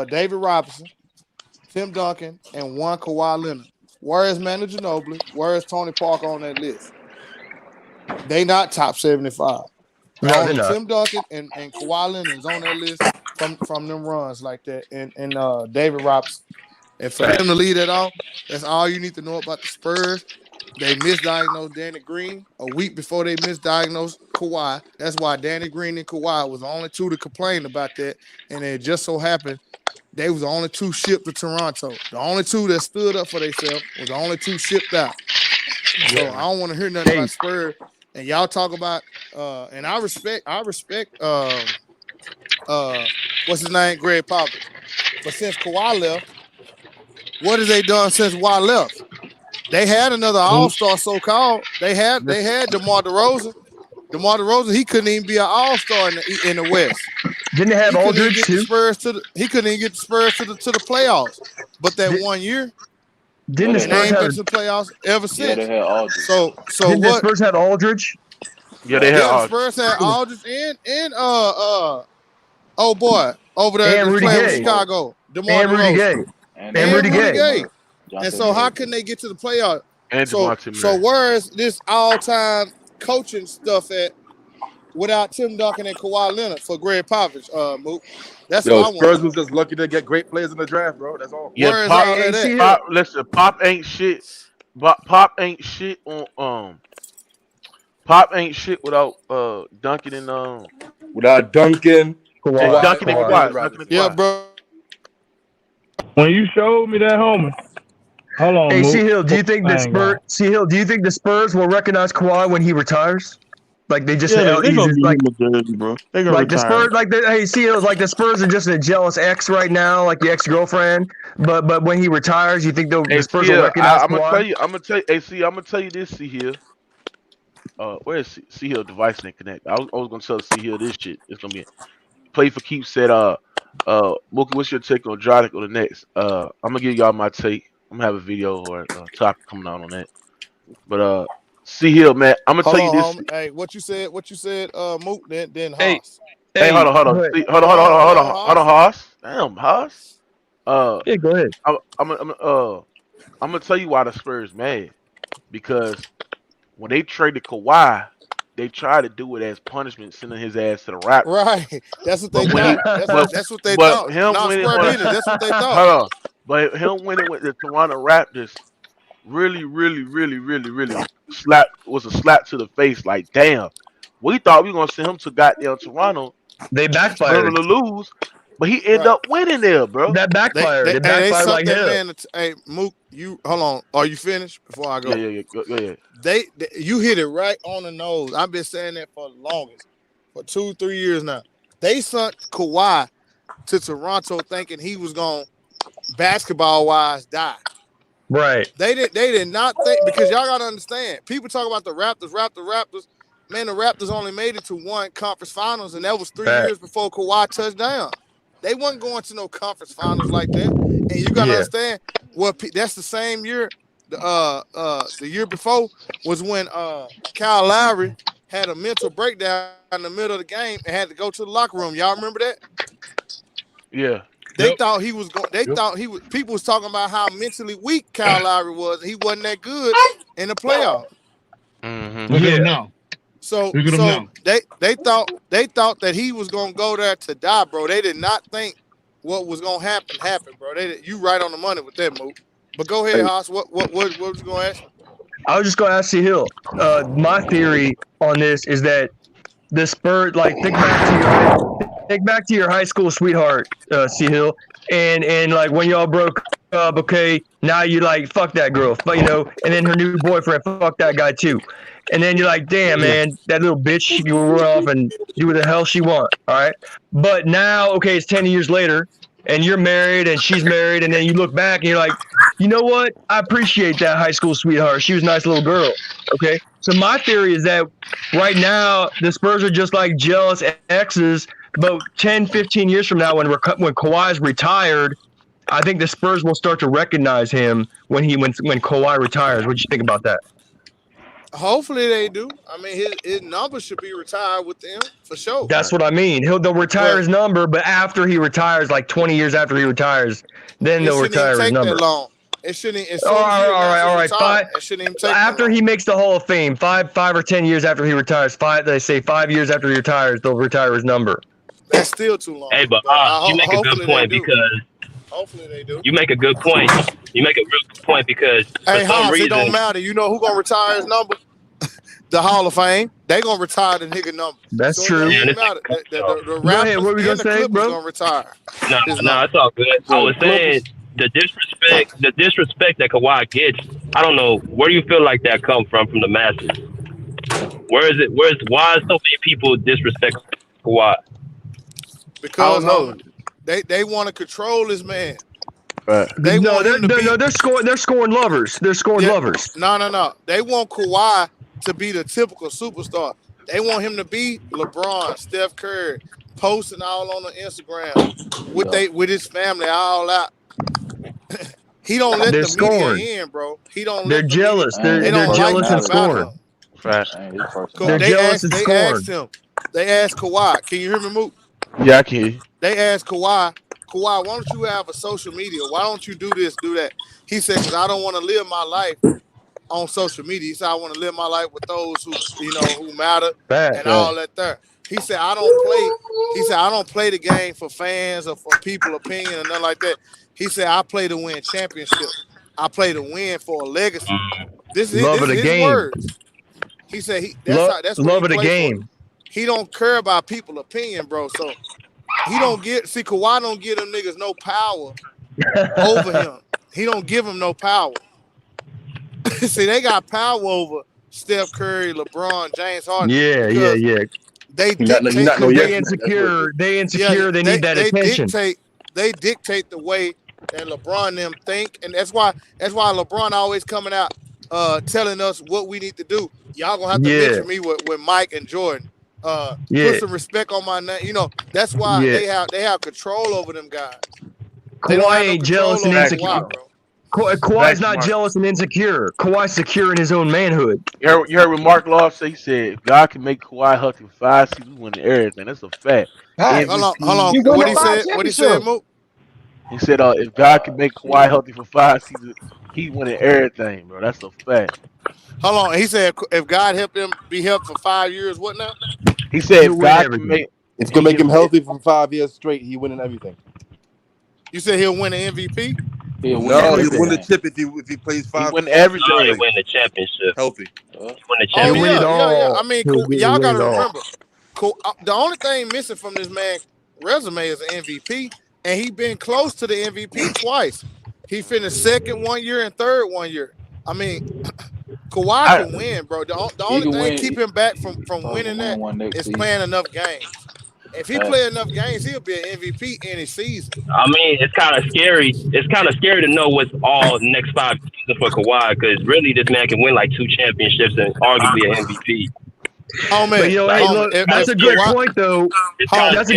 David Robinson, Tim Duncan, and one Kawhi Leonard. Where is Manu Ginobili? Where is Tony Parker on that list? They not top 75. No, they're not. Tim Duncan and Kawhi Leonard is on that list from them runs like that, and David Robinson. And for them to lead that off, that's all you need to know about the Spurs. They misdiagnosed Danny Green a week before they misdiagnosed Kawhi. That's why Danny Green and Kawhi was the only 2 to complain about that. And it just so happened they was the only 2 shipped to Toronto. The only 2 that stood up for themselves was the only 2 shipped out. So I don't want to hear nothing about Spurs. And y'all talk about and I respect what's his name, Greg Popovich. But since Kawhi left, what have they done since Kawhi left? They had another all-star, so-called. They had DeMar DeRozan. DeMar DeRozan, he couldn't even be an all-star in the West. Didn't they have Aldridge too? He couldn't even get the Spurs to the playoffs. But that 1 year, didn't the Spurs have the playoffs ever since? Yeah, they had Aldridge. So didn't the Spurs had Aldridge? Yeah, they had Aldridge. The Spurs had Aldridge and oh boy, over there playing with Chicago, DeMar DeRozan. And Rudy Gay. And so how can they get to the playoffs? And so where is this all-time coaching stuff at without Tim Duncan and Kawhi Leonard for Greg Popovich, Mook? That's what I want. Spurs was just lucky to get great players in the draft, bro. That's all. Yeah, Pop ain't shit. Pop ain't shit on Pop ain't shit without Duncan and without Duncan. Kawhi. Duncan and Kawhi. Yeah, bro. When you showed me that homie. Hold on. Hey, C-Hill, do you think the Spurs will recognize Kawhi when he retires? Like they just they're gonna give him a jersey, bro. They're gonna like retire. The Spurs, hey, C-Hill, like the Spurs are just a jealous ex right now, like the ex-girlfriend. But when he retires, you think the Spurs will recognize Kawhi? I'm gonna tell you this, C-Hill. Where is C-Hill device and connect? I was gonna tell C-Hill this shit. It's gonna be play for keeps said Mookie, what's your take on Drogic or the Nets? I'm gonna give y'all my take. I'm gonna have a video or a topic coming out on that. But C-Hill, man, I'm gonna tell you this. Homie. Hey, what you said, Mook, then Haas. Hey, hold on, Haas. Damn, Haas. Yeah, go ahead. I'm gonna tell you why the Spurs mad, because when they traded Kawhi, they tried to do it as punishment, sending his ass to the Raptors. Right, that's what they thought. That's what they thought. That's what they thought. Hold on, but him winning with the Toronto Raptors really was a slap to the face. Like, damn, we thought we were gonna send him to goddamn Toronto. They backfired to lose, but he ended up winning there, bro. That backfired. They backfired like hell. Hey, Mook, you hold on. Are you finished before I go? Yeah. Go ahead. You hit it right on the nose. I've been saying that for the longest, for 2-3 years now. They sent Kawhi to Toronto thinking he was gonna basketball wise die. Right. They did not think, because y'all gotta understand. People talk about the Raptors. Man, the Raptors only made it to one conference finals, and that was 3 years before Kawhi touched down. They wasn't going to no conference finals like that. And you gotta understand, that's the same year. The year before was when Kyle Lowry had a mental breakdown in the middle of the game and had to go to the locker room. Y'all remember that? Yeah. They thought he was going. Thought he was. People was talking about how mentally weak Kyle Lowry was. He wasn't that good in the playoffs. Mm-hmm. Look at him now. So they thought that he was gonna go there to die, bro. They did not think what was gonna happen, bro. You right on the money with that move. But go ahead, Haas. What was you gonna ask? I was just gonna ask C-Hill. My theory on this is that the Spurs, like, think back to back to your high school sweetheart, C Hill, and like when y'all broke up, okay, now you like fuck that girl, but and then her new boyfriend, fuck that guy too, and then you're like, damn man, that little bitch, you will run off and do what the hell she want, all right? But now, okay, it's 10 years later, and you're married and she's married, and then you look back and you're like, you know what? I appreciate that high school sweetheart. She was a nice little girl. Okay. So my theory is that right now the Spurs are just like jealous exes, but 10, 15 years from now, when Kawhi's retired, I think the Spurs will start to recognize him when Kawhi retires. What do you think about that? Hopefully they do. I mean, his number should be retired with them for sure. That's what I mean. They'll retire his number, but after he retires, like 20 years after he retires, then they'll retire his number. That long. It shouldn't. All right. It shouldn't even take after he makes the Hall of Fame, 5 or 10 years after he retires, they say 5 years after he retires, they'll retire his number. That's still too long. Hey, but you make a good point because. Hopefully they do. You make a good point. You make a real good point because for some reason it don't matter. You know who gonna retire his number? The Hall of Fame. They gonna retire the nigga number. That's true. The Raptors what were you and the Clippers bro? gonna retire. No, it's all good. I was saying the disrespect that Kawhi gets. I don't know. Where do you feel like that come from the masses? Why is so many people disrespect Kawhi? Because they want to control this man. They're scoring lovers. They're scoring lovers. No. They want Kawhi to be the typical superstar. They want him to be LeBron, Steph Curry, posting all on the Instagram with his family all out. He don't let the media in, bro. He don't. They're jealous. They're jealous and scoring. They're jealous and scoring. They asked Kawhi. Can you hear me, Mook? Yeah, I can. They asked Kawhi, why don't you have a social media? Why don't you do this, do that? He said, because I don't want to live my life on social media. He said, I want to live my life with those who matter all that there. He said, I don't play the game for fans or for people's opinion or nothing like that. He said, I play to win championships. I play to win for a legacy. This is his words. He said that's love of the game. He don't care about people's opinion, bro. So Kawhi don't give them niggas no power over him. He don't give them no power. See, they got power over Steph Curry, LeBron, James Harden. Yeah. They insecure. They need that attention. They dictate the way that LeBron and them think, and that's why LeBron always coming out telling us what we need to do. Y'all gonna have to mention me with Mike and Jordan. Put some respect on my name. That's why they have control over them guys. Kawhi ain't jealous and insecure. Kawhi's not jealous and insecure. Kawhi's secure in his own manhood. You heard what Mark Love say? He said, if God can make Kawhi healthy for 5 seasons, we win everything. That's a fact. Hold on. What he said, Mook? He said, if God can make Kawhi healthy for 5 seasons, he winning everything, bro. That's a fact. Hold on. He said, if God helped him be healthy for 5 years, what now? He said, if God can make... It's going to make him healthy for 5 years straight. He winning everything. You said he'll win an MVP? He'll win the chip if he plays 5. He win everything. He'll win the championship. Healthy. He'll win the championship. Yeah. I mean, y'all got to remember, the only thing missing from this man's resume is an MVP, and he been close to the MVP twice. He finished second 1 year and third 1 year. I mean, Kawhi can win, bro. The only thing keep him back from winning that is playing enough games. If he play enough games, he'll be an MVP any season. I mean, it's kind of scary. It's kind of scary to know what's all next 5 seasons for Kawhi, because really this man can win like 2 championships and arguably an MVP. Oh man, that's a good point though. That's a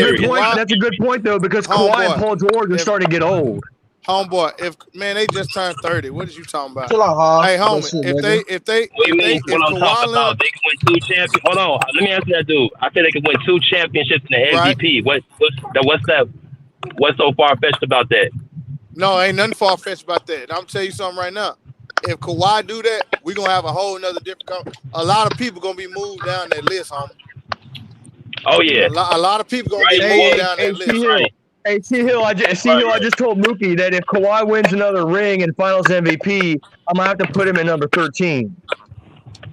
good point though, because Kawhi and Paul George are starting to get old. Homeboy, they just turned 30. What is you talking about? Chill out, hey, homie, if they what I'm talking about, they can win 2 championships. Hold on, let me answer that, dude. I said they can win 2 championships in the MVP. Right. What's that? What's so far fetched about that? No, ain't nothing far fetched about that. I'm telling you something right now. If Kawhi do that, we're gonna have a whole nother different. A lot of people gonna be moved down that list, homie. Oh yeah, a lot of people gonna be moved down that list. Right. Hey, T-Hill, I just told Mookie that if Kawhi wins another ring and Finals MVP, I'm going to have to put him at number 13.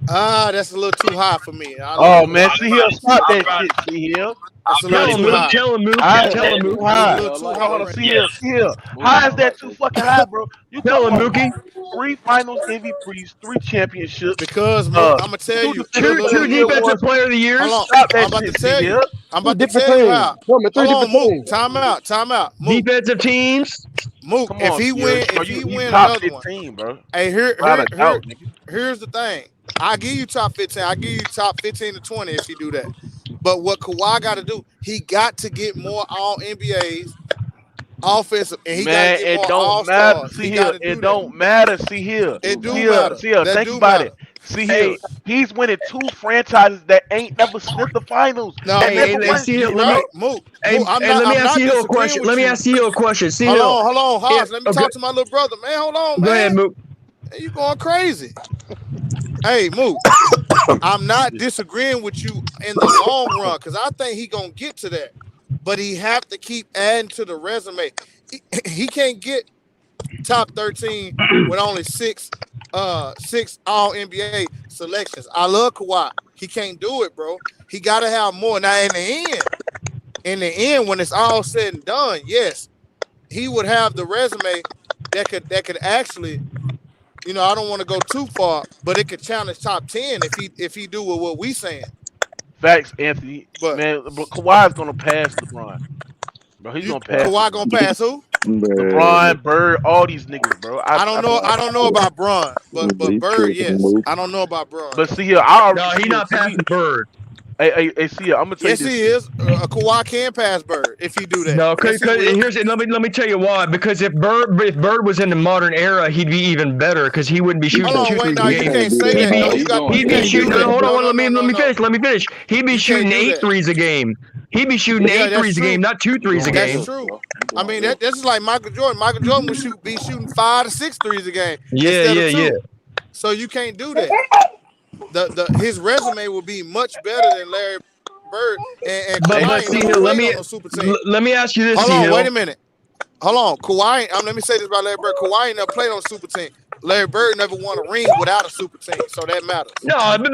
That's a little too high for me. Man, T-Hill, stop that shit, T-Hill. It's a little too high. Tell him, Mook. High is Tell that him, too Mook. high? It's a little too high Hold on, right see now. here. High is that too fucking high, bro? You Tell him, talking Mookie. about 3 Finals MVPs, 3 championships. Because Mook, I'm gonna tell 2 you. Two defensive player of the years. Hold on. Stop that I'm about shit, to tell you. here. I'm about to different tell you teams. how. No, man, 3 Hold on, different Mook. teams. Time out. Mook. Defensive teams. Mook. Come If on, he Sierra. win, Bro, if he you win top another one. 15, bro. Hey, Without a doubt, nigga. here's the thing. I give you top 15. I give you top 15 to 20 if he do that. But what Kawhi got to do, he got to get more All NBAs, offensive, and he got to get It more don't All matter. Stars. See He here, got to do it that. don't matter. See here, It do matter. That think do about matter. it. See here, he's winning 2 franchises that ain't never sniffed the finals. No, That Hey, never let's won see here. shit, Let bro. me. Mook. Hey, I'm let me ask not you a disagreeing question. with Let me you. ask you a question. See, Hold on, Haas. If- Let me okay. talk to my little brother, man. Hold on, Go man. ahead, Mook. Man, you going crazy. Hey, Mook. I'm not disagreeing with you in the long run because I think he gonna get to that, but he have to keep adding to the resume. He can't get top 13 with only six All NBA selections. I love Kawhi. He can't do it, bro. He got to have more. Now in the end, when it's all said and done, yes, he would have the resume that could actually. You know, I don't want to go too far, but it could challenge top 10 if he do with what we saying. Facts, Anthony. But But Kawhi's gonna pass LeBron, bro. He's gonna pass Kawhi gonna LeBron. pass who? Man, LeBron, Bird, all these niggas, bro. I don't know about Bron, but he Bird, tripping, yes. Mook. I don't know about Bron. But see here, I No, already he's not passing Bird. Hey, see here, I'm gonna tell you Yes, this. he is. Kawhi can pass Bird if he do that. No, Yes, he will. let me tell you why. Because if Bird was in the modern era, he'd be even better because he wouldn't be shooting Hold on, 2 wait, 3s now a you game. can't say that. No, He'd be shooting. Hold on, let me finish. Let me finish. He'd be You can't shooting do 8 that. threes a game. He'd be shooting Yeah, 8 that's threes a true. game, not 2 threes a game. That's true. I mean, that's just like Michael Jordan. Michael Jordan would be shooting 5 to 6 threes a game instead of 2. So you can't do that. His resume will be much better than Larry Bird and Kawhi But ain't see never here, played on no super team. let me ask you this. Hold on, Hill. wait a minute. Hold on, Kawhi. Let me say this about Larry Bird. Kawhi ain't never played on super team. Larry Bird never won a ring without a super team, so that matters. No, but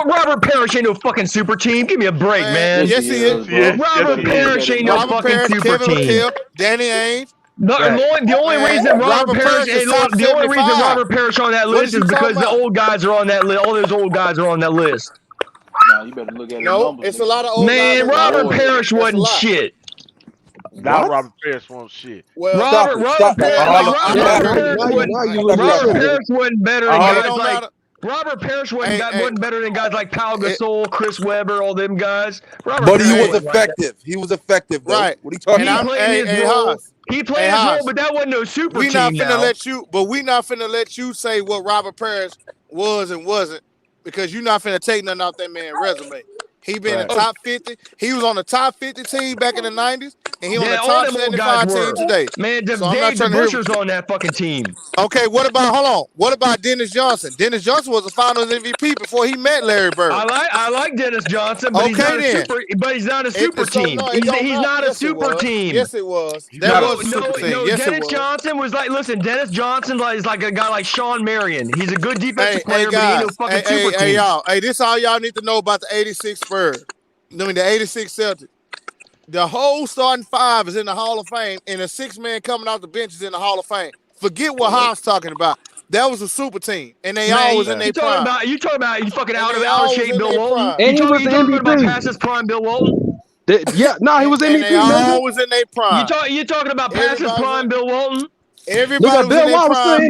Robert Parrish ain't no fucking super team. Give me a break, man. Yes, he is. Robert Parrish ain't no Robert fucking Parrish, super Kevin team. McHale, Danny Ainge. The only reason Robert Parrish is top the only reason 75. Robert Parrish on that list is because the old guys are on that list. All those old guys are on that list. Nah, you better look at his numbers. It's a lot of old guys. Man, Robert Parrish wasn't shit. Now Robert Parrish won't shit. Well, Robert Parrish wasn't better than guys like Robert Parrish wasn't better than guys like Pau Gasol, Chris Webber, all them guys. But he was effective. He was effective, though. Right. What are you talking about? He played his role, but that wasn't no super team. We not finna let you say what Robert Parrish was and wasn't, because you're not finna take nothing off that man's resume. He been in the top 50. He was on the top 50 team back in the 90s, and he on the top 75 team today. Man, so Dave DeBuscher's on that fucking team. Okay, hold on. What about Dennis Johnson? Dennis Johnson was a Finals MVP before he met Larry Bird. I like Dennis Johnson, but he's not a super team. He's not a super team. Yes, it was. That was a super team. Yes, Dennis Johnson was like, listen, Dennis Johnson is like a guy like Sean Marion. He's a good defensive player, but he ain't no fucking super team. Hey, y'all. Hey, this is all y'all need to know about the 86 Spurs. The 86 Celtics. The whole starting 5 is in the Hall of Fame, and the 6-man coming off the bench is in the Hall of Fame. Forget what Haas talking about. That was a super team, and they all was in their prime. You talking about you fucking out of shape Bill Walton? And he was the MVP. About past his prime Bill Walton? He was MVP. And they all was in their prime. You talking about past his prime Bill Walton? Everybody was in their prime.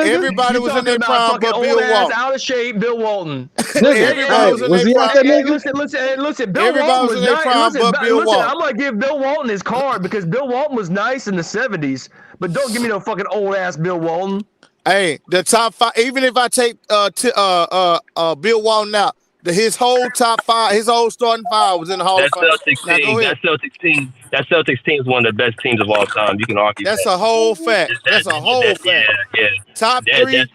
Everybody was in their prime, but Bill Walton. Out of shape Bill Walton. Everybody was in their prime. Listen. Bill Walton was nice. Listen, Walton. I'm gonna give Bill Walton his card because Bill Walton was nice in the '70s, but don't give me no fucking old ass Bill Walton. Hey, the top 5. Even if I take Bill Walton out, his whole top 5, his whole starting 5 was in the Hall of Fame. That Celtics team is one of the best teams of all time. You can argue. That's a whole fact. That's a whole fact. Yeah. Top 3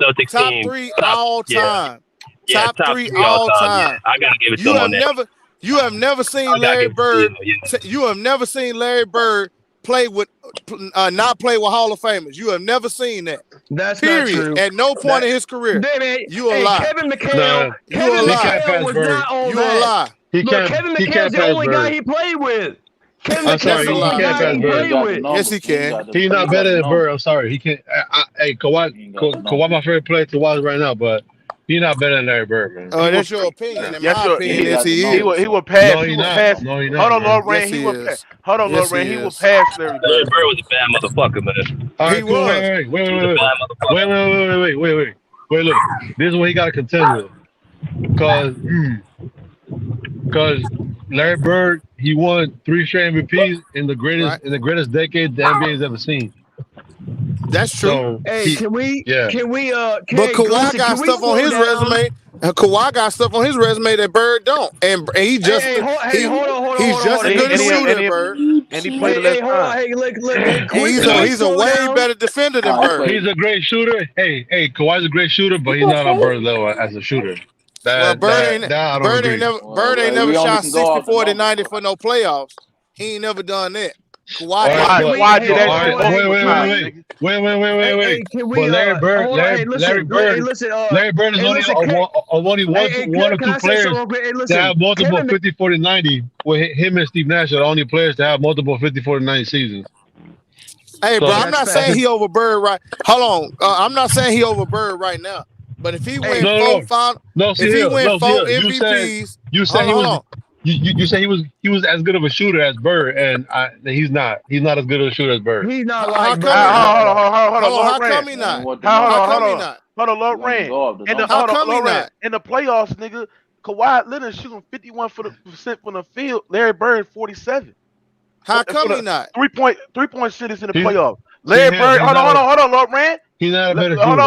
all time. Top 3 all time. Yeah. I gotta give it to him on that. You have never seen Larry Bird. You have never seen Larry Bird not play with Hall of Famers. You have never seen that. That's period. Not true. At no point in his career. You a lie. Kevin McHale. You a lie. Was not all you a lie. He Look, can't. Kevin He McHale's can't the pass only guy Bird. he played with. Kevin I'm McHale's sorry. the He only can't guy pass he Bird. played with. Yes, he can. He's not better than Bird. I'm sorry. He can't. Hey, Kawhi, my favorite player to watch right now, but he's not better than Larry Bird, man. That's your opinion. In Yes, my sir. opinion, yes, he He is. will pass. No, He he's will not. pass. No, he's Hold not, on, man. Lord Rain. Yes, He he will pass. is. Hold on, Yes, Lord Rain. he He will is. pass Larry Larry Bird. Bird was a bad motherfucker, man. All He right, cool. was. Wait. Look, this is what he got to contend with, cause Larry Bird, he won 3 straight MVPs in the Right. greatest decade the NBA's ever seen. That's true. So Hey, can we But Kawhi got stuff on his resume. Kawhi got stuff on his resume that Bird don't, and he just hold on. he's just as good a shooter as Bird. And he played less hold on. time. Hey, look. And he's a way better defender than Bird. He's a great shooter. Hey, Kawhi's a great shooter, but he's not on Bird's level as a shooter. Bird ain't never shot 60, 40, 90 for no playoffs. He ain't never done that. Kawhi did that shit. Wait. But Larry Bird is only one or two players that have multiple 50, 40, 90. With him and Steve Nash are the only players to have multiple 50, 40, 90 seasons. Hey, bro, I'm not saying he over Bird right. Hold on, I'm not saying he over Bird right now. But if he win four MVPs, you said he was. You say he was as good of a shooter as Bird, and he's not. He's not as good of a shooter as Bird. He's not like Hold on. How come he not? Hold on, Lord Rain. In the playoffs, nigga, Kawhi Leonard shooting 51% from the field. Larry Bird 47. How come he not? 3-point shit is in the playoffs. Larry Bird. Hold on, Lord Rain. He's not a better shooter. Hold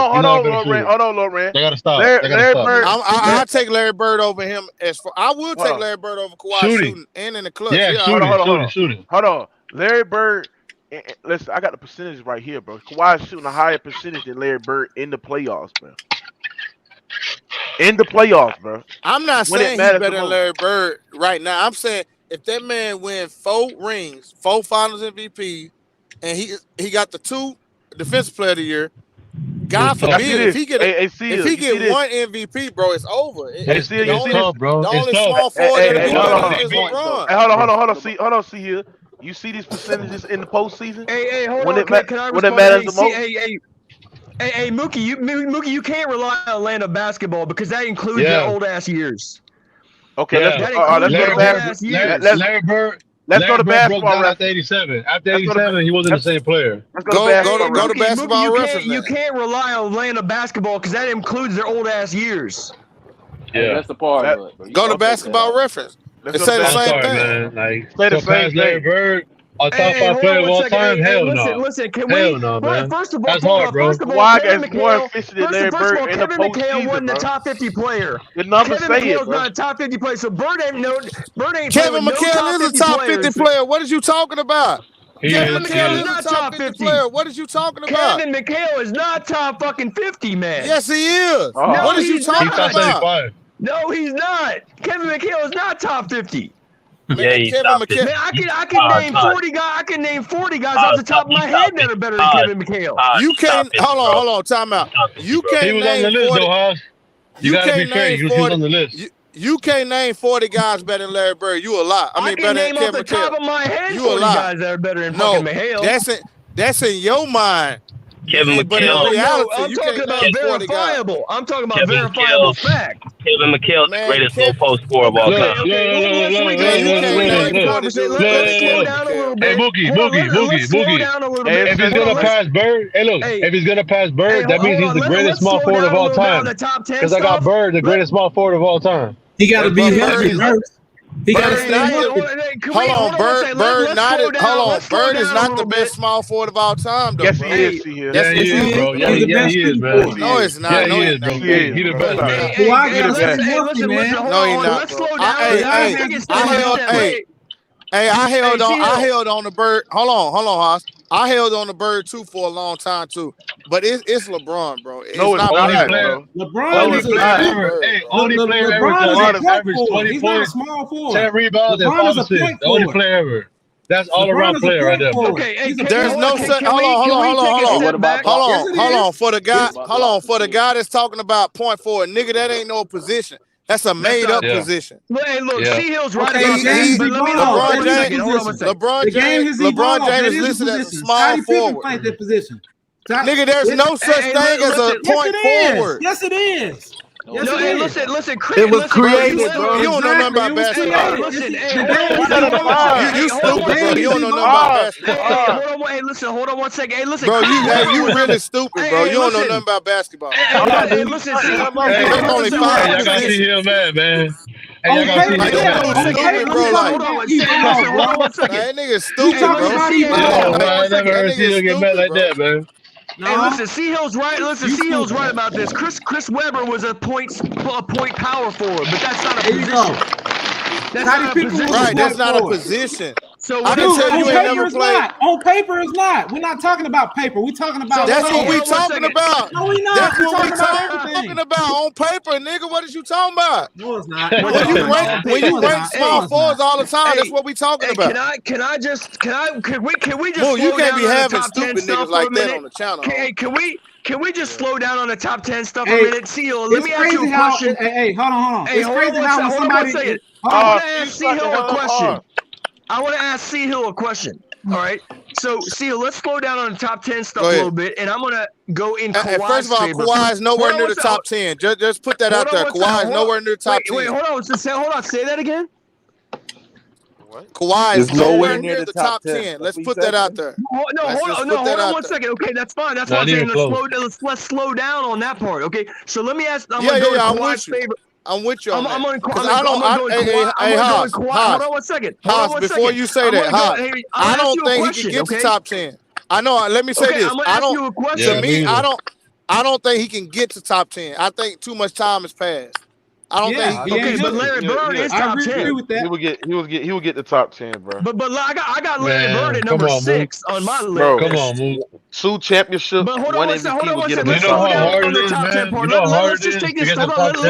on, Lord Rain. They gotta stop. Larry Bird. I'll take Larry Bird over him. I will take Larry Bird over Kawhi shooting and in the clutch. Yeah, shooting. Hold on. Larry Bird. Listen, I got the percentage right here, bro. Kawhi's shooting a higher percentage than Larry Bird in the playoffs, bro. In the playoffs, bro. I'm not saying he's better than Larry Bird right now. I'm saying if that man wins 4 rings, 4 Finals MVP, and he got the 2 Defensive Player of the Year. God forbid if he get one MVP, bro, it's over. The only small forward that'll be better is LeBron. Hold on. See here. You see these percentages in the postseason? Hey, hold on. Can I when it matters the most? Hey, Mookie, you can't rely on Atlanta basketball because that includes their old ass years. Okay, let's go to basketball. After 87. After 87, he wasn't the same player. Go to basketball reference. You can't rely on Atlanta basketball because that includes their old ass years. Yeah, that's the part of it. Go to basketball reference. It say the same thing. Man. Like, say the same Larry Bird, a top 5 player of all time. Hell no. Listen, can Hell we? no, man. First of all, that's hard, bro. Kawhi is more efficient than Larry Bird in the postseason, Kevin McHale wasn't the top 50 player. The numbers Kevin say it, McHale's bro. not a top 50 player, so Bird ain't Kevin McHale is a top 50 player. What are you talking about? Kevin McHale is not top 50 player. What are you talking about? Kevin McHale is not top fucking 50, man. Yes, he is. No, what are you talking about? 75. No, he's not. Kevin McHale is not top 50. Yeah, he's top 50. Man, I can name 40 guys. I can name 40 guys off the top of my head that are better than Kevin McHale. You can't. Hold on. Time out. You can't. He was on the list, though, Haas. You gotta be fair. He was on the list. You can't name 40 guys better than Larry Bird. You a lot. I mean, can better name than off Kevin the top McHale. of my head You 40 a lot. guys that are better than fucking McHale. That's in your mind. Kevin McHale. But in reality, I'm talking about verifiable. I'm talking about Kevin verifiable McHale. fact. Kevin McHale, the greatest low post scorer of all time. Hey, Mookie. If he's gonna pass Bird, if he's gonna pass Bird, that means he's the greatest small forward of all time. Because I got Bird, the greatest small forward of all time. He got to be healthy first. He got to stay healthy. Hold on, Bird is not the best small forward of all time, though. Yes, he is. Yeah, he is, bro. Yeah, he is, man. No, it's not. Yeah, he is, bro. He the best, man. Kawhi got to stay healthy, man. No, he's not. Let's slow down. I held on the Bird. Hold on, Haas. I held on the Bird too for a long time too, but it's LeBron, bro. It's not bro. LeBron is only player ever to average 20 points, 10 rebounds, and 5 assists. The only player ever. That's all around player right there. Okay, there's no such. Hold on. For the guy that's talking about point forward, nigga, that ain't no position. That's a made-up position. Hey, look, C-Hill's right Okay, about that. But let me hold on one second. Hold on one second. LeBron James is listed as a small forward. Played that position. Nigga, there's no such thing as a point forward. Yes, it is. Yes, no, it hey, is. listen, Chris. It was listen, created, bro. You don't know nothing about Exactly. basketball. Listen, hey, You stupid, bro. You don't know nothing about basketball. Hold on, hey, listen, hold on one second. Hey, listen, Bro, Chris, you really stupid, bro. You don't know nothing about basketball. Hey, listen, There's only five Y'all gotta see positions. him mad, man. Hey, y'all gotta see him Like, mad. stupid, bro. hold on one second. That nigga stupid, bro. Yeah, bro, I never heard C-Hill get mad like that, man. Hey, listen, C-Hill's right. Listen, C-Hill's right about this. Chris Webber was a point power forward, but that's not a position. That's not a position. Right, that's not a position. So I can tell you ain't never played. On paper, it's not. We're not talking about paper. We're talking about. That's what we talking about. No, we not. That's We're what we talking talking about on paper, nigga. What is you talking about? No, it's not. When you rank small forwards all the time, that's what we talking about. Can we just Well, you slow can't down be on the having top 10 stupid stuff niggas for like a that minute? on the channel. Can we just slow down on the top 10 stuff a minute? C-Hill, let me ask you a how, question. Hey, hold on. Hey, It's crazy how when somebody. I want to ask C-Hill a question. I want to ask C-Hill a question. All right. So, C-Hill, let's slow down on the top 10 stuff a little bit, and I'm going to go in Kawhi's First of all, favor. Kawhi is nowhere near the top 10. Just put that out there. Kawhi is nowhere near the top 10. Wait, hold on. Say that again. Kawhi is nowhere near the top 10. Let's put that out there. Hold on one second. Okay, that's fine. That's what I'm saying. Let's slow down on that part. Okay, so let me ask. I'm going to go in Kawhi's favor. I'm with you on that. I'm going to go Haas, Hold on one second. Haas, before you say that, Haas, I don't think he can get to top 10. I know. Let me say this. I don't think he can get to top 10. I think too much time has passed. I don't think he can. Okay, but Larry Bird is top 10. Agree with that. He would get the top 10, bro. But I got Larry Bird at number 6 on my list. Bro, come on, Moon. 2 championships, but hold 1 on MVP would get him You the know top how 10. hard it is, man. You know how hard it is to get the top 10.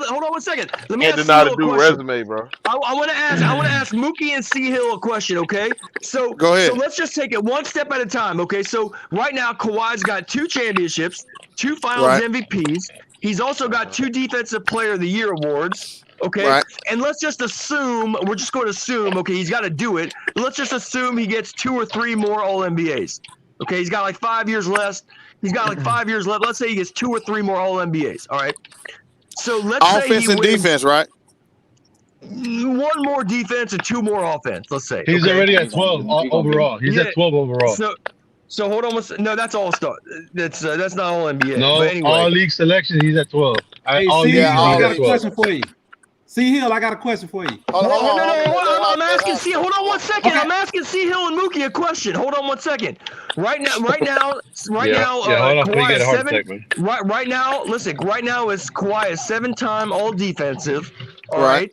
Hold on one second. Let me Can't ask deny you the a dude question. resume, bro. I want to ask Mookie and C-Hill a question, okay? So go ahead. So let's just take it one step at a time, okay? So right now, Kawhi's got 2 championships, 2 Finals MVPs. He's also got 2 Defensive Player of the Year awards. Okay, and let's just assume, we're just going to assume, okay, he's got to do it. Let's just assume he gets 2 or 3 more All-NBAs. Okay, he's got like 5 years left. Let's say he gets 2 or 3 more All-NBAs. All right. So let's say offense and defense, right? 1 more defense and 2 more offense. Let's say he's already at 12 overall. He's at 12 overall. So hold on. No, that's all star. That's not all NBA. No, but anyway. all league selection. He's at 12. Hey, I got a question for you. C-Hill, I got a question for you. I'm asking C. Hold on one second. Okay. I'm asking C-Hill and Mookie a question. Hold on one second. Right now, Kawhi is 7. Right now, listen. Right now is Kawhi is 7-time All Defensive. All right.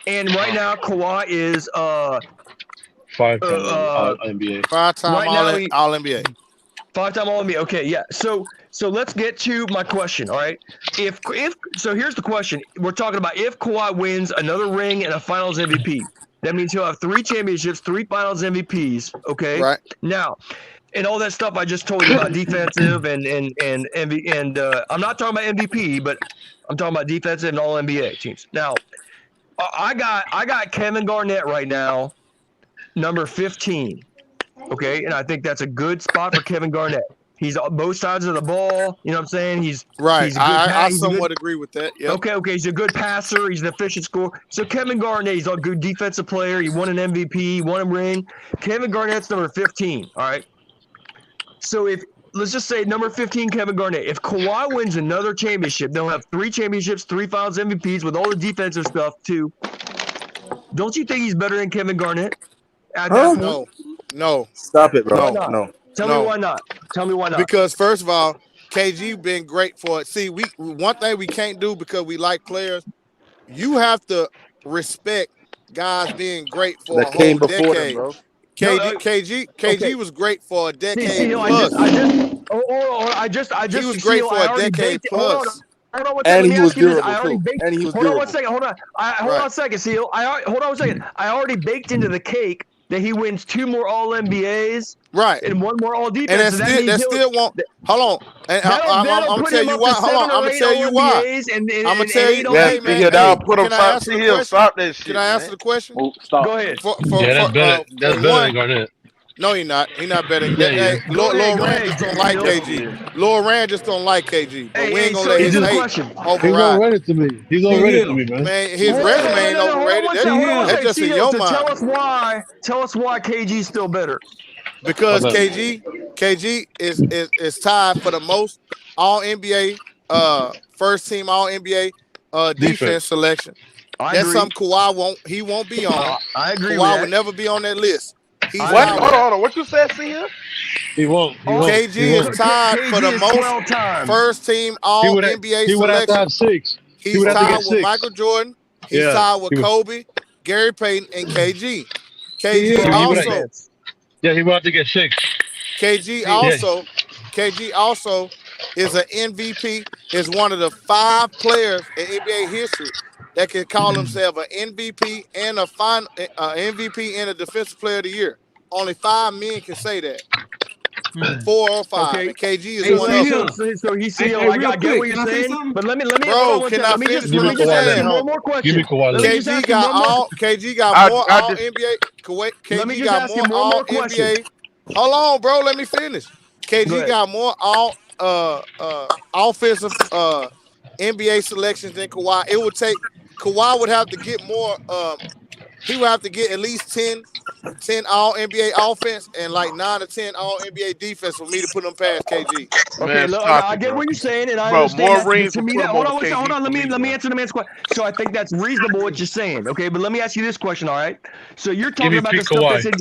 And right now Kawhi is 5-time All NBA. 5-time All NBA. 5-time All NBA. Okay, yeah. So let's get to my question. All right. If so, here's the question. We're talking about if Kawhi wins another ring and a Finals MVP. That means he'll have 3 championships, 3 Finals MVPs. Okay. Right. Now, and all that stuff I just told you about defensive and I'm not talking about MVP, but I'm talking about defensive and All NBA teams. Now, I got Kevin Garnett right now, number 15. Okay, and I think that's a good spot for Kevin Garnett. He's on both sides of the ball. You know what I'm saying? He's right. He's I somewhat agree with that. Yep. Okay. He's a good passer. He's an efficient scorer. So Kevin Garnett, he's a good defensive player. He won an MVP. He won a ring. Kevin Garnett's number 15. All right. So let's just say number 15, Kevin Garnett. If Kawhi wins another championship, they'll have 3 championships, 3 Finals MVPs with all the defensive stuff too. Don't you think he's better than Kevin Garnett? At that point? No. Stop it, bro. No. Tell me why not. Tell me why not. Because first of all, KG been great for it. See, one thing we can't do because we like players, you have to respect guys being great for a whole decade. Them, bro. KG was great for a decade plus. He was great for a decade plus. Hold on one And second. he was durable too. Hold on one second. Hold on a second, Seal. Hold on one second. I already baked into the cake that he wins 2 more All NBAs, right, and 1 more All Defense. And that still won't. Hold on, and I'm gonna tell you why. Hold on, I'm gonna tell you why. I'm gonna tell you. Hey man, can I answer the question? Stop that shit. Can I answer the question? Stop. Go ahead. That's better. That's better than Garnett. No, he's not. He's not better. Lil Rand just don't like KG. Lil Rand just don't like KG. But we ain't gonna let his hate override. He's overrated to me. He's overrated to me, man. Man, his resume ain't overrated. That's just in your mind. Tell us why KG's still better. Because KG is tied for the most All NBA, first team All NBA defense selection. That's something Kawhi won't be on. I agree. Kawhi would never be on that list. What? Hold on. What you said, see him? He won't. KG is tied for the most first team All NBA selection. He would have to have 6. He's tied with Michael Jordan. He's tied with Kobe, Gary Payton, and KG. KG also. Yeah, he would have to get 6. KG also is an MVP. Is one of the 5 players in NBA history that can call himself an MVP and a MVP and a Defensive Player of the Year. Only 5 men can say that. 4 or 5. Okay. And KG is one of them. So he's I get what you're saying, but let me bro, can I finish what I'm saying? One more question. KG got more All NBA. KG got more All NBA. Hold on, bro. Let me finish. KG got more All offensive NBA selections than Kawhi. It would take Kawhi would have to get more. He would have to get at least 10 All NBA offense and like 9 or 10 All NBA defense for me to put them past KG. Okay, look, I get what you're saying, and I understand that. To me, hold on. Let me answer the man's question. So I think that's reasonable what you're saying. Okay, but let me ask you this question. All right. So you're talking about the stuff that's in.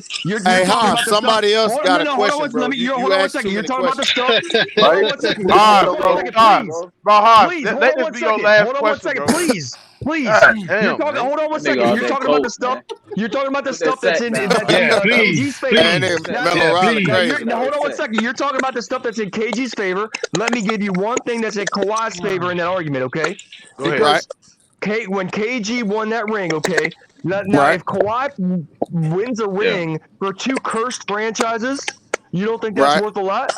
Hey, somebody else got a question, bro. Hold on one second. You're talking about the stuff. Hold on 1 second. Please, let this be your last question, please. Please. Damn, hold on 1 second. You're talking about the stuff. You're talking about the stuff that's in KG's favor. Hold on 1 second. You're talking about the stuff that's in KG's favor. Let me give you one thing that's in Kawhi's favor in that argument, okay? Go ahead. When KG won that ring, okay? Now if Kawhi wins a ring for 2 cursed franchises, you don't think that's worth a lot?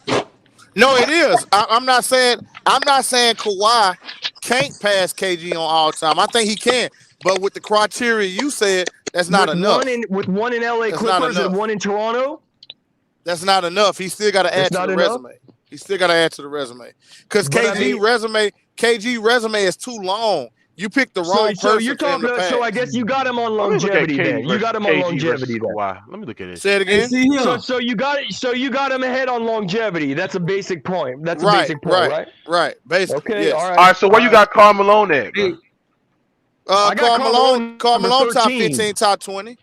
No, it is. I'm not saying Kawhi can't pass KG on all time. I think he can, but with the criteria you said, that's not enough. With one in LA Clippers and 1 in Toronto, that's not enough. He still got to add to the resume. He still got to add to the resume because KG resume is too long. You picked the wrong person. So you're talking. So I guess you got him on longevity. Then you got him on longevity. Let me look at it. Say it again. So you got him ahead on longevity. That's a basic point. That's a basic point, right? Right. Basic. Okay. Yes. All right. All right. So where you got Karl Malone at? Karl Malone top 15, top 20.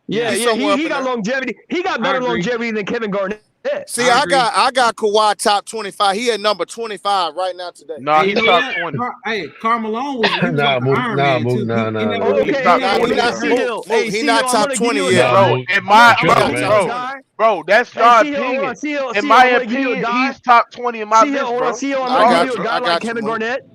Yeah. He got longevity. He got better longevity than Kevin Garnett. See, I got Kawhi top 25. He at number 25 right now today. No, he's top 20. Hey, Karl Malone was He's not top 20 yet, bro. Bro, that's your opinion. In my opinion, he's top 20 in my list, bro. I'm going to give you a guy like Kevin Garnett.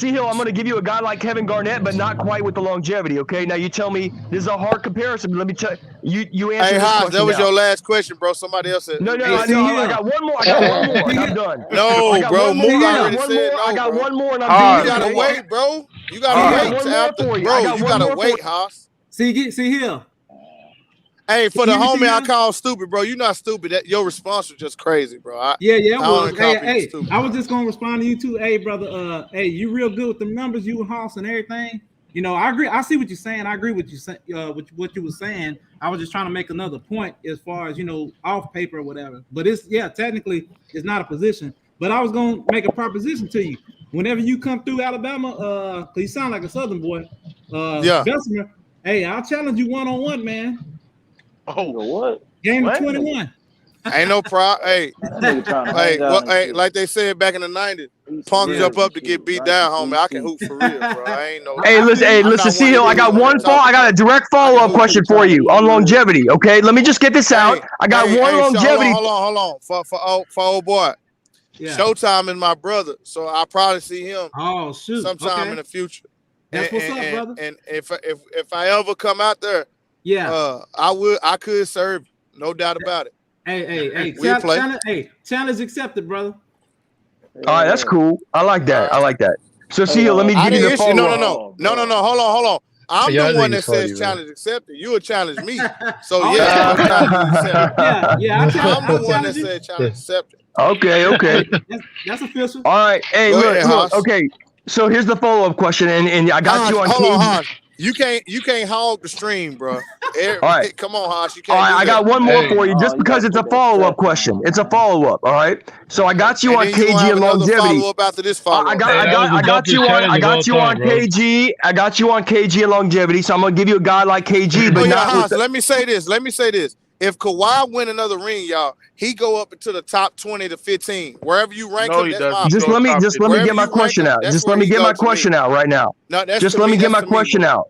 I'm going to give you a guy like Kevin Garnett, but not quite with the longevity, okay? Now, you tell me, this is a hard comparison, but let me tell you, you answer this question. That was your last question, bro. Somebody else said. No, I got one more. And I'm done. No, bro. I got one more, and I'm done. You got to wait, bro. You got to wait. Bro, you got to wait, Haas. See here. Hey, for the homie I call stupid, bro. You're not stupid. Your response was just crazy, bro. I was just gonna respond to you too. Hey, brother. Hey, you real good with the numbers, you and Hoss and everything. You know, I agree. I see what you're saying. I agree with you. With what you were saying. I was just trying to make another point as far as off paper or whatever. But technically it's not a position. But I was gonna make a proposition to you. Whenever you come through Alabama, cause you sound like a Southern boy. Bessemer, hey, I'll challenge you 1-on-1, man. Oh, what? Game of 21. Ain't no problem. Hey, like they said back in the 90s, punk jump up to get beat down, homie. I can hoop for real, bro. I ain't no. Hey, listen, C-Hill, I got I got a direct follow-up question for you on longevity, okay? Let me just get this out. I got one longevity. Hold on. For old boy. Yeah. Showtime is my brother, so I'll probably see him sometime in the future. That's what's up, brother. And if I ever come out there, Yeah. I could serve, no doubt about it. Hey, we'll play. Challenge accepted, brother. All right, that's cool. I like that. I like that. So, see, let me give you the follow-up. No. Hold on. I'm the one that says challenge accepted. You will challenge me. So I'm the one that said challenge accepted. Okay. That's official. All right. Hey, look. Okay. So here's the follow-up question, and I got you on. Hold on, Hans. You can't hog the stream, bro. All right. Come on, Hans. You can't. All right, I got one more for you, just because it's a follow-up question. It's a follow-up. All right. So I got you on KG and longevity. Follow-up after this follow-up. I got you on KG. I got you on KG and longevity. So I'm gonna give you a guy like KG, but not. Hans, let me say this. If Kawhi win another ring, y'all, he go up into the top 20 to 15. Wherever you rank him, that's my Just let me get my question out. Just let me get my question out right now. Just let me get my question out.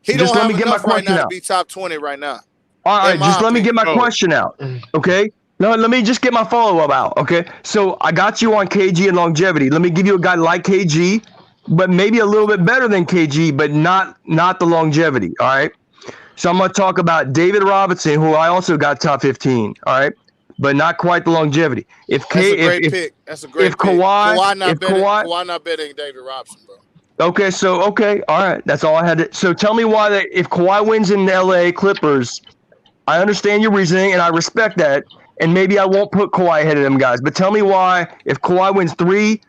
He don't have enough right now to be top 20 right now. All right, just let me get my question out. Okay? No, let me just get my follow-up out. Okay? So I got you on KG and longevity. Let me give you a guy like KG, but maybe a little bit better than KG, but not the longevity. All right? So I'm going to talk about David Robinson, who I also got top 15, all right, but not quite the longevity. That's a great pick. Kawhi not better than David Robinson, bro. Okay, all right, that's all I had to. So tell me why if Kawhi wins in LA Clippers, I understand your reasoning and I respect that, and maybe I won't put Kawhi ahead of them guys. But tell me why, if Kawhi wins three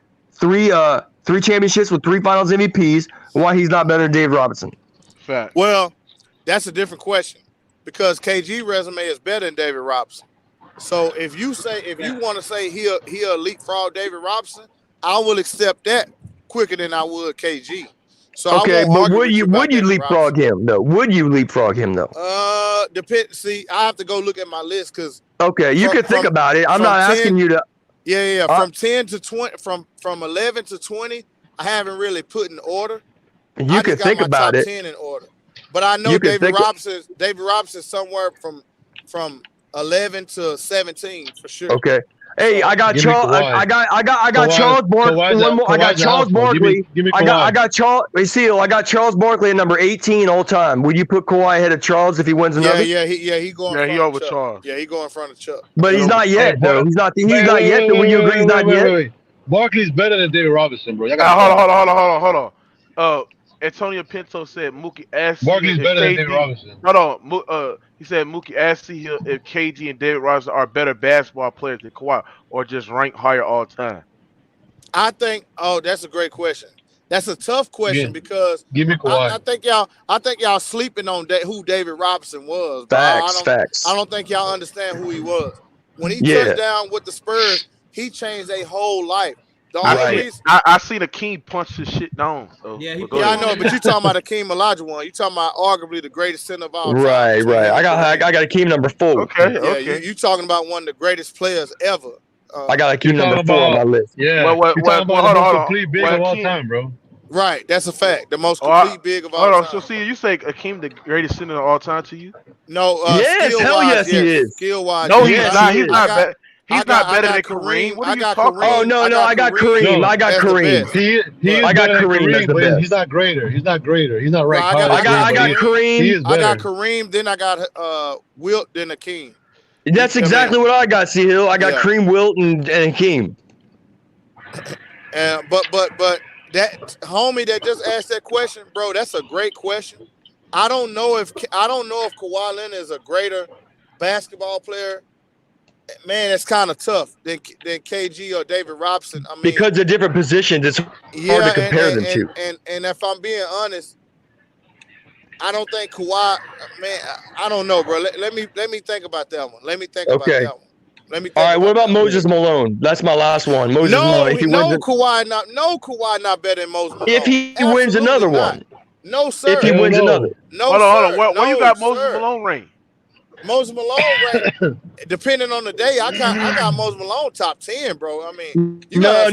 championships with 3 Finals MVPs, why he's not better than David Robinson. Fact. Well. That's a different question because KG resume is better than David Robinson. So if you want to say he'll leapfrog David Robinson, I will accept that quicker than I would KG. So okay, but would you leapfrog him though? Would you leapfrog him though? See, I have to go look at my list because. Okay, you can think about it. I'm not asking you to. Yeah. From 10 to 20, from 11 to 20, I haven't really put in order. You can think about it. 10 in order. But I know David Robinson somewhere from 11 to 17 for sure. Okay. Hey, I got Charles. I got Charles Barkley. I got Charles Barkley. I got Charles. I got Charles Barkley at number 18 all time. Would you put Kawhi ahead of Charles if he wins another? He going. Yeah, he over Charles. Yeah, he going in front of Chuck. But he's not yet though. He's not yet. Would you agree he's not yet? Barkley's better than David Robinson, bro. Hold on. Antonio Pinto said Mookie asked Barkley's better than David Robinson. Hold on. He said Mookie asked if KG and David Robinson are better basketball players than Kawhi or just rank higher all time. I think. Oh, that's a great question. That's a tough question because give me Kawhi. I think y'all sleeping on who David Robinson was. Facts. I don't think y'all understand who he was. When he touched down with the Spurs, he changed their whole life. I seen Akeem punch this shit down. So, I know, but you talking about Akeem Olajuwon. You talking about arguably the greatest center of all time. Right. I got Akeem number 4. Okay. You talking about one of the greatest players ever. I got Akeem number 4 on my list. Yeah. Hold on. Complete big of all time, bro. Right, that's a fact. The most complete big of all time. Hold on. So see, you say Akeem the greatest center of all time to you? No. Yes, hell yes, he is. Skill-wise. No, he's not. He's not bad. He's not better than Kareem. What are you talking about? Oh, no, I got Kareem. I got Kareem. I got Kareem as the best. He's not greater. He's not right. I got Kareem. I got Kareem, then I got Wilt, then Akeem. That's exactly what I got, C-Hill. I got Kareem, Wilt, and Akeem. But that homie that just asked that question, bro, that's a great question. I don't know if Kawhi Leonard is a greater basketball player. Man, it's kind of tough than KG or David Robinson. I mean, because they're different positions, it's hard to compare them to. And if I'm being honest, I don't think Kawhi. Man, I don't know, bro. Let me think about that one. Let me think about that one. All right, what about Moses Malone? That's my last one. Kawhi not better than Moses Malone. If he wins another one. No, sir. If he wins another. No, hold on. Where you got Moses Malone ring? Moses Malone, depending on the day, I got Moses Malone top 10, bro. I mean, no.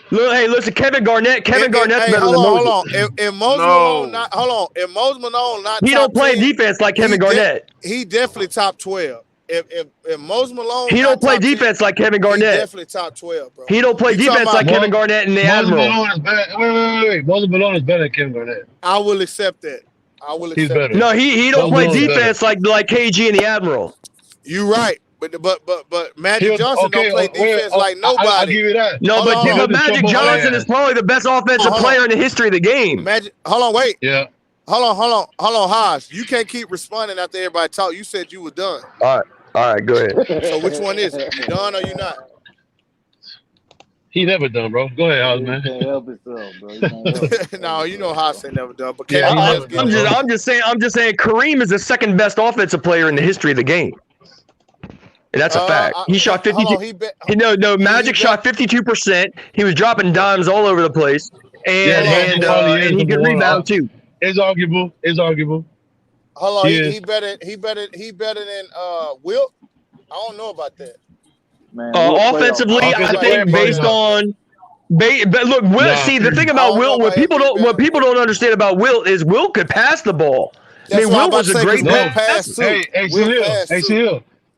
Look, hey, listen, Kevin Garnett's better than Moses. Hold on. If Moses Malone not, he don't play defense like Kevin Garnett. He definitely top 12. If Moses Malone, he don't play defense like Kevin Garnett. He definitely top 12, bro. He don't play defense like Kevin Garnett and the Admiral. Wait. Moses Malone is better than Kevin Garnett. I will accept that. I will He's accept better. that. No, he don't Both play of them better. defense like KG and the Admiral. You right, but Magic Johnson don't play defense like nobody. I'll give you that. No, but Magic Johnson is probably the best offensive player in the history of the game. Hold on, wait. Yeah. Hold on, Haas. You can't keep responding after everybody talk. You said you were done. All right, go ahead. So which one is it? You done or you not? He never done, bro. Go ahead, House, man. Can't help himself, bro. No, you know Haas ain't never done. But I'm just saying Kareem is the second best offensive player in the history of the game. And that's a fact. He shot 52. Magic shot 52%. He was dropping dimes all over the place, and he could rebound too. It's arguable. Hold on, he better than Wilt. I don't know about that. Man, offensively, I think based on. But look, Wilt. See, the thing about Wilt, what people don't understand about Wilt is Wilt could pass the ball. Wilt was a great passer.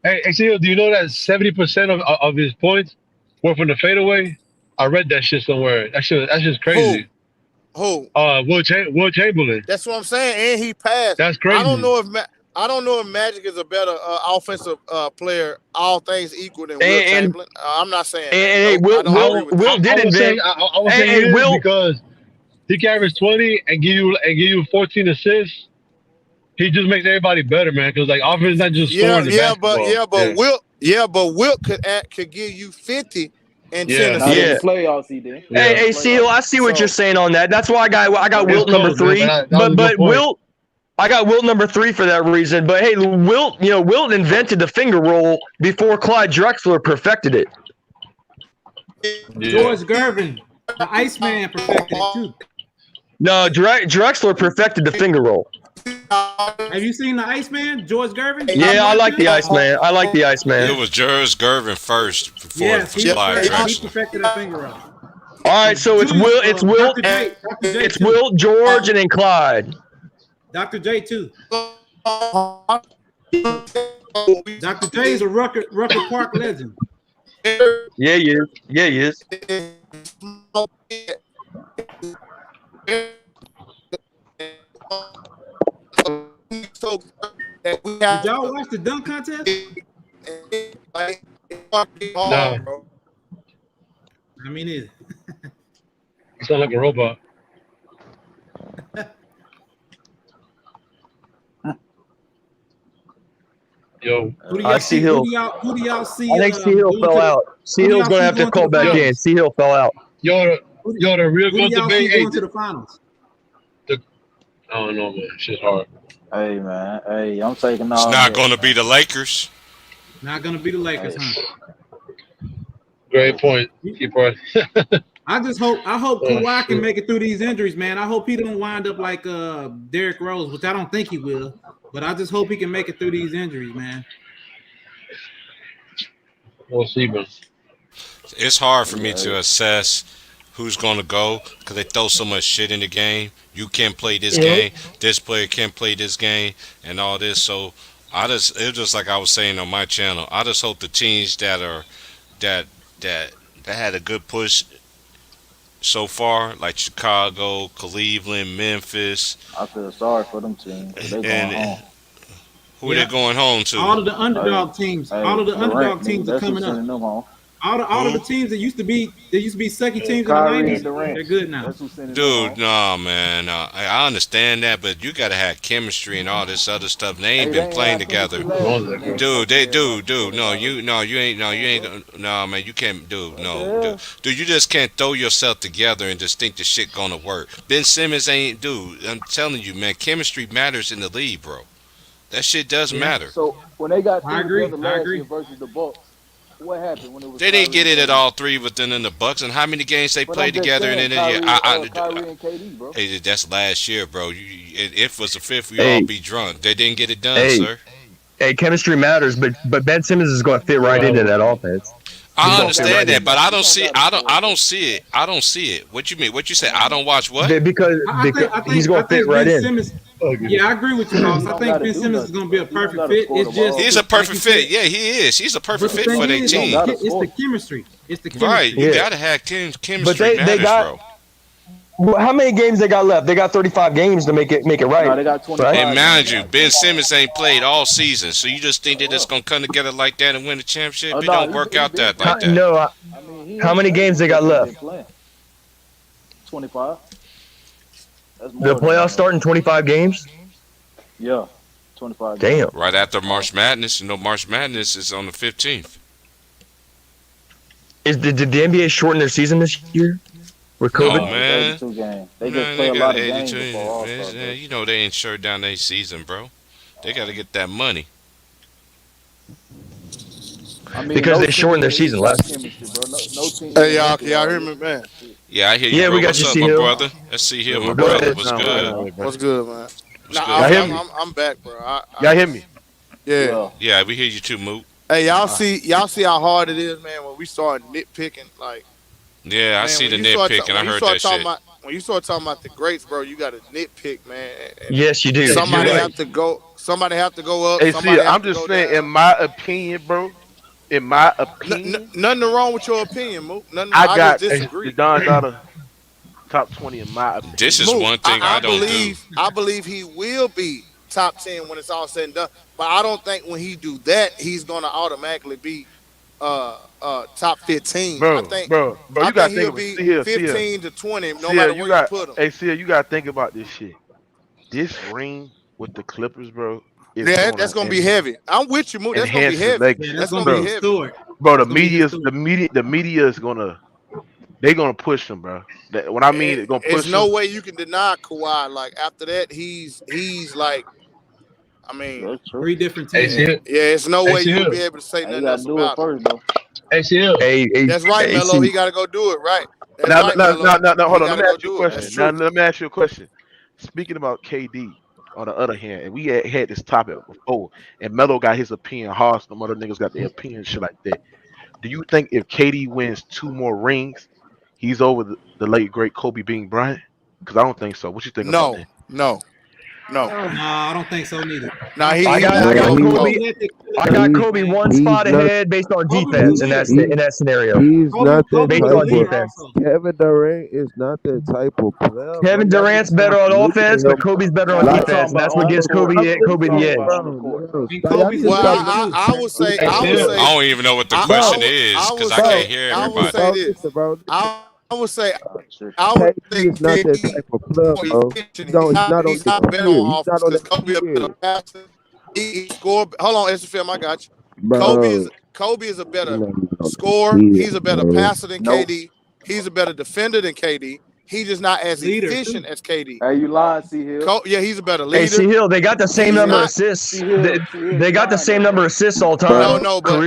Hey, Hill, do you know that 70% of his points were from the fadeaway? I read that shit somewhere. That's just crazy. Who? Wilt Chamberlain. That's what I'm saying, and he passed. That's crazy. I don't know if Magic is a better offensive player, all things equal, than Wilt Chamberlain. I'm not saying. Wilt did invent. I was saying because he can average 20 and give you 14 assists. He just makes everybody better, man. Because like offense is not just scoring the basketball. But Wilt could give you 50 and 10 assists. In the playoffs, he did. Hey, Seal, I see what you're saying on that. That's why I got Wilt number 3. But Wilt, I got Wilt number 3 for that reason. But hey, Wilt invented the finger roll before Clyde Drexler perfected it. George Gervin, the Iceman, perfected it too. No, Drexler perfected the finger roll. Have you seen the Iceman, George Gervin? Yeah, I like the Iceman. It was George Gervin first before Clyde Drexler. He perfected that finger roll. All right, so it's Wilt, George, and then Clyde. Dr. J too. Dr. J is a Rucker Park legend. Yeah, he is. Did y'all watch the dunk contest? No. I mean, it. You sound like a robot. Yo, I see Hill. Who do y'all see? I think C Hill fell out. C Hill's gonna have to call back in. C Hill fell out. Yo, the real good debate. Going to the finals. I don't know, man. Shit's hard. Hey, man. Hey, I'm taking off. It's not going to be the Lakers. Not going to be the Lakers, huh? Great point. Keep right. I hope Kawhi can make it through these injuries, man. I hope he don't wind up like Derrick Rose, which I don't think he will. But I just hope he can make it through these injuries, man. We'll see, man. It's hard for me to assess who's going to go because they throw so much shit in the game. You can't play this game. This player can't play this game and all this. So it's just like I was saying on my channel. I just hope the teams that had a good push so far, like Chicago, Cleveland, Memphis. I feel sorry for them teams. They going home. Who are they going home to? All of the underdog teams. All of the underdog teams are coming up. All of the teams that used to be sucky teams in the 90s, they're good now. Dude, no, man. I understand that, but you gotta have chemistry and all this other stuff. They ain't been playing together. Dude, no, you ain't. No, man, you can't. Dude, you just can't throw yourself together and just think the shit gonna work. Ben Simmons ain't. Dude, I'm telling you, man, chemistry matters in the league, bro. That shit does matter. So when they got together last year versus the Bucks, what happened when it was? They didn't get it at all three within the Bucks, and how many games they played together? Kyrie and KD, bro. Hey, that's last year, bro. If it was the fifth, we all be drunk. They didn't get it done, sir. Hey, chemistry matters, but Ben Simmons is going to fit right into that offense. I understand that, but I don't see it. What you mean? What you say? I don't watch what? Because he's going to fit right in. Yeah, I agree with you, Ross. I think Ben Simmons is going to be a perfect fit. It's just he's a perfect fit. Yeah, he is. He's a perfect fit for their team. It's the chemistry. Right. You got to have chemistry. But they got. bro. How many games they got left? They got 35 games to make it right. No, they got 25. And mind you, Ben Simmons ain't played all season, so you just think that it's gonna come together like that and win the championship? It don't work out that like that. No. I mean, How many games they got left? 25. That's more The playoffs start in 25 games? Yeah, 25. Damn. Right after March Madness, March Madness is on the 15th. Did the NBA shorten their season this year with COVID? No, man. 82 games. They just play a lot of games before All-Star. You know they ain't shut down their season, bro. They got to get that money. I mean, because they shortened their season last year. Hey, y'all hear me, man? Yeah, I hear you, bro. We got What's you, up, C. my Hill. brother? Let's see here, my brother. What's good? What's good, man? I'm back, bro. Y'all hear me? Yeah. Yeah, we hear you too, Moot. Hey, y'all see how hard it is, man, when we start nitpicking, like. Yeah, I see the nitpicking. I heard that shit. When you start talking about the greats, bro, you got to nitpick, man. Yes, you do. Somebody have to go up. Hey, see, I'm just saying, in my opinion, bro. In my opinion, nothing wrong with your opinion, Moot. I got just disagree. the Don Dada top 20 in my opinion. This is one thing I don't do. I believe he will be top 10 when it's all said and done. But I don't think when he do that, he's gonna automatically be top 15. Bro, I think you gotta think of be it. 15 to 20, no matter where you put him. Hey, see, you gotta think about this shit. This ring with the Clippers, bro. That's gonna be heavy. I'm with you, Moot. That's gonna be heavy. That's gonna be heavy. Bro, the media is gonna. They gonna push him, bro. When I mean it's gonna push him. There's no way you can deny Kawhi. Like after that, he's like. I mean, 3 different teams. Yeah, it's no way you'll be able to say nothing else about it. That's right, Melo. He got to go do it, right? Now, hold on. Let me ask you a question. Let me ask you a question. Speaking about KD, on the other hand, and we had this topic before, and Melo got his opinion, Haas, some other niggas got their opinion, shit like that. Do you think if KD wins 2 more rings, he's over the late great Kobe Bean Bryant? Because I don't think so. What you think about that? No. No, I don't think so neither. I got Kobe one spot ahead based on defense in that scenario. He's not that based type on defense. Kevin Durant is not that type of player. Kevin Durant's better on offense, but Kobe's better on defense, and that's what gives Kobe the edge. I would say. I don't even know what the question is because I can't hear everybody. I would say he's not that type of player, bro. He's not better on offense because Kobe a better passer. He scored. Hold on, SFM, I got you. Bro. Kobe is a better scorer. He's a better passer than KD. He's a better defender than KD. He's just not as efficient as KD. Hey, you lied, C. Hill. Yeah, he's a better leader. Hey, C. Hill, they got the same number of assists. They got the same number of assists all time. No, but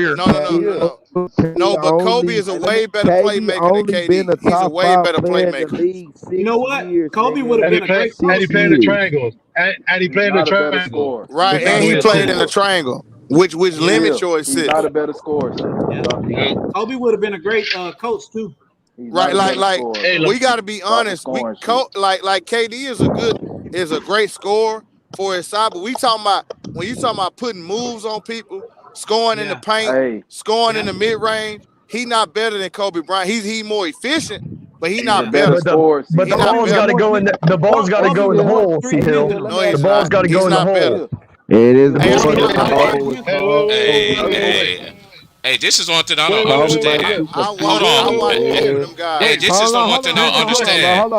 Kobe is a way better playmaker than KD. He's a way better playmaker. You know what? Kobe would have been a great And he played in the triangle. And he played in the triangle. Right, and he played in the triangle, which limits your assists. He's not a better scorer. Kobe would have been a great coach too. Right, like we got to be honest. Like KD is a great scorer for his side, but when you talking about putting moves on people, scoring in the paint, scoring in the mid range, he's not better than Kobe Bryant. He's more efficient, but he's not better. But the ball's got to go in. The ball's got to go in the hole. C. Hill. The ball's got to go in the hole. It is. Hey, this is one thing I don't understand. Hold on. Hey, this is the one thing I don't understand.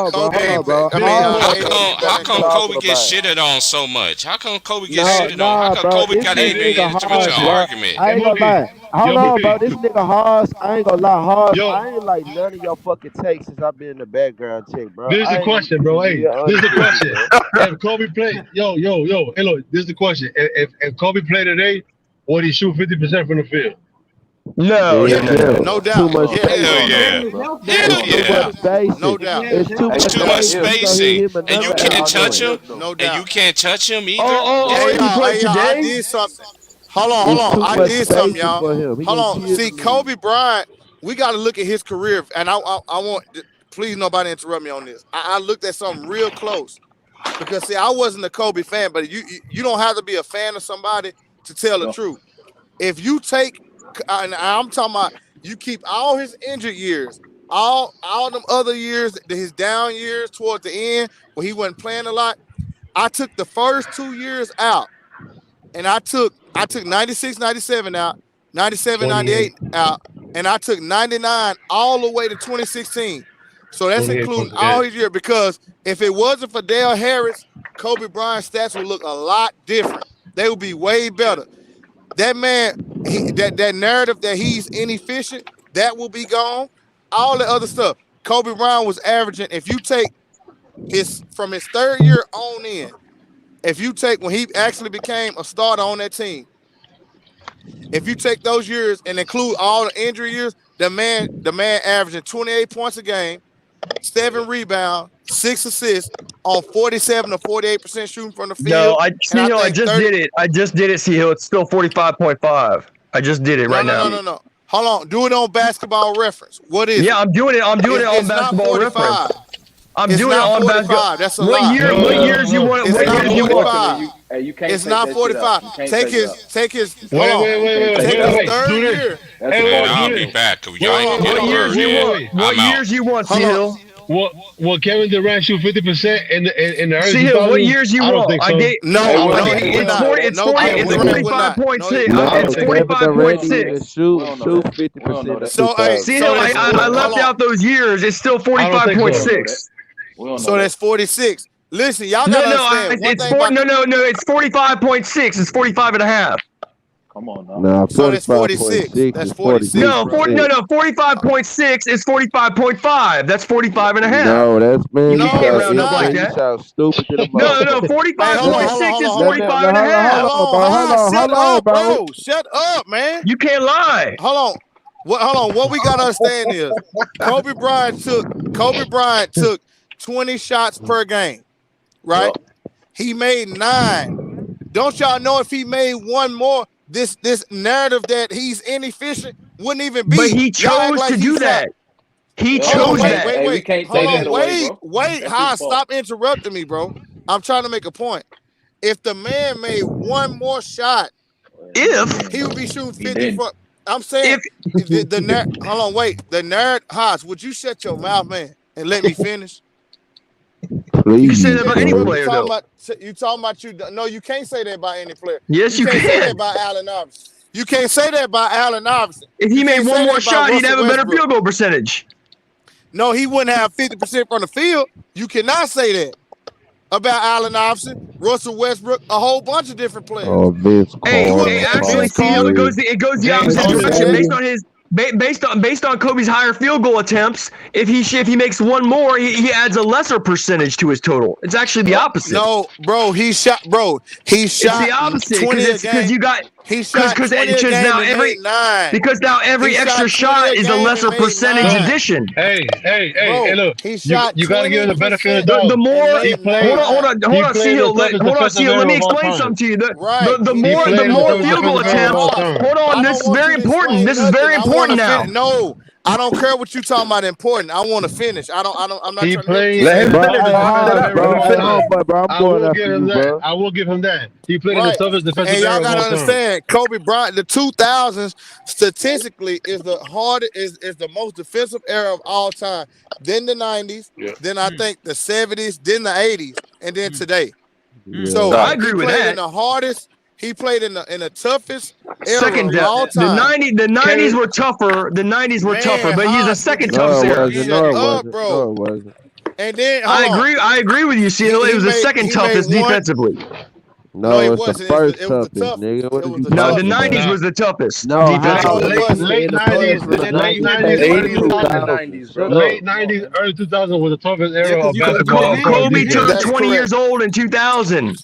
How come Kobe gets shitted on so much? How come Kobe gets shitted on? How come Kobe got into an argument? I ain't gonna lie. Hold on, bro. This nigga Haas, I ain't gonna lie, Haas. I ain't like none of your fucking takes since I've been in the background check, bro. This is the question, bro. Hey, this is the question. If Kobe played, yo, hey, look, this is the question. If Kobe played today, would he shoot 50% from the field? No, no doubt. Too much No doubt. It's too much spacing, and you can't touch him. No doubt. And you can't touch him either. I did something. Hold on. I did something, y'all. Hold on. See, Kobe Bryant, we got to look at his career, and I want, please nobody interrupt me on this. I looked at something real close because see, I wasn't a Kobe fan, but you don't have to be a fan of somebody to tell the truth. If you take, and I'm talking about, you keep all his injured years, all them other years, his down years towards the end where he wasn't playing a lot, I took the first 2 years out. And I took 96, 97 out, 97, 98 out, and I took 99 all the way to 2016. So that's including all his years, because if it wasn't for Dale Harris, Kobe Bryant's stats would look a lot different. They would be way better. That man, that narrative that he's inefficient, that will be gone. All the other stuff. Kobe Bryant was averaging, if you take from his third year on in, if you take when he actually became a starter on that team, if you take those years and include all the injury years, the man averaging 28 points a game, 7 rebounds, 6 assists on 47 to 48% shooting from the field. No, I just did it. I just did it, C-Hill. It's still 45.5. I just did it right now. No. Hold on. Do it on Basketball Reference. What is it? Yeah, I'm doing it. I'm doing it on Basketball Reference. I'm doing it on Basketball. That's a lie. What years you want? It's not 45. Hey, you can't. It's not 45. Take his. Wait. Third year. Hey, I'll be back. Y'all ain't What years you want? What years you want, C-Hill? Will Kevin Durant shoot 50% in the early C-Hill, what years you want? think so. It's 45.6. It's 45.6. Shoot 50%. So C-Hill, I left out those years. It's still 45.6. So that's 46. Listen, y'all gotta understand. It's 45.6. It's 45 and a half. Come on now. No, so that's 46. That's 46. No, 45.6 is 45.5. That's 45 and a half. No, that's man. You can't round up like that. Stupid to the No, 45.6 is 45 and a half. Shut up, bro. Shut up, man. You can't lie. Hold on. What we gotta understand is Kobe Bryant took 20 shots per game, right? He made 9. Don't y'all know if he made one more, this narrative that he's inefficient wouldn't even be. But he chose to do that. He chose that. Wait. Stop interrupting me, bro. I'm trying to make a point. If the man made one more shot, he would be shooting 50. I'm saying hold on, wait. The nerd Haas, would you shut your mouth, man, and let me finish? Please. You can say that about any player, though. You talking about you? No, you can't say that about any player. Yes, you can't say that can. about Allen Iverson. You can't say that about Allen Iverson. If he made one more shot, he'd have a better field goal percentage. No, he wouldn't have 50% from the field. You cannot say that about Allen Iverson, Russell Westbrook, a whole bunch of different players. Oh, Actually, it goes the opposite direction based on his. Based on Kobe's higher field goal attempts, if he makes one more, he adds a lesser percentage to his total. It's actually the opposite. No, bro, he shot. It's the opposite because you got because now every extra shot is a lesser percentage addition. Hey, look, he shot. You gotta give him the benefit of the doubt. The more, hold on, C-Hill. Let me explain something to you. The more field goal attempts. Hold on, this is very important. This is very important now. No, I don't care what you talking about. Important. I want to finish. I'm not trying to. Let him finish. I will give him that. He played in the toughest defensive era. And y'all gotta of all understand, Kobe Bryant, the 2000s statistically is the hardest, is the most defensive era of all time. Then the 90s, then I think the 70s, then the 80s, and then today. So I agree with that. In the hardest. He played in the toughest era of all time. The 90s were tougher. The 90s were tougher, but he's the second toughest era. No, it wasn't. And then I agree with you, C-Hill. It was the second toughest defensively. No, it was the first toughest, nigga. No, the 90s was the toughest. No, late 90s, early 2000s was the toughest era of basketball. Kobe turned 20 years old in 2000.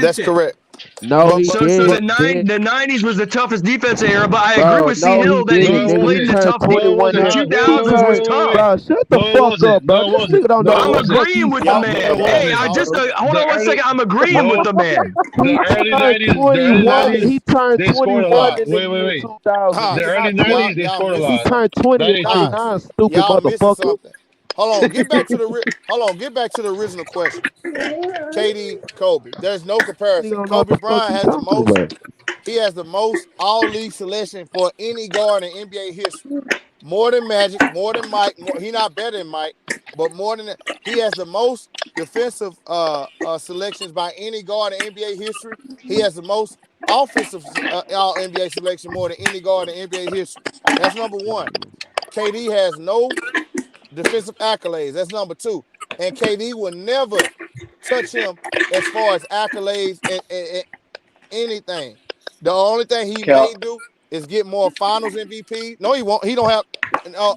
That's correct. No, so the 90s was the toughest defensive era, but I agree with C-Hill that he's played in the tough defense. The 2000s was tough. Bro, shut the fuck up, bro. This nigga don't know. I'm agreeing with the man. Hey, hold on 1 second. I'm agreeing with the man. The early 90s, he turned 21 in wait. The early 90s, they scored a lot. He turned 20 in 99, stupid motherfucker. Hold on, get back to the original question. KD, Kobe. There's no comparison. Kobe Bryant has the most. He has the most all-league selection for any guard in NBA history. more than Magic, more than Mike. He not better than Mike, but more than that. He has the most defensive selections by any guard in NBA history. He has the most offensive all NBA selection more than any guard in NBA history. That's number one. KD has no defensive accolades. That's number two. And KD will never touch him as far as accolades and anything. The only thing he may do is get more Finals MVP. No, he won't. He don't have.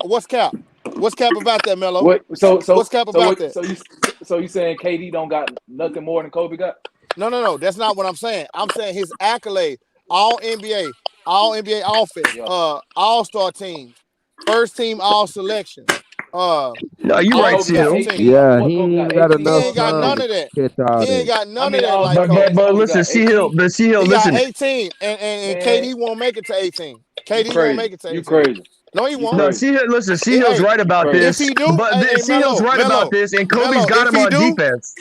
What's cap? What's cap about that, Melo? What's cap about that? So you saying KD don't got nothing more than Kobe got? No. That's not what I'm saying. I'm saying his accolade, all NBA offense, all-star teams, first team all selections. No, you right, Seal. Yeah, he ain't got enough. He ain't got none of that. He ain't got none of that. Like but listen, C-Hill, he listen. got 18, and KD won't make it to 18. KD won't make it to 18. You crazy. No, he won't. No, C-Hill's right about this. If he do, but C-Hill's right about this, and Kobe's got him on defense.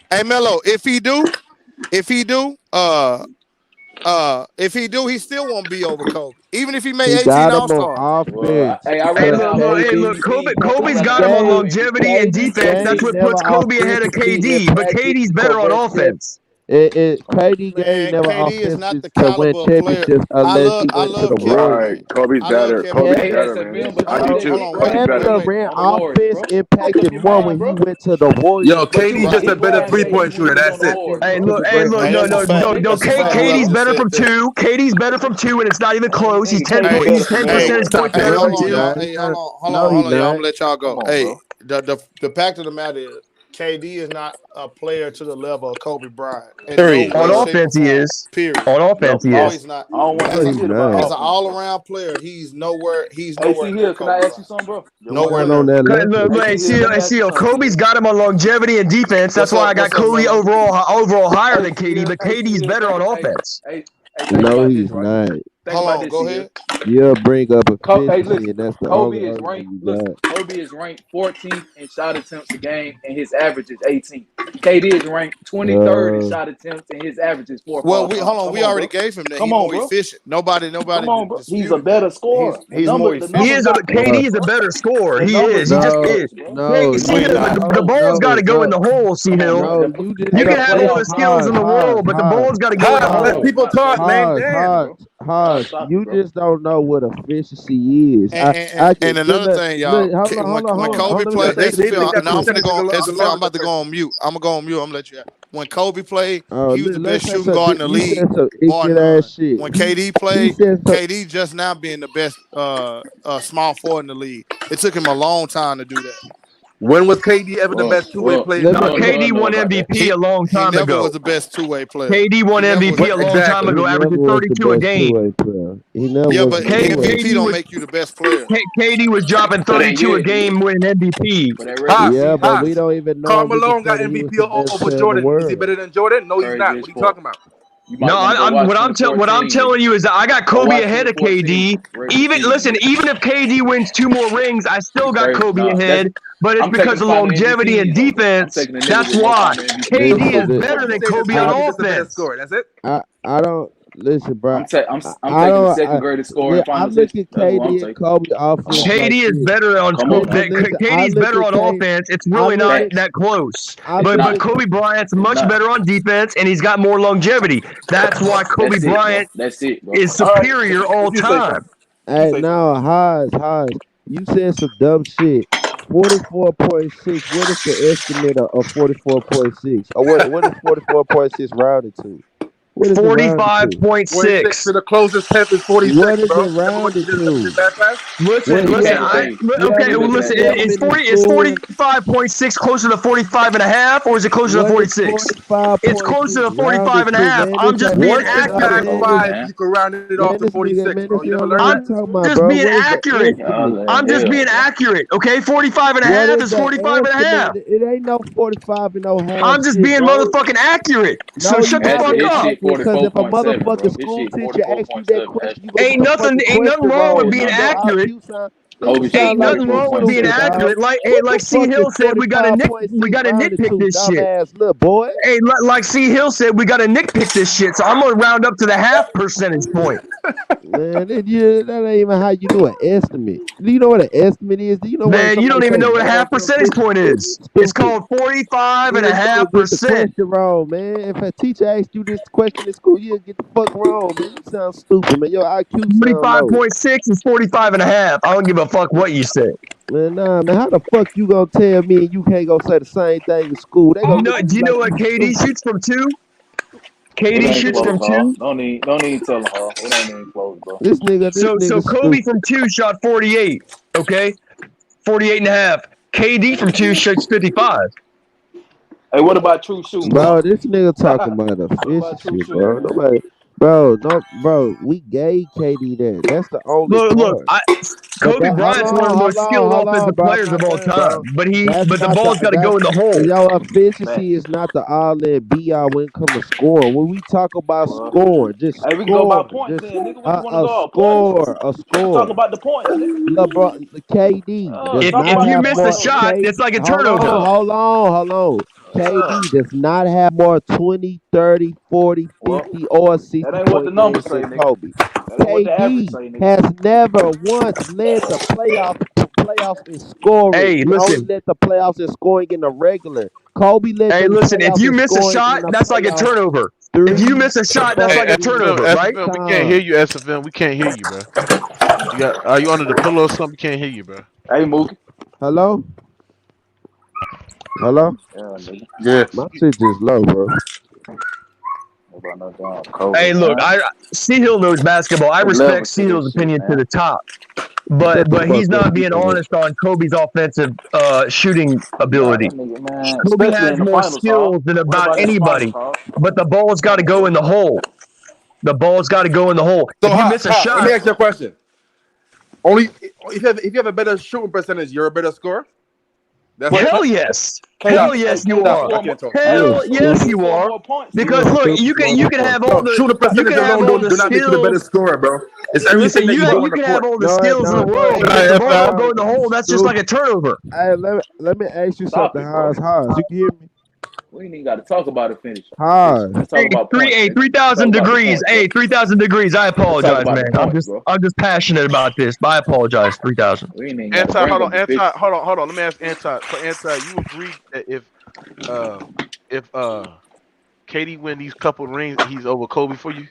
Hey, Melo, if he do, he still won't be over Kobe. Even if he made 18 All-Stars. Hey, look, Kobe's got him on longevity and defense. That's what puts Kobe ahead of KD. But KD's better on offense. KD game never offenses to win championships unless he went to the Warriors. Kobe's better. Kobe's better, man. I do too. Kobe's better. Ran offense impacted more when he went to the Warriors. Yo, KD's just a better three-point shooter. That's it. Hey, look, no. KD's better from two. KD's better from two, and it's not even close. He's 10 percentage points better from two. Hold on, y'all. I'm gonna let y'all go. Hey, the fact of the matter is, KD is not a player to the level of Kobe Bryant. On offense, he is. Period. On offense, he is. He's not. As an all-around player, he's nowhere. He's nowhere. Hey, can I ask you something, bro? Nowhere on that level. Kobe's got him on longevity and defense. That's why I got Kobe overall higher than KD. But KD's better on offense. No, he's not. Hold on, go ahead. You'll bring up efficiency, and that's the Kobe only is ranked. Listen, Kobe is ranked 14th in shot attempts a game, and his average is 18. KD is ranked 23rd in shot attempts, and his average is 4. Well, we already gave him that. He's more efficient. Nobody. Come on, bro. He's a better scorer. He's more efficient. KD is a better scorer. He is. He just is. The ball's got to go in the hole, C-Hill. You can have all the skills in the world, but the ball's got to go in the hole. Let people talk, man. Hodge, you just don't know what efficiency is. And another thing, y'all, when Kobe played, I'm about to go on mute. I'm gonna go on mute. I'm gonna let you out. When Kobe played, he was the best shooting guard in the league. When KD played, KD just now being the best small forward in the league. It took him a long time to do that. When was KD ever the best two-way player? KD won MVP a long time ago. He never was the best two-way player. KD won MVP a long time ago, averaging 32 a game. But MVP don't make you the best player. KD was dropping 32 a game winning MVP. But we don't even know. Karl Malone got MVP over Jordan. Is he better than Jordan? No, he's not. What are you talking about? No, what I'm telling you is that I got Kobe ahead of KD. Even if KD wins 2 more rings, I still got Kobe ahead. But it's because of longevity and defense. That's why KD is better than Kobe on offense. That's it. I don't listen, bro. I'm taking the second greatest scorer. I'm looking at KD and Kobe offense. KD is better on KD's better on offense. It's really not that close. But Kobe Bryant's much better on defense, and he's got more longevity. That's why Kobe Bryant is superior all time. Hey, no, Haas, you said some dumb shit. 44.6. What is the estimate of 44.6? Or what is 44.6 rounded to? 45.6. To the closest 10th is 46. What is it rounded to? Listen. It's 45.6 closer to 45 and a half, or is it closer to 46? It's closer to 45 and a half. I'm just being accurate. You can round it off to 46. I'm just being accurate. I'm just being accurate. Okay, 45 and a half is 45 and a half. It ain't no 45 and no half. I'm just being motherfucking accurate. So shut the fuck up. Because if a motherfucking school teacher asks you that question, ain't nothing wrong with being accurate. Kobe Ain't nothing wrong with being accurate. Like C Hill said, we gotta nitpick this shit. Little boy. Hey, like C Hill said, we gotta nitpick this shit. So I'm gonna round up to the half percentage point. Man, that ain't even how you do an estimate. Do you know what an estimate is? Do you know Man, you don't even know what a half percentage point is. It's called 45.5%. Wrong, man. If a teacher asked you this question in school, you'll get the fuck wrong, man. You sound stupid, man. Your IQ sound low. 45.6 is 45.5. I don't give a fuck what you say. Man, nah, man. How the fuck you gonna tell me and you can't go say the same thing in school? They gonna do you know what KD shoots from 2? KD shoots from 2. Don't need tell him, huh? It ain't even close, bro. This nigga so Kobe from 2 shot 48. Okay, 48.5. KD from 2 shoots 55. Hey, what about true shooting? Bro, this nigga talking about efficiency, bro. Nobody, bro, we gave KD that. That's the only part. Look, Kobe Bryant's one of the most skilled offensive players of all time. But the ball's got to go in the hole. Your efficiency is not the all and be all when it comes to scoring. When we talk about scoring, just we can go by points then, nigga. What you want to go? A score. Talk about the points, nigga. LeBron, KD. If you miss a shot, it's like a turnover. Hold on. KD does not have more 20, 30, 40, 50, or 60 that ain't what the numbers say, than Kobe. KD has never once led the playoffs in scoring. Hey, listen. He only led the playoffs in scoring in the regular. Kobe led Hey, listen, if you miss a shot, that's like a turnover. If you miss a shot, that's like a turnover, right? We can't hear you, SFM. We can't hear you, bro. Are you under the pillow or something? We can't hear you, bro. Hey, Mookie. Hello? Yeah. My shit just low, bro. Hey, look, C Hill knows basketball. I respect C Hill's opinion to the top. But he's not being honest on Kobe's offensive shooting ability. Kobe has more skills than about anybody, but the ball's got to go in the hole. The ball's got to go in the hole. So if you miss a shot, let me ask you a question. Only if you have a better shooting percentage, you're a better scorer. Hell yes. Hell yes, you are. Hell yes, you are. Because look, you can have all the shooting percentage alone do not make you the better scorer, bro. It's everything you can have all the skills in the world, but if the ball don't go in the hole, that's just like a turnover. Hey, let me ask you something, Hans. You can hear me? We ain't even got to talk about it. Finish. Hans. Hey, 3,000 degrees. Hey, 3,000 degrees. I apologize, man. I'm just passionate about this. But I apologize. 3,000. Hold on. Let me ask Anti. So Anti, you agree that if KD win these couple rings, he's over Kobe for you?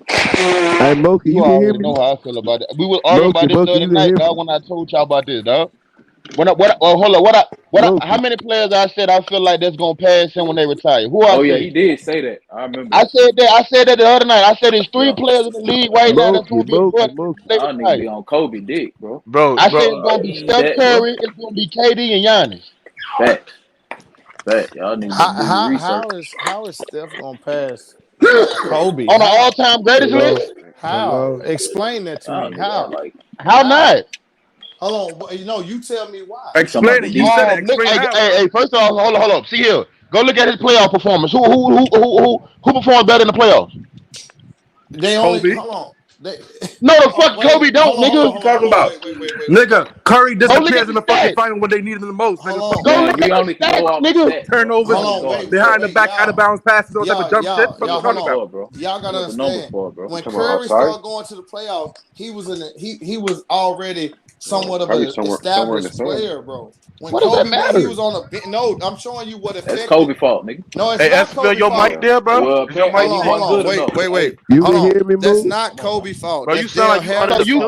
Hey, Mookie, you can hear me? Know how I feel about it. We were arguing about this the other night, dog, when I told y'all about this, dog. How many players I said I feel like that's gonna pass him when they retire? He did say that. I remember. I said that the other night. I said there's 3 players in the league right now that's gonna be important. I need to be on Kobe dick, bro. I said it's gonna be Steph Curry, it's gonna be KD and Giannis. Fact. Y'all need to do research. How is Steph gonna pass Kobe on an all-time greatest list? How? Explain that to me. How? How not? Hold on, you tell me why. Explain it. You said it. Hey, first of all, hold up. See here. Go look at his playoff performance. Who performed better in the playoffs? They only hold on. No, the fuck Kobe don't, nigga. What you talking about? Nigga, Curry disappears in the fucking final when they needed him the most. Nigga, turnovers, behind the back, out of bounds passes, all type of jump shit. What you talking about, bro? Y'all gotta understand. When Curry started going to the playoffs, he was already somewhat of an established player, bro. When what does that matter? He was on a no, I'm showing you what effect. That's Kobe fault, nigga. No, it's not Kobe your fault. mic there, bro? Well, hold on. Wait. You can hear me, That's not Kobe fault. Bro, you sound like you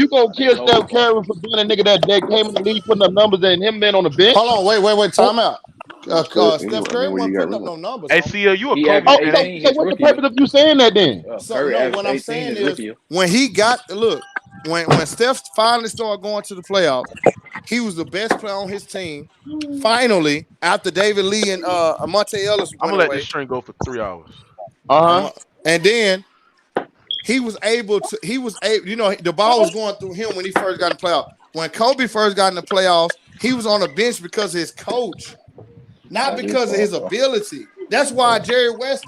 gonna kill Steph Curry for being a nigga that came in the league putting up numbers and him being on the bench? Hold on, wait, time out. Steph Curry wasn't putting up no numbers. Hey, CL, you a Kobe fan. So what's the purpose of you saying that then? What I'm saying is when he got when Steph finally started going to the playoffs, he was the best player on his team. Finally, after David Lee and Monte Ellis went I'm gonna let away. this string go for 3 hours. And then he was able, the ball was going through him when he first got in the playoffs. When Kobe first got in the playoffs, he was on the bench because of his coach, not because of his ability. That's why Jerry West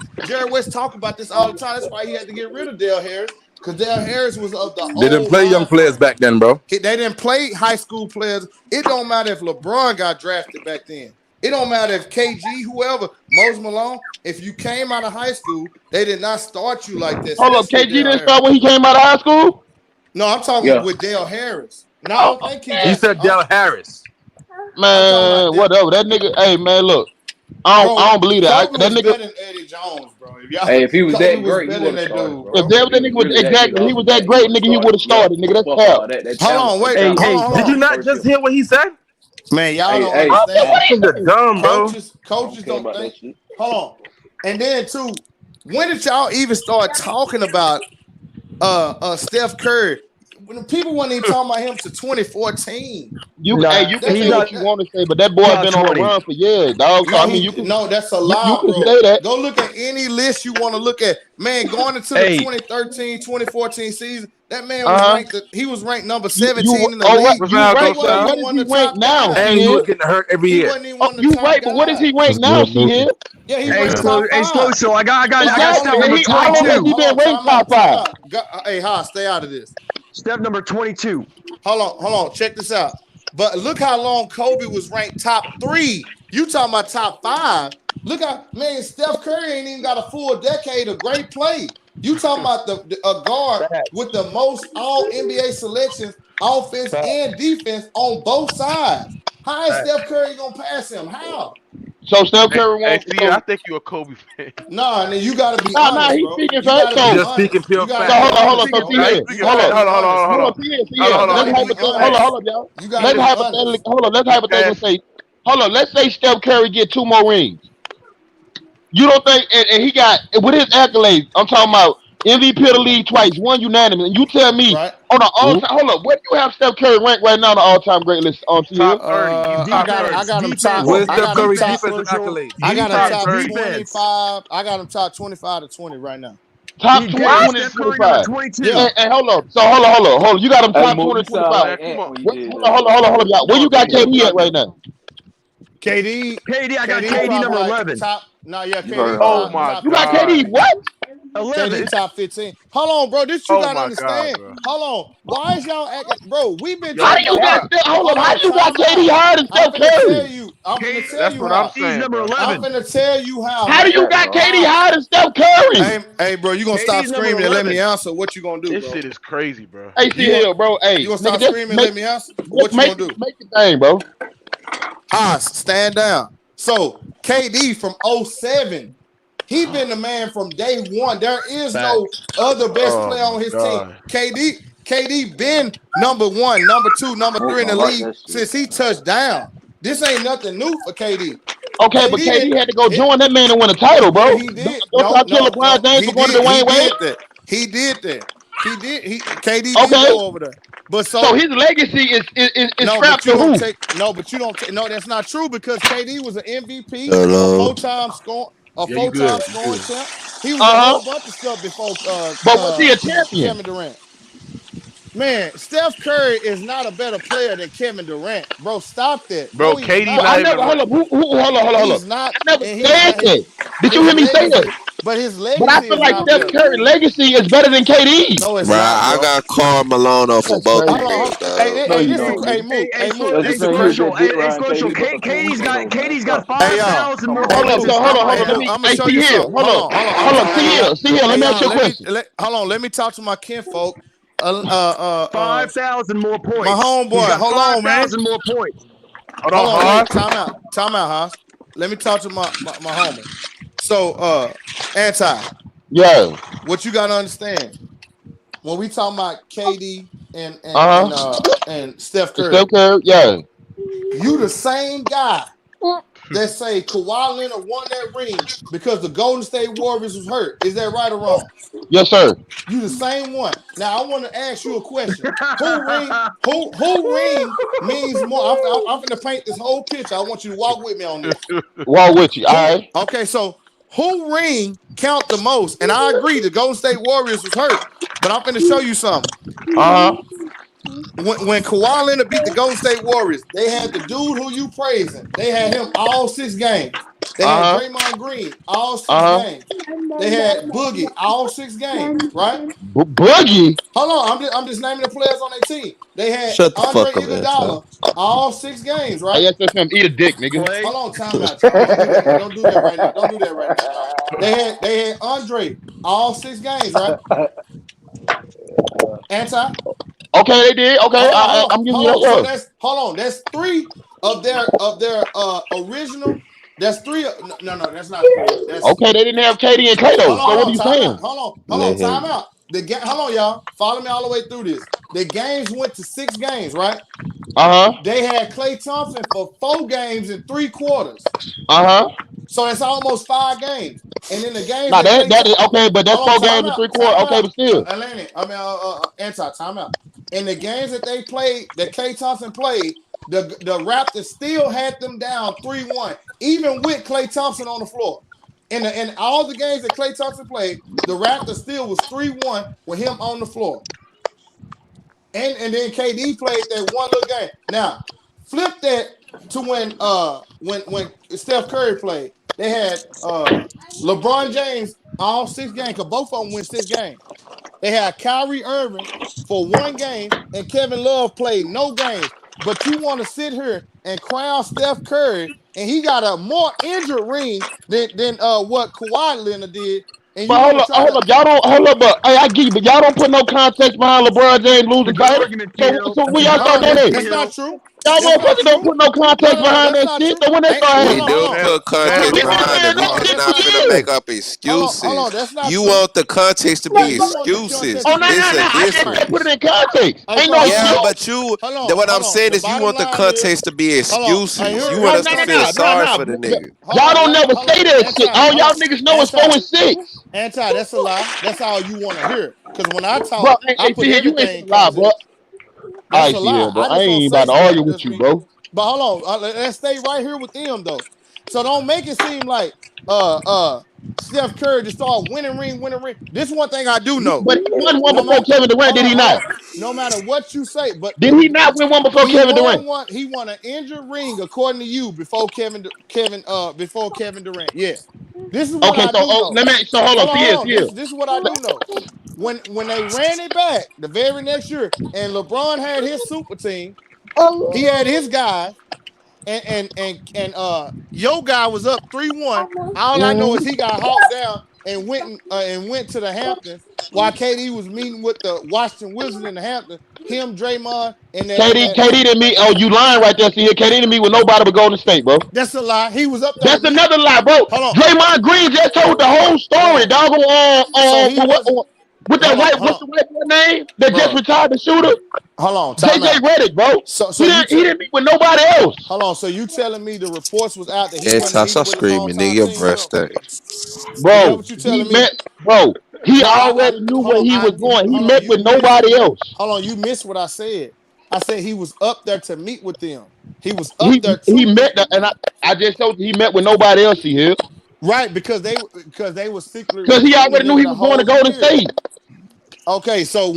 talk about this all the time. That's why he had to get rid of Dale Harris, Because Dale Harris was of the They didn't play young players back then, bro. They didn't play high school players. It don't matter if LeBron got drafted back then. It don't matter if KG, whoever, Moses Malone, if you came out of high school, they did not start you like this. Hold up, KG didn't start when he came out of high school? No, I'm talking with Dale Harris. No, I don't think he said Dale Harris. Man, whatever. That nigga, hey, man, look. I don't believe that. That nigga. Better than Eddie Jones, bro. If he was that great, he would have started. If that nigga was exactly, he was that great, nigga, he would have started, nigga. That's hell. Hold on, wait. Hey, did you not just hear what he said? Man, y'all don't understand. This is dumb, bro. Coaches don't think. Hold on. And then too, when did y'all even start talking about Steph Curry? When people weren't even talking about him to 2014. You can say what you want to say, but that boy been on the run for years, dog. So, I mean, you can. No, that's a lie, you can bro. say that. Go look at any list you want to look at. Man, going into the 2013, 2014 season, that man was ranked. He was ranked number 17 in the league. What is he ranked now? And he was getting hurt every year. You right, but what is he ranked now, Shahid? Yeah, he Hey, so I got step number 22. How long has he been ranked top 5? Hey, Haas, stay out of this. Step number 22. Hold on. Check this out. But look how long Kobe was ranked top 3. You talking about top 5. Look how, man, Steph Curry ain't even got a full decade of great play. You talking about a guard with the most all NBA selections, offense and defense on both sides. How is Steph Curry going to pass him? How? So Steph Curry won't. I think you're a Kobe fan. Nah, and then you gotta be honest, he's bro. speaking facts. Just speaking pure facts. Hold on, y'all. Let's hypothetically say, let's say Steph Curry get 2 more rings. You don't think, and he got, with his accolades, I'm talking about MVP of the league twice, one unanimous, and you tell me on the all-time, hold up, where do you have Steph Curry ranked right now on the all-time great list on TV? I got him top. Where's Steph Curry's defensive accolades? I got him top 25. I got him top 25 to 20 right now. Top 20 to 25. Yeah. And hold on. You got him top 20 to 25. Hold on, y'all. Where you got KD at right now? KD, I got KD number 11. KD. Oh my God. You got KD what? 11. KD top 15. Hold on, bro. This you gotta understand. God, hold on. Why is y'all acting, bro? We've been. How do you got KD higher than Steph Curry? I'm gonna tell That's you what how. I'm saying. Number 11. I'm gonna tell you how. How do you got KD higher than Steph Curry? Hey, bro, you gonna stop screaming and let me answer? What you gonna do? This bro? shit is crazy, bro. Hey, CL, bro. Hey, you gonna stop screaming and let me answer? What you gonna do? Make the thing, bro. Stand down. So KD from 07. He been the man from day one. There is no other best player on his team. KD been number 1, number 2, number 3 in the league since he touched down. This ain't nothing new for KD. Okay, but KD had to go join that man and win a title, bro. He did. LeBron James for going to Dwayne Wade. He did that. KD did go over there. But so his legacy is strapped to who? No, that's not true because KD was an MVP, a 4-time scoring champ. He was a whole bunch of stuff before. But was he a champion? Kevin Durant. Man, Steph Curry is not a better player than Kevin Durant, bro. Stop that, bro. KD, hold up. He's not. I never said that. Did you hear me say that? But his legacy. But I feel like Steph Curry's legacy is better than KD. No, it's Bro, not, I got Karl Malone off of both of these. KD's got 5,000 more. Hold on. See here. Let me ask you a question. Hold on. Let me talk to my kinfolk. 5,000 more points. My homeboy. Hold on, man. 5,000 more points. Hold on. Time out, Haas. Let me talk to my homie. So, yeah. What you gotta understand when we talking about KD and Steph Curry, yeah, you the same guy that say Kawhi Leonard won that ring because the Golden State Warriors was hurt. Is that right or wrong? Yes, sir. You the same one. Now I want to ask you a question. Who ring means more? I'm gonna paint this whole picture. I want you to walk with me on this. Walk with you, all right? Okay, so who ring count the most? And I agree, the Golden State Warriors was hurt, but I'm gonna show you something. When Kawhi Leonard beat the Golden State Warriors, they had the dude who you praising. They had him all 6 games. They had Draymond Green all 6 games. They had Boogie all 6 games, right? Boogie. Hold on, I'm just naming the players on their team. They had Shut the Andre fuck up, Iguodala all 6 games, right? Hey, SFM, eat a dick, nigga. Hold on, time out. Don't do that. Don't do that right now. Don't do that right now, dog. They had Andre all 6 games, right? Anti. Okay, they did. Okay, I'm giving you that. So that's 3 of their original. That's 3. No, that's not 3. That's, okay, they didn't have KD and Klay though. So what are you saying? Hold on, time out. Hold on, y'all. Follow me all the way through this. The games went to 6 games, right? They had Klay Thompson for 4 games in 3 quarters. So that's almost 5 games. And then the games. Now that is okay, but that's 4 games in 3 quarters. Okay, but still. Time out. In the games that they played, that Klay Thompson played, the Raptors still had them down 3-1, even with Klay Thompson on the floor. In all the games that Klay Thompson played, the Raptors still was 3-1 with him on the floor. And then KD played that one little game. Now, flip that to when Steph Curry played. They had LeBron James all 6 games, because both of them win 6 games. They had Kyrie Irving for 1 game, and Kevin Love played no games. But you want to sit here and crown Steph Curry, and he got a more injured ring than what Kawhi Leonard did. And but hold up, y'all don't hold up, but hey, I get you, but y'all don't put no context behind LeBron James losing games. So when y'all start that, that's not true. Y'all motherfuckers don't put no context behind that shit. So when they start, we do put context behind it. We just not gonna make up excuses. You want the context to be excuses. Oh no, I can't put it in context. Ain't no yeah, but you. What I'm saying is, you want the context to be excuses. You want us to feel sorry for the nigga. Y'all don't never say that shit. All y'all niggas know is 4 and 6. Anti, that's a lie. That's all you want to hear. Because when I talk, I put everything in lie, bro. That's a lie. Bro. I ain't about to argue with you, bro. But hold on, let's stay right here with them though. So don't make it seem like Steph Curry just started winning ring. This one thing I do know. But he won one before Kevin Durant, did he not? No matter what you say, but did he not win one before Kevin Durant? He won an injured ring according to you before Kevin Durant. Yes. This is what I do know. So hold on. This is what I do know. When they ran it back the very next year, and LeBron had his super team, he had his guys, and your guy was up 3-1. All I know is he got hawked down and went to the Hamptons while KD was meeting with the Washington Wizards in the Hamptons. Him, Draymond, and that. KD didn't meet. Oh, you lying right there. See here, KD didn't meet with nobody but Golden State, bro. That's a lie. He was up there. That's another lie, bro. Draymond Green just told the whole story, dog. With that what's the white boy name that just retired the shooter? Hold on, JJ Redick, bro. So he didn't meet with nobody else. Hold on, so you telling me the reports was out that he wasn't stop screaming, nigga, your breath stank. Bro, what you telling me? Bro, he already knew where he was going. He met with nobody else. Hold on, you missed what I said. I said he was up there to meet with them. He was up there. He met, and I just told you he met with nobody else. Here, right? Because they were secretly. Because he already knew he was going to Golden State. Okay, so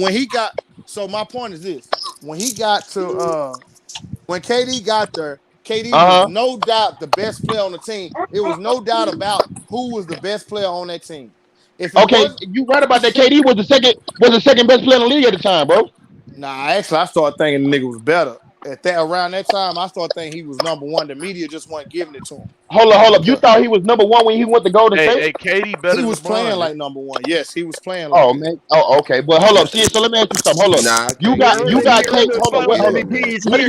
my point is this: when he got to when KD got there, KD was no doubt the best player on the team. It was no doubt about who was the best player on that team. You right about that. KD was the second best player in the league at the time, bro. Nah, actually, I started thinking the nigga was better. Around that time, I started thinking he was number one. The media just wasn't giving it to him. Hold up. You thought he was number one when he went to Golden State? Hey, KD better. He was playing like number one. Yes, he was playing. Like man. Oh, okay. But hold up. See, so let me ask you something. Hold up. You got KD. Hold up.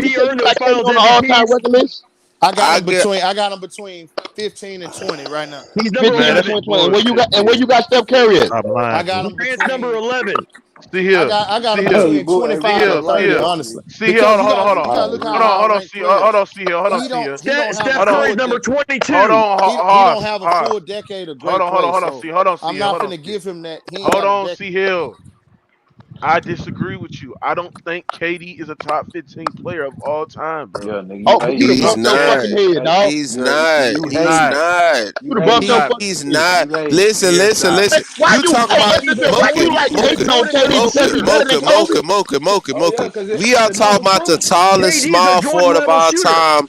He earned those finals on the all-time record list. I got him between 15 and 20 right now. He's number 11. Where you got Steph Curry at? I got him between number 11. See here. I got him between 25 and 30, honestly. See here. Hold on. See here. Steph Curry's number 22. Hold on. He don't have a full decade of great play. Hold on. I'm not going to give him that. Hold on. See here. I disagree with you. I don't think KD is a top 15 player of all time, bro. Yeah, nigga, he's not. He's not. Listen. You talk about Mocha. We are talking about the tallest small forward of all time.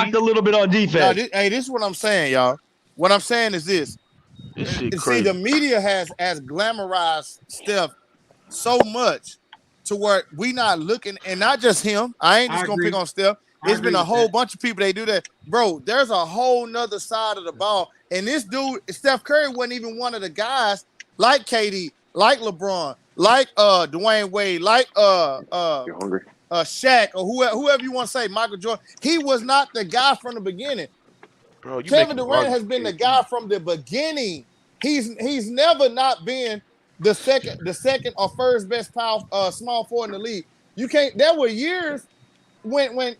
locked a little bit on defense. This is what I'm saying, y'all. What I'm saying is this. This shit See, crazy. the media has glamorized Steph so much to where we not looking, and not just him. I ain't just gonna pick on Steph. It's been a whole bunch of people they do that. Bro, there's a whole nother side of the ball. And this dude, Steph Curry, wasn't even one of the guys like KD, like LeBron, like Dwayne Wade, like Shaq, or whoever you want to say, Michael Jordan. He was not the guy from the beginning. Bro, Kevin Durant has been the guy from the beginning. He's never not been the second or first best small forward in the league. You can't. There were years when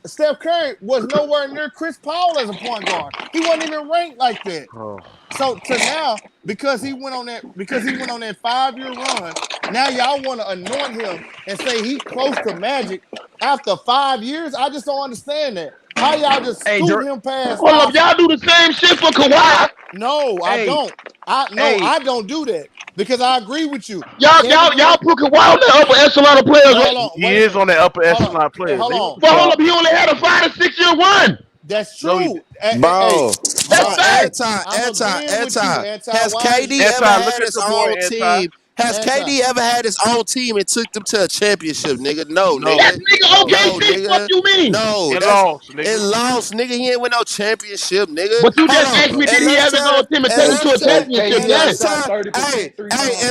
Steph Curry was nowhere near Chris Paul as a point guard. He wasn't even ranked like that. Oh. So to now, because he went on that 5-year run, now y'all want to anoint him and say he's close to Magic after 5 years. I just don't understand that. How y'all just scoot him past? Hold up, y'all do the same shit for Kawhi. No, I don't. I don't do that because I agree with you. Y'all put Kawhi on the upper echelon of players. He is on the upper echelon of players. Hold up, he only had a 5 to 6 year run. That's true. Bro, Anti. Has KD ever had his own team Has KD ever had his own team and took them to a championship, nigga? No, That nigga. nigga OKC, fuck you mean? No, It that's lost, nigga. it lost, nigga. He ain't win no championship, nigga. But you Hold just on. asked me, did And he let's have his tell own team and and take him to a let's tell championship? and Yes.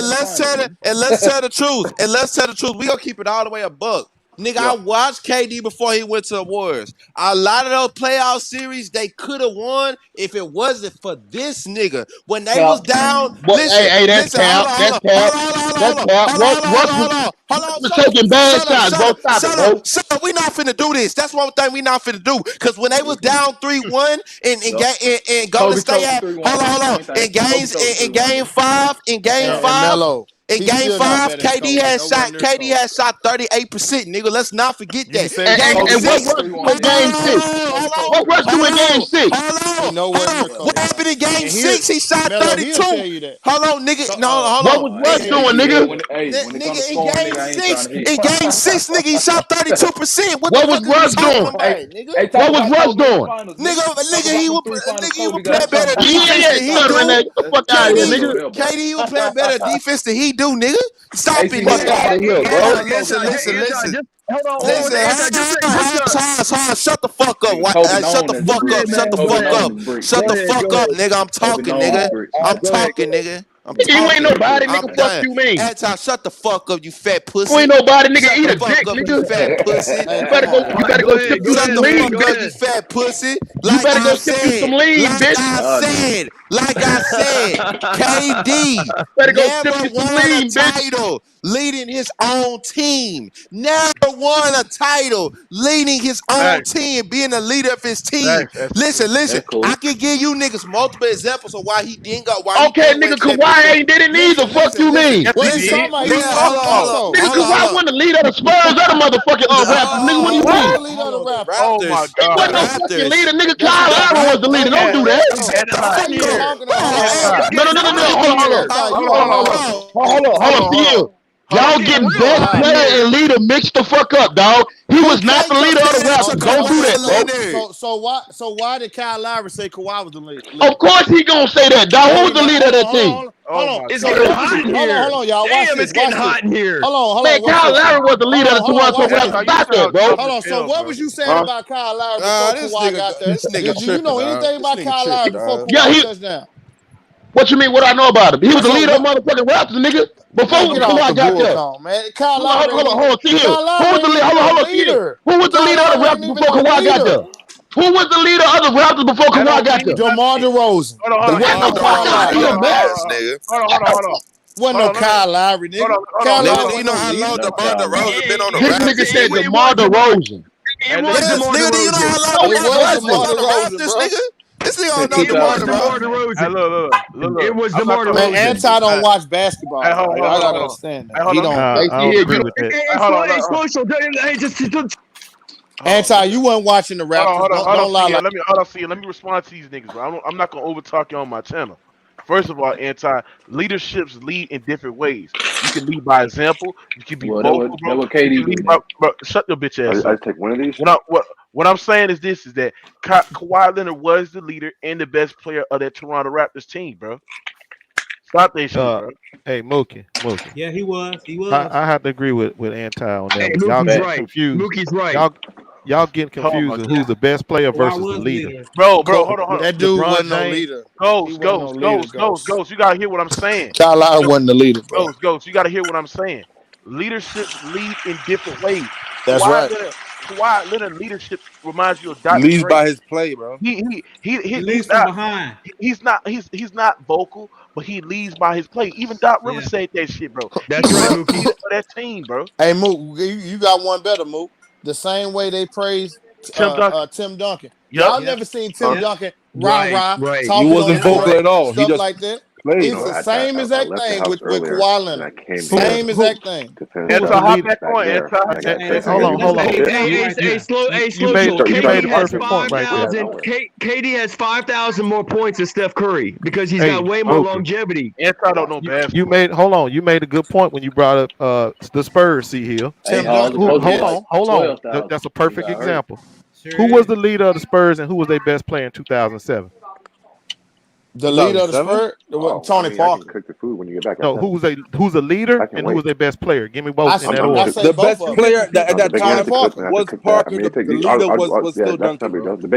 let's tell let's tell the truth. And let's tell the truth. We gonna keep it all the way a buck. Nigga, I watched KD before he went to the Warriors. A lot of those playoff series they could have won if it wasn't for this nigga. When they was down, Hey, that's cap. That's cap. That's cap. Russ was taking bad shots, bro. Stop it, bro. Shut up. We not finna do this. That's one thing we not finna do. Cause when they was down 3-1 and Golden State had hold on. In game five, in game five, KD had shot 38%, nigga. Let's not forget that. And what Russ do in game 6? What Russ do in game 6? What happened in game 6? He shot 32. Hold on, nigga. No, hold on. What was Russ doing, nigga? In game 6, nigga, he shot 32%. What was Russ doing? What was Russ doing? Nigga, he was playing better defense than he do. Fuck out of here, nigga. KD, he was playing better defense than he do, nigga. Stop it, Fuck out of here, bro. Listen. Shut the fuck up. Shut the fuck up, nigga. I'm talking, nigga. You ain't nobody, nigga. Fuck you mean? Shut the fuck up, you fat pussy. You ain't nobody, nigga. Eat a dick, nigga. You fat pussy. You better go sip you some lean, bitch. You fat pussy. You better go sip you some lean, bitch. Like I said, KD better go never sip you some won lean, a title leading his own team. Never won a title leading his own team, being a leader of his team. Listen. Cool. I can give you niggas multiple examples of why he didn't go. Okay, nigga, Kawhi ain't did it neither. Fuck you mean? Nigga, Kawhi wasn't the leader of the Spurs or the motherfucking Raptors. Nigga, what do you mean? Oh my God. He wasn't no fucking leader. Nigga, Kyle Lowry was the leader. Don't do that. No. Hold on. See you. Y'all getting best player and leader mixed the fuck up, dog. He was not the leader of the Raptors. Don't do that, bro. So why did Kyle Lowry say Kawhi was the leader? Of course he gonna say that, dog. Who was the leader of that team? Hold on. It's getting hot in here. Hold on, y'all. Damn, it's getting hot in here. Hold on. Man, Kyle Lowry was the leader of the Toronto Raptors. Stop that, bro. Hold on. So what was you saying about Kyle Lowry before Kawhi got there? Did you know anything about Kyle Lowry before Kawhi touchdown? What you mean? What I know about him? He was the leader of motherfucking Raptors, nigga. Before Kawhi got there. Kyle Lowry. Hold on. See here. Who was the leader? Hold on. Who was the leader of the Raptors before Kawhi got there? Who was the leader of the Raptors before Kawhi got there? DeMar DeRozan. Hold on. Wasn't no Kyle Lowry, nigga. Kyle Lowry, you know how long DeMar DeRozan been on the Raptors? This nigga said DeMar DeRozan. It was DeMar DeRozan. You know how long DeMar DeRozan, nigga? This nigga don't know DeMar DeRozan. Hey, look. It was DeMar DeRozan. Man, Anti don't watch basketball. Hey, hold on. I gotta understand that. Hold He on. don't. I agree with that. Anti, you weren't watching the Raptors. Don't lie. Let me respond to these niggas, bro. I'm not gonna overtalk you on my channel. First of all, leaderships lead in different ways. You can lead by example. You can be vocal, bro. Bro, shut your bitch ass up. I take one of these. What I'm saying is this: is that Kawhi Leonard was the leader and the best player of that Toronto Raptors team, bro. Stop that shit, bro. Hey, Mookie. Yeah, he was. I have to agree with Anti on that. Hey, y'all Mookie's getting right. confused. Mookie's right. Y'all getting confused on who's the best player versus the leader. Bro, hold on. That dude wasn't no leader. Ghost. You gotta hear what I'm saying. Kyle Lowry wasn't the leader, bro. Ghost. You gotta hear what I'm saying. Leaderships lead in different ways. That's right. Kawhi Leonard leadership reminds you of Dr. Leads Dre. by his play, bro. He leads from behind. He's not vocal, but he leads by his play. Even Doc Rivers said that shit, bro. That's right, Mookie. For that team, bro. Hey, Mook, you got one better, Mook. The same way they praise Tim Duncan. Y'all never seen Tim Duncan rah right. talking He wasn't vocal at all. Stuff He just like that. played. It's the same exact thing with Kawhi Leonard. Same exact thing. Hold on. Hey, slow. You made the perfect point right there. KD has 5,000 more points than Steph Curry because he's got way more longevity. I don't know basketball. You made a good point when you brought up the Spurs. See here. Hold on. That's a perfect example. Who was the leader of the Spurs and who was their best player in 2007? The leader of the Spurs, Tony Parker. I can cook the food when you get back. No, who's a leader and who's their best player? Give me both in that order. The best player at that time was Parker. The leader was still Duncan.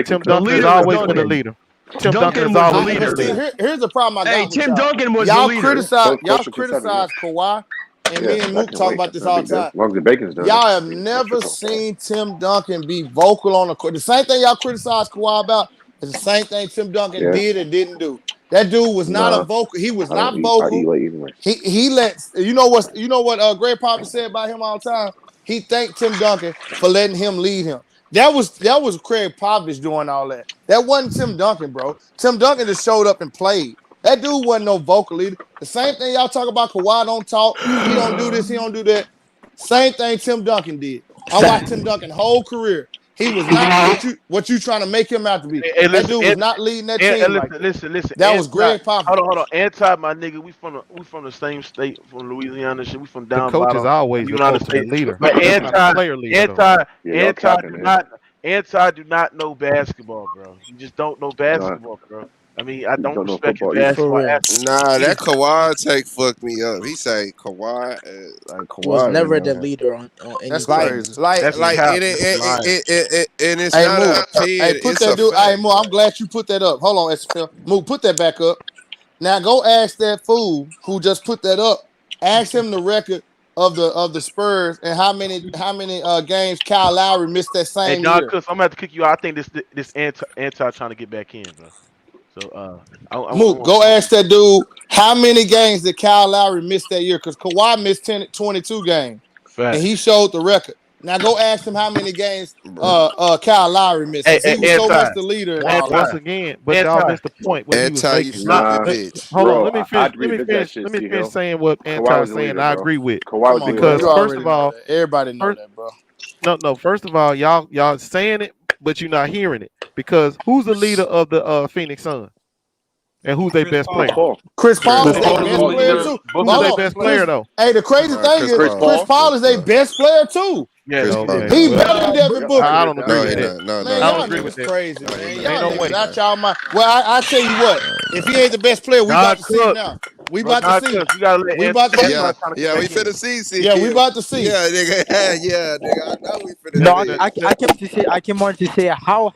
Tim Duncan has always been a leader. Tim Duncan is always been a leader. Here's the problem I got. Hey, Tim Duncan was y'all the leader. Y'all criticize Kawhi, and me and Mook talk about this all the time. As long as the bacon's done. Y'all have never seen Tim Duncan be vocal on the court. The same thing y'all criticize Kawhi about is the same thing Tim Duncan did and didn't do. That dude was not a vocal. He was not vocal. He lets you know what Greg Popovich said about him all the time. He thanked Tim Duncan for letting him lead him. That was Craig Popovich doing all that. That wasn't Tim Duncan, bro. Tim Duncan just showed up and played. That dude wasn't no vocal leader. The same thing y'all talk about Kawhi don't talk. He don't do this. He don't do that. Same thing Tim Duncan did. I watched Tim Duncan whole career. He was not what you trying to make him out to be. That dude was not leading that team. Listen. That was Greg Popovich. Hold on. Anti, my nigga, we from the same state, from Louisiana. Shit, we from down. The coach is always the ultimate leader. But anti do not know basketball, bro. You just don't know basketball, bro. I mean, I don't respect his basketball. Nah, that Kawhi take fucked me up. He say Kawhi, was never the leader on that's crazy. And it's not a opinion. Hey, put that dude. Hey, Mo, I'm glad you put that up. Hold on, SFL. Mo, put that back up. Now go ask that fool who just put that up. Ask him the record of the Spurs and how many games Kyle Lowry missed that same year. I'm gonna have to kick you out. I think this anti trying to get back in, bro. So Mook, go ask that dude how many games did Kyle Lowry miss that year? Because Kawhi missed 22 games. And he showed the record. Now go ask him how many games Kyle Lowry missed. He was so much the leader. Once again, but y'all missed the point. Hold on, let me finish saying what Anti's saying. I agree with. Because first of all, everybody know that, bro. No. First of all, y'all saying it, but you're not hearing it. Because who's the leader of the Phoenix Suns? And who's their best player? Chris Paul is their best player too. Who's their best player though? Hey, the crazy thing is Chris Paul is their best player too. Yeah, he better than Devin Booker. I don't agree with that. Man, I don't agree with that. Crazy, man. Y'all not y'all mind. Well, I tell you what. If he ain't the best player, we about to see him now. We about to see. We about to see. Yeah, we finna see. Yeah, we about to see. Yeah, nigga. Yeah, nigga. I know we finna. No, I came on to say how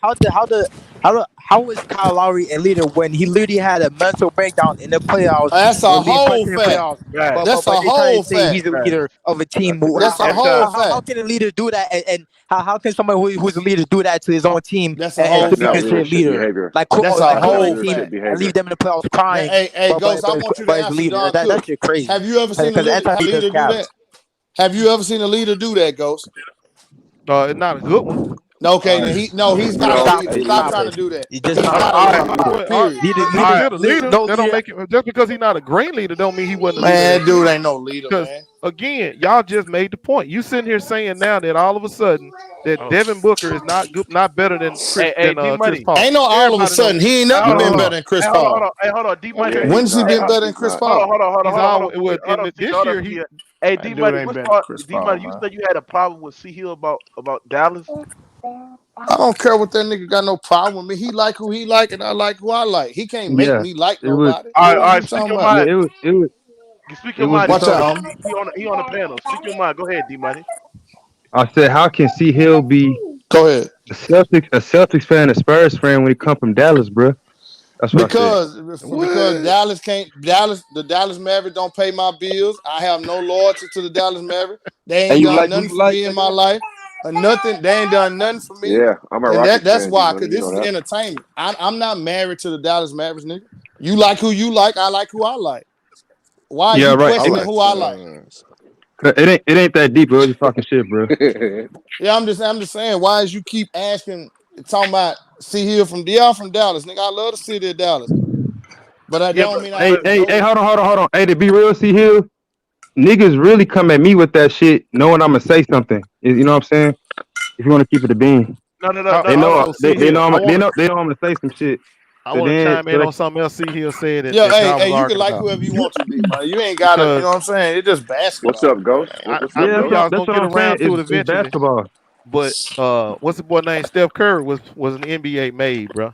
is Kyle Lowry a leader when he literally had a mental breakdown in the playoffs? That's a whole fact. That's a whole fact. He's a leader of a team. That's a whole fact. How can a leader do that? And how can somebody who's a leader do that to his own team? That's a whole considered leader. Like that's a whole team and leave them in the playoffs crying. Hey, Ghost, I want you to answer Don Cook. That shit crazy. Have you ever seen a leader do that? Have you ever seen a leader do that, Ghost? It's not a good one. Okay, he's not a leader. Stop trying to do that. He's just not a leader. That don't make it, just because he's not a green leader don't mean he wasn't a leader. Man, dude ain't no leader, man. Again, y'all just made the point. You sitting here saying now that all of a sudden that Devin Booker is not good, not better than Chris Paul. Ain't no all of a sudden. He ain't never been better than Chris Paul. Hold on. D-Money. When's he been better than Chris Paul? Hold on. This year he. Hey, D-Money, you said you had a problem with C Hill about Dallas. I don't care what that nigga got no problem with me. He like who he like, and I like who I like. He can't make me like nobody. All right. Speak your mind. Speak your mind. Watch out. He on the panel. Speak your mind. Go ahead, D-Money. I said, how can C Hill be Go ahead. a Celtics fan, a Spurs fan when he come from Dallas, bro? That's what because the Dallas Mavericks don't pay my bills. I have no loyalty to the Dallas Mavericks. They ain't done nothing for me in my life. Nothing. They ain't done nothing for me. Yeah, I'm a Rockets That's fan, why, because this is entertainment. I'm not married to the Dallas Mavericks, nigga. You like who you like. I like who I like. Why are you questioning who I like? It ain't that deep, bro. You talking shit, bro. Yeah, I'm just saying. Why is you keep asking, talking about C Hill from Dallas, nigga? I love the city of Dallas, but I don't mean. Hey, hold on. Hey, to be real, C Hill, niggas really come at me with that shit, knowing I'm gonna say something. You know what I'm saying? If you want to keep it a bean. No. They know I'm gonna say some shit. I want to chime in on something else C Hill said. Hey, you can like whoever you want to be, man. You ain't got to, you know what I'm saying? It's just basketball. What's up, Ghost? Y'all gonna get around to it eventually. Basketball. But what's the boy named Steph Curry was an NBA made, bro.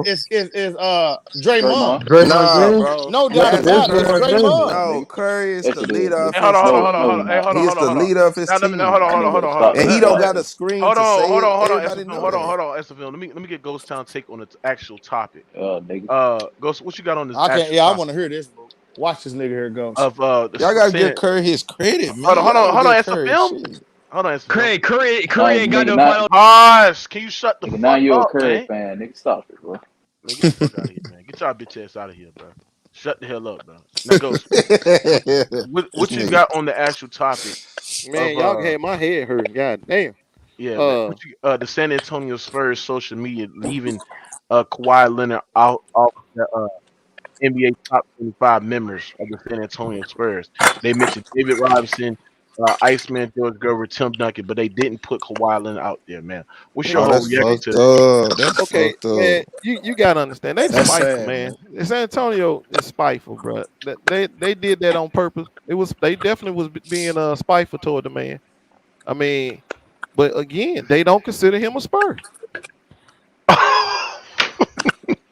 bro. It's Draymond. Nah, bro. No doubt about it. It's Draymond. No, Curry is Yes, the it leader is. of Hey, hold his on, hold on, team. hold on, No, hold he on. Hey, not. hold on, He's hold on, the hold on. leader of his Now let me team. hold on, That hold on, nigga hold better on, hold on. stop And that. he don't got a screen to say Hold on, everybody SFM. know Hold on, that. hold on, SFM. Let me get Ghost Town take on the actual topic. Nigga. Ghost, what you got on this I can't. actual Yeah, I topic want to hear this, bro. Watch this nigga here goes. of Y'all gotta give saying? Curry his credit, man. Hold on, Y'all hold on, gotta hold on, give Curry SFM. shit. Hold on, SFM. Curry ain't got Nigga, no not final. Pause. Can you shut the nigga. Now fuck you a up, Curry man? fan, nigga. Stop it, bro. Man, get the fuck out of here, man. Get y'all bitch ass out of here, bro. Shut the hell up, bro. Now, Ghost, This what you nigga. got on the actual topic Man, of y'all had my head hurting. God damn. yeah, man. What you the San Antonio Spurs social media leaving Kawhi Leonard out off the NBA top 25 members of the San Antonio Spurs. They mentioned David Robinson, Iceman, George Gervin, Tim Duncan, but they didn't put Kawhi Leonard out there, man. What's your Bro, whole that's reaction fucked to that? up. That's Okay, fucked up. man, you gotta understand. They That's spiteful, sad, man. man. San Antonio is spiteful, bro. They did that on purpose. They definitely was being spiteful toward the man. I mean, but again, they don't consider him a Spur.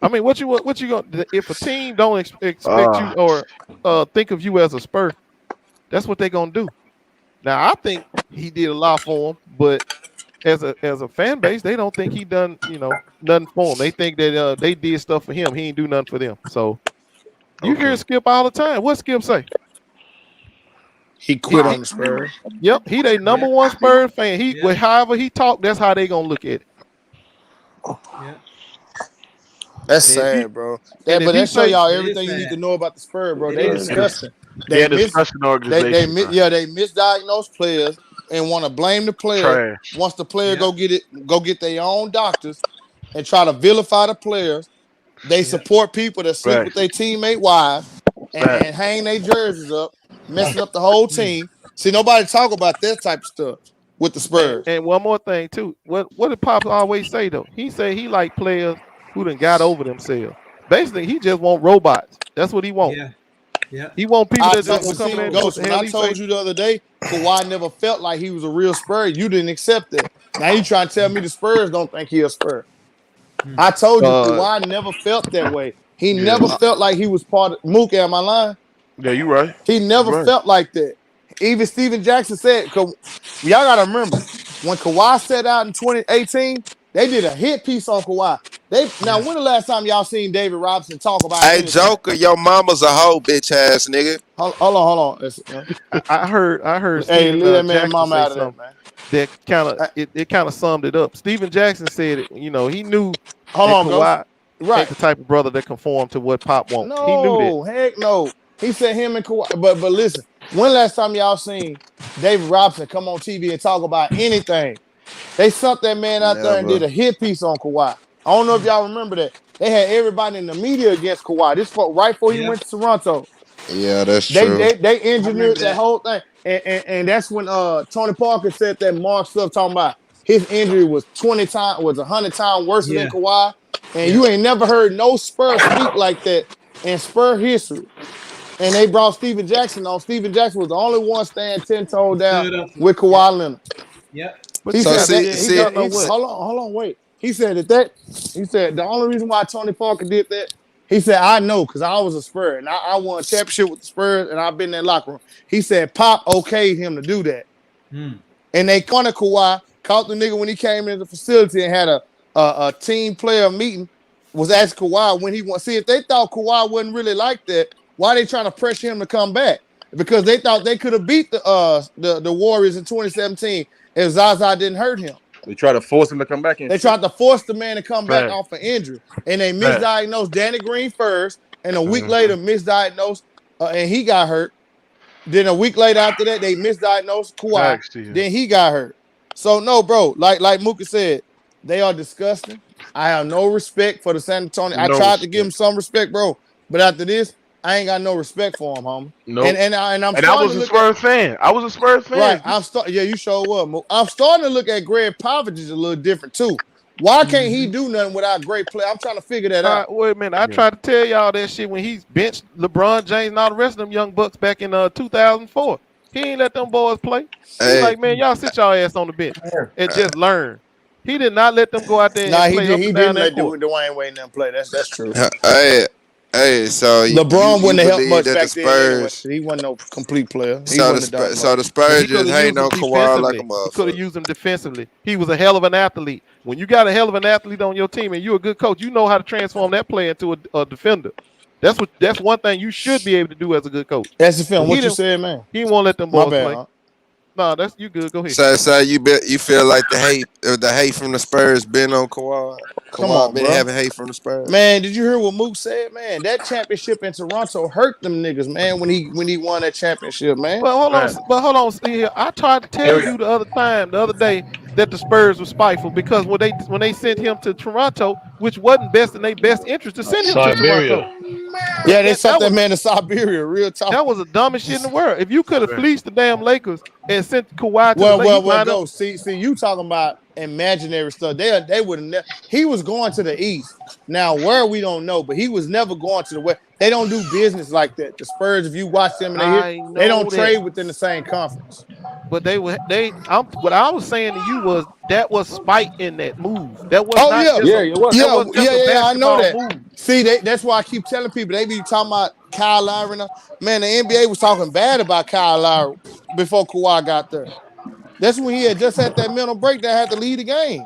I mean, what you gonna if a team don't expect you or think of you as a Spur, that's what they're gonna do. Now, I think he did a lot for him, but as a fan base, they don't think he done nothing for them. They think that they did stuff for him. He ain't do nothing for them. So you hear Skip all the time. What Skip say? He quit on the Spurs. Yep, he they number one Spurs fan. However he talk, that's how they gonna look at it. Yeah. That's sad, bro. But that show y'all everything you need to know about the Spurs, bro. They disgusting. They disgusting organization. They misdiagnose players and want to blame the player. Once the player go get their own doctors and try to vilify the players. They support people that sleep with their teammate wives and hang their jerseys up, messing up the whole team. See, nobody talk about that type of stuff with the Spurs. And one more thing too. What did Pops always say though? He said he like players who done got over themselves. Basically, he just want robots. That's what he want. Yeah. He want people that just come in. When I told you the other day, Kawhi never felt like he was a real Spur. You didn't accept that. Now you trying to tell me the Spurs don't think he a Spur. I told you Kawhi never felt that way. He never felt like he was part of Mook. Am I lying? Yeah, you right. He never felt like that. Even Steven Jackson said, y'all gotta remember, when Kawhi set out in 2018, they did a hit piece on Kawhi. Now, when the last time y'all seen David Robinson talk about Hey, Joker, your mama's a hoe, bitch ass nigga. Hold on. I heard Hey, Steven leave that man Jackson mama say out of that, something man. That kind of summed it up. Steven Jackson said it, he knew Kawhi ain't the type of brother that conform to what Pop wants. No, he knew that. Heck no. He said him and Kawhi. But listen, when last time y'all seen David Robinson come on TV and talk about anything? They sent that man out there and did a hit piece on Kawhi. I don't know if y'all remember that. They had everybody in the media against Kawhi. This was right before he went to Toronto. Yeah, that's true. They engineered that whole thing. And that's when Tony Parker said that Mark stuff talking about his injury was 100 times worse than Kawhi. And you ain't never heard no Spur speak like that in Spur history. And they brought Steven Jackson on. Steven Jackson was the only one staying 10-toed down with Kawhi Leonard. Yep. He said, hold on, wait. He said the only reason why Tony Parker did that, he said, I know, because I was a Spur and I won a championship with the Spurs and I've been in that locker room. He said Pop okayed him to do that. And they cornered Kawhi, caught the nigga when he came into the facility and had a team player meeting, was asking Kawhi when he won. See, if they thought Kawhi wasn't really like that, why they trying to pressure him to come back? Because they thought they could have beat the Warriors in 2017 if Zaza didn't hurt him. They tried to force him to come back in. They tried to force the man to come back off an injury. And they misdiagnosed Danny Green first, and a week later misdiagnosed, and he got hurt. Then a week later after that, they misdiagnosed Kawhi. Then he got hurt. So no, bro, like Mookie said, they are disgusting. I have no respect for the San Antonio. I tried to give him some respect, bro. But after this, I ain't got no respect for him, homie. No. And I was a Spurs fan. I was a Spurs fan. Right. You sure was. I'm starting to look at Greg Popovich a little different too. Why can't he do nothing without great play? I'm trying to figure that out. Wait a minute. I tried to tell y'all that shit when he benched LeBron James and all the rest of them young bucks back in 2004. He ain't let them boys play. He's like, man, y'all sit y'all ass on the bench and just learn. He did not let them go out there and play he didn't let Dwayne Wade them play. That's true. So LeBron wouldn't have helped much back then. He wasn't no complete player. So the Spurs just hating on Kawhi like a motherfucker. He could have used him defensively. He was a hell of an athlete. When you got a hell of an athlete on your team and you're a good coach, you know how to transform that player into a defender. That's one thing you should be able to do as a good coach. That's the film. What you said, man? He won't let them boys play. No, that's you good. Go ahead. So you feel like the hate from the Spurs been on Kawhi? Come on, been bro. having hate from the Spurs. Man, did you hear what Mook said? Man, that championship in Toronto hurt them niggas, man. When he won that championship, man. But hold on, Steve. I tried to tell you the other day that the Spurs were spiteful because when they sent him to Toronto, which wasn't best in their best interest to send him to Toronto. Yeah, they sent that man to Siberia. Real talk. That was the dumbest shit in the world. If you could have fleeced the damn Lakers and sent Kawhi to the Lakers, go. See, you talking about imaginary stuff. They would have. He was going to the East. Now where we don't know, but he was never going to the West. They don't do business like that. The Spurs, if you watch them, and they don't trade within the same conference. But what I was saying to you was that was spite in that move. That was I know that. Move. See, that's why I keep telling people they be talking about Kyle Lowry. Man, the NBA was talking bad about Kyle Lowry before Kawhi got there. That's when he had just had that mental break that had to lead the game.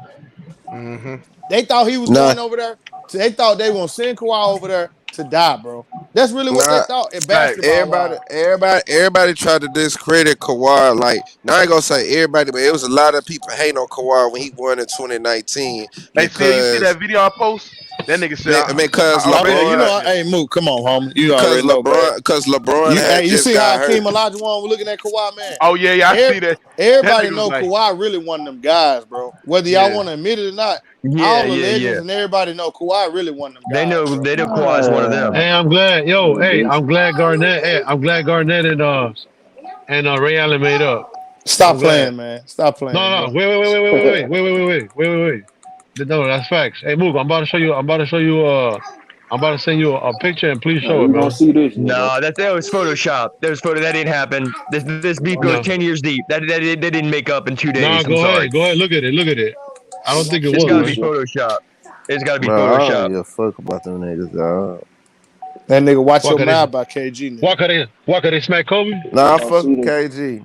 Mm-hmm. They thought he was going over there. They thought they were gonna send Kawhi over there to die, bro. That's really what they thought. In basketball, everybody tried to discredit Kawhi. Like, now I ain't gonna say everybody, but it was a lot of people hating on Kawhi when he won in 2019. Hey, see, you see that video I post? That nigga said, because LeBron, hey, Mook, come on, homie. You already know, because LeBron. You see how Hakeem Olajuwon was looking at Kawhi, man? Oh yeah, I see that. Everybody know Kawhi really one of them guys, bro. Whether y'all want to admit it or not, all the legends and everybody know Kawhi really one of them guys. They know Kawhi's one of them. Hey, I'm glad, I'm glad Garnett. Hey, I'm glad Garnett and Ray Allen made up. Stop playing, man. Stop playing. No, wait. No, that's facts. Hey, Mook, I'm about to send you a picture and please show it, man. See this, no, that was Photoshop. That didn't happen. This beef goes 10 years deep. That they didn't make up in 2 days. No, go ahead. Look at it. I don't think it was. It's gotta be Photoshop. It's gotta be Photoshop. I don't give a fuck about them niggas, dog. That nigga watch your mouth by KG. Why could they smack Kobe? Nah, I fuck with KG.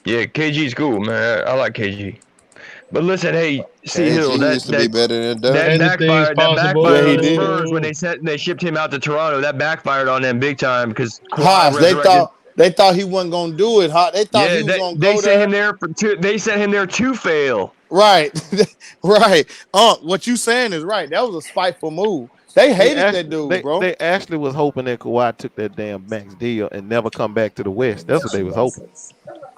Yeah, KG's cool, man. I like KG. But listen, hey, C Hill, that be better than that backfired on the Spurs when they shipped him out to Toronto. That backfired on them big time because they thought he wasn't gonna do it. They thought he was gonna go there. They sent him there to fail. Right, right. What you saying is right. That was a spiteful move. They hated that dude, bro. They actually was hoping that Kawhi took that damn max deal and never come back to the West. That's what they was hoping.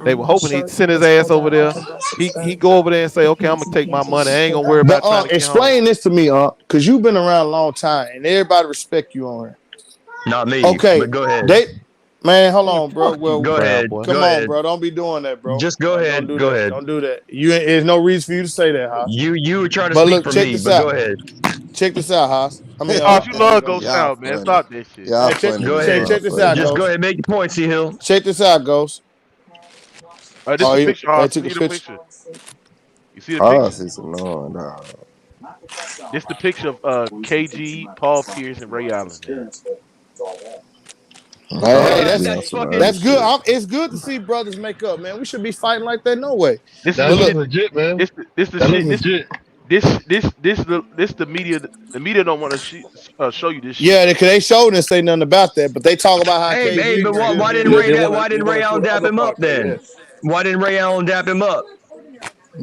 They were hoping he'd send his ass over there. He go over there and say, "Okay, I'm gonna take my money. I ain't gonna worry about trying to explain this to me, because you've been around a long time and everybody respect you on here." Not me. Okay, but go ahead. Man, hold on, bro. Well, go ahead. Come on, bro. Don't be doing that, bro. Just go ahead. Go ahead. Don't do that. There's no reason for you to say that, Haas. You were trying to speak for me, but go ahead. Check this out, Haas. I mean, you love Ghost out, man. Stop this shit. Go ahead. Check this out, Just go ahead. Make your point, C Hill. Check this out, Ghost. This is a picture. I took a picture. You see the picture? Oh, see some no. This the picture of KG, Paul Pierce, and Ray Allen. Hey, that's good. It's good to see brothers make up, man. We should be fighting like that, no way. That's legit, man. This the shit. This the media. The media don't want to show you this shit. Yeah, because they showed and say nothing about that, but they talk about how. Hey, but why didn't Ray Allen dap him up then? Why didn't Ray Allen dap him up?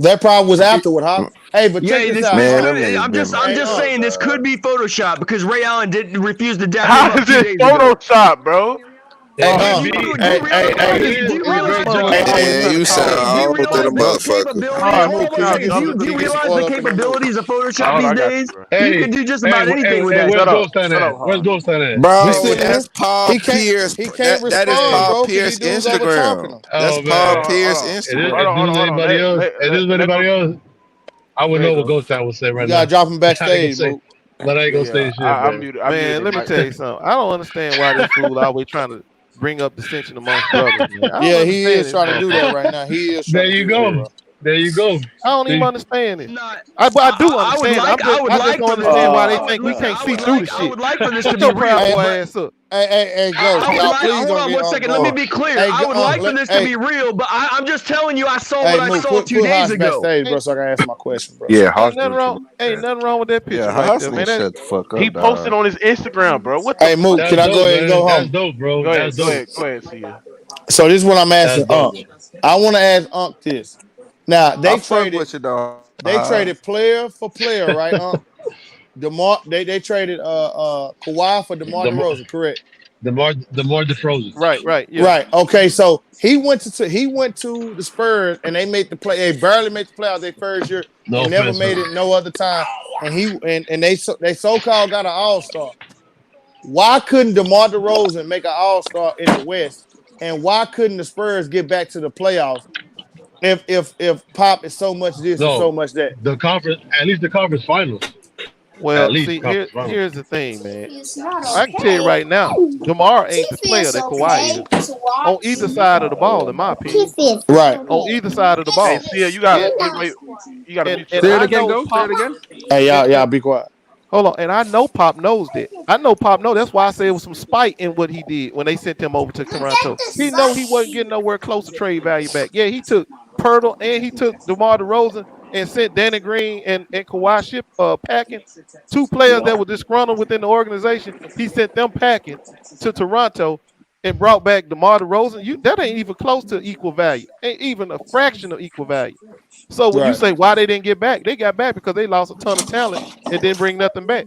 That probably was afterward, huh? Hey, but check this out. Man, I'm just saying this could be Photoshop because Ray Allen didn't refuse to dap him up. How is it Photoshop, bro? You sound old to the motherfucker. Do you realize the capabilities of Photoshop these days? You can do just about anything with that. Where's Ghost at? Bro, that's Paul Pierce. That is Paul Pierce Instagram. That's Paul Pierce Instagram. Is anybody else? I would know what Ghost would say right now. You gotta drop him backstage, bro. But I ain't gonna say shit. Man, let me tell you something. I don't understand why this fool always trying to bring up dissension amongst brothers. Yeah, he is trying to do that right now. He is. There you go. There you go. I don't even understand it. I do understand. I just don't understand why they think we can't see through the shit. I would like for this to be real. Hey, Ghost. Hold on 1 second. Let me be clear. I would like for this to be real, but I'm just telling you, I saw what I saw 2 days ago. Backstage, bro, so I can answer my question, bro. Yeah, ain't nothing wrong with that picture. Yeah, right there, man. shut the fuck up. He posted on his Instagram, bro. What? Hey, Mook, can I go ahead and go home? That's dope, bro. Go ahead, see you. So this is what I'm asking Unc. I want to ask Unc this. Now they traded player for player, right? They traded Kawhi for DeMar DeRozan, correct? DeMar DeRozan. Right. Yeah. Right. Okay. So he went to the Spurs and they made the play. They barely made the playoffs their first year and never made it no other time. And they so-called got an all-star. Why couldn't DeMar DeRozan make an all-star in the West? And why couldn't the Spurs get back to the playoffs if Pop is so much this and so much that? The conference, at least the conference finals. Well, see, here's the thing, man. I can tell you right now, DeMar ain't the player that Kawhi is on either side of the ball, in my opinion. Right. On either side of the ball. Hey, see, you got to say it again, go. Say it again. Hey, y'all be quiet. Hold on, and I know Pop knows that. I know Pop knows. That's why I say it was some spite in what he did when they sent him over to Toronto. He know he wasn't getting nowhere close to trade value back. Yeah, he took Pirtle and he took DeMar DeRozan and sent Danny Green and Kawhi packing. Two players that were disgruntled within the organization. He sent them packing to Toronto and brought back DeMar DeRozan. That ain't even close to equal value. Ain't even a fraction of equal value. So when you say why they didn't get back, they got back because they lost a ton of talent and didn't bring nothing back.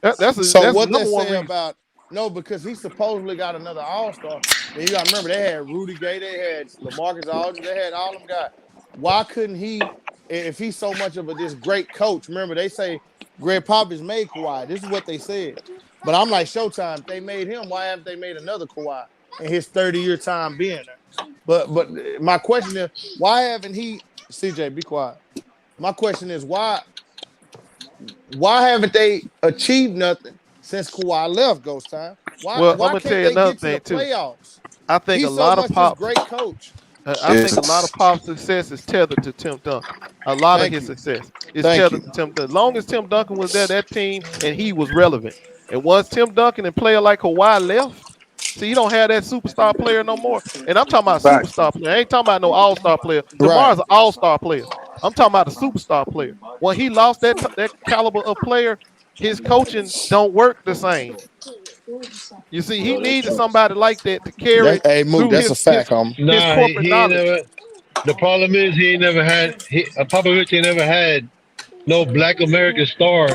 That's what they say about because he supposedly got another all-star. And you got to remember they had Rudy Gay, they had LaMarcus Aldridge, they had all them guys. Why couldn't he, if he's so much of this great coach? Remember they say Greg Popovich made Kawhi. This is what they said. But I'm like, Showtime, if they made him, why haven't they made another Kawhi in his 30-year time being there? But my question is, why haven't he? CJ, be quiet. My question is, why haven't they achieved nothing since Kawhi left? Ghost Time. Why I'm gonna tell you another thing too. Playoffs? I think a lot of Pop's great coach. I think a lot of Pop's success is tethered to Tim Duncan. A lot of his success is tethered to Tim Duncan. As long as Tim Duncan was there, that team, and he was relevant. And once Tim Duncan and player like Kawhi left, see, you don't have that superstar player no more. And I'm talking about superstar player. I ain't talking about no all-star player. DeMar's an all-star player. I'm talking about a superstar player. When he lost that caliber of player, his coaching don't work the same. You see, he needed somebody like that to carry. That's a fact, homie. His corporate knowledge. The problem is he ain't never had. Popovich ain't never had no Black American star.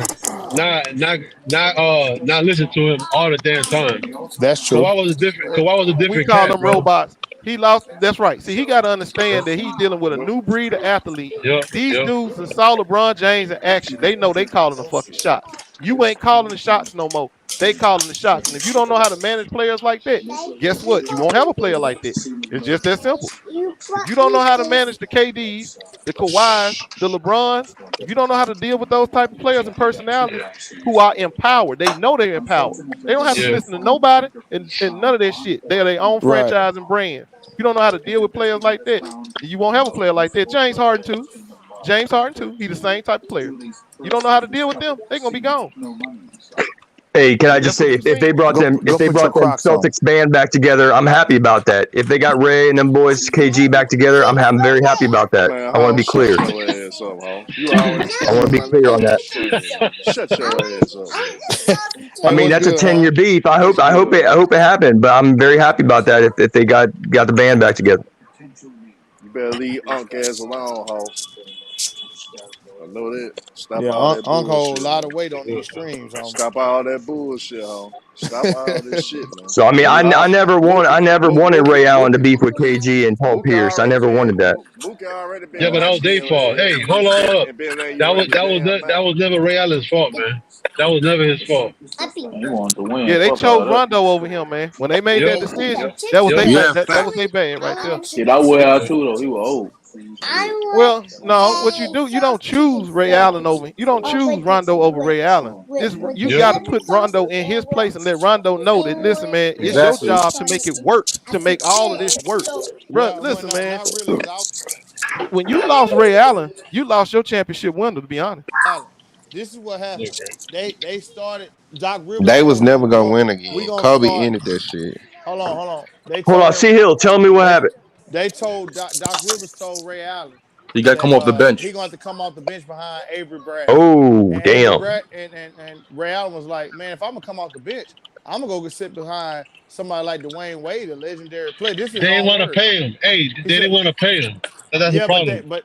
Not listen to him all the damn time. That's true. Kawhi was a different. We call them robots. He lost. That's right. See, he got to understand that he's dealing with a new breed of athlete. These dudes that saw LeBron James in action, they know they calling the fucking shots. You ain't calling the shots no more. They calling the shots. And if you don't know how to manage players like that, guess what? You won't have a player like that. It's just that simple. If you don't know how to manage the KDs, the Kawhis, the LeBrons, if you don't know how to deal with those type of players and personalities who are empowered, they know they're empowered. They don't have to listen to nobody and none of that shit. They're their own franchise and brand. If you don't know how to deal with players like that, you won't have a player like that. James Harden too. He the same type of player. You don't know how to deal with them, they're gonna be gone. Hey, can I just say, if they brought them Celtics band back together, I'm happy about that. If they got Ray and them boys, KG back together, I'm very happy about that. I want to be clear. I want to be clear on that. Shut your ass up. I mean, that's a 10-year beef. I hope it happened, but I'm very happy about that. If they got the band back together. You better leave Unc ass alone, ho. I know that. Stop Unc hold a lot of weight on these streams, homie. Stop all that bullshit, ho. Stop all this shit, man. So I mean, I never wanted Ray Allen to beef with KG and Paul Pierce. I never wanted that. Yeah, but that was their fault. Hey, hold on. That was never Ray Allen's fault, man. That was never his fault. He wanted to win. Yeah, they chose Rondo over him, man. When they made that decision, that was their bad right there. Yeah, that was out too, though. He was old. Well, no, what you do, you don't choose Ray Allen over. You don't choose Rondo over Ray Allen. You got to put Rondo in his place and let Rondo know that, listen, man, it's your job to make it work, to make all of this work. Bro, listen, man. When you lost Ray Allen, you lost your championship window, to be honest. This is what happened. They started Doc Rivers. They was never gonna win again. Kobe ended that shit. Hold on. Hold on, C Hill, tell me what happened. They told Doc Rivers told Ray Allen he got to come off the bench. He going to come off the bench behind Avery Bradley. Oh, damn. And Ray Allen was like, man, if I'm gonna come off the bench, I'm gonna go sit behind somebody like Dwayne Wade, a legendary player. They didn't want to pay him. Hey, they didn't want to pay him. That's the problem. But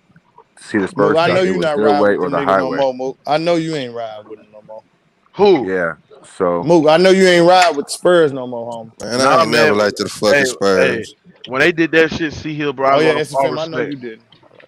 See the Mook, Spurs I try know to hit you with not good riding way with or them the niggas no highway. more, Mook. I know you ain't riding with them no more. Who? Yeah. So Mook, I know you ain't riding with the Spurs no more, homie. Man, I Nah, ain't never man. liked the fucking Hey, Spurs. when they did that shit, see Hill, bro, I Oh yeah, lost all SFM, I know respect. you didn't.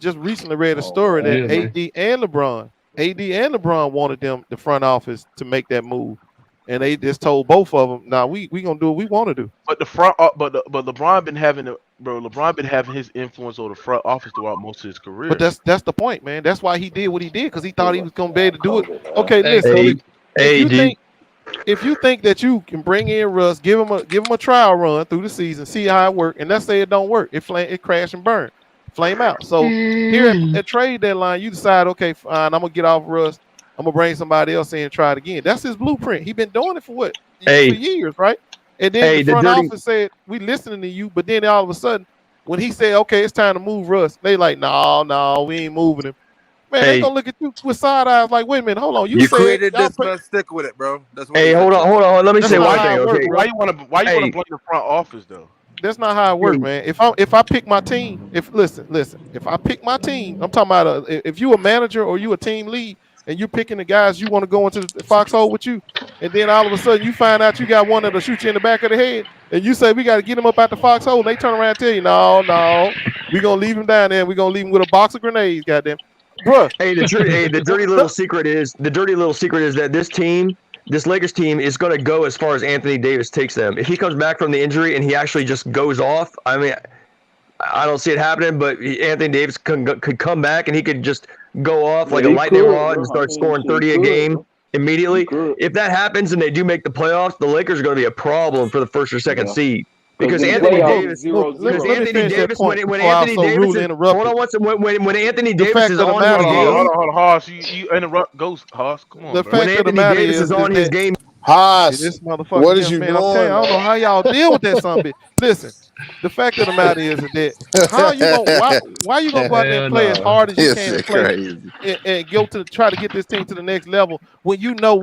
just recently read a story that AD and LeBron wanted the front office to make that move, and they just told both of them, "Nah, we gonna do what we want to do." But LeBron been LeBron been having his influence over the front office throughout most of his But career. that's the point, man. That's why he did what he did, because he thought he was gonna be able to do it. Okay, Hey, listen. AD. If you think that you can bring in Russ, give him a trial run through the season, see how it works, and let's say it don't work, it crash and burn, flame out. So here at trade deadline, you decide, okay, fine, I'm gonna get off Russ, I'm gonna bring somebody else in and try it again. That's his blueprint. He been doing it for what? For years, right? And then the front office said, we listening to you, but then all of a sudden, when he said, okay, it's time to move Russ, they like, no, we ain't moving him. Man, they gonna look at you with side eyes like, wait a minute, hold on. You created this, man. Stick with it, bro. That's what hold on. Let me say one thing. Okay, why you want to blame the front office though? That's not how it works, man. If I pick my team, listen, if I pick my team, I'm talking about if you a manager or you a team lead and you picking the guys you want to go into the foxhole with you, and then all of a sudden you find out you got one that'll shoot you in the back of the head, and you say we got to get him up out the foxhole, and they turn around and tell you, no, we gonna leave him down there, and we gonna leave him with a box of grenades, goddamn. Bruh. The dirty little secret is that this Lakers team is going to go as far as Anthony Davis takes them. If he comes back from the injury and he actually just goes off, I mean, I don't see it happening, but Anthony Davis could come back and he could just go off like a lightning rod and start scoring 30 a game immediately. If that happens and they do make the playoffs, the Lakers are going to be a problem for the first or second seed. Because Anthony Davis, when Anthony Davis is on his game, hold on, Hoss, you interrupt Ghost, Hoss. Come on, the bro. fact when of the Anthony matter Davis is on his game, Hoss, this motherfucker, what is you man, doing? I don't know how y'all deal with that son bitch. Listen, the fact of the matter is that how you gonna why you gonna go out there and play as hard as you can and play and go to try to get this team to the next level when you know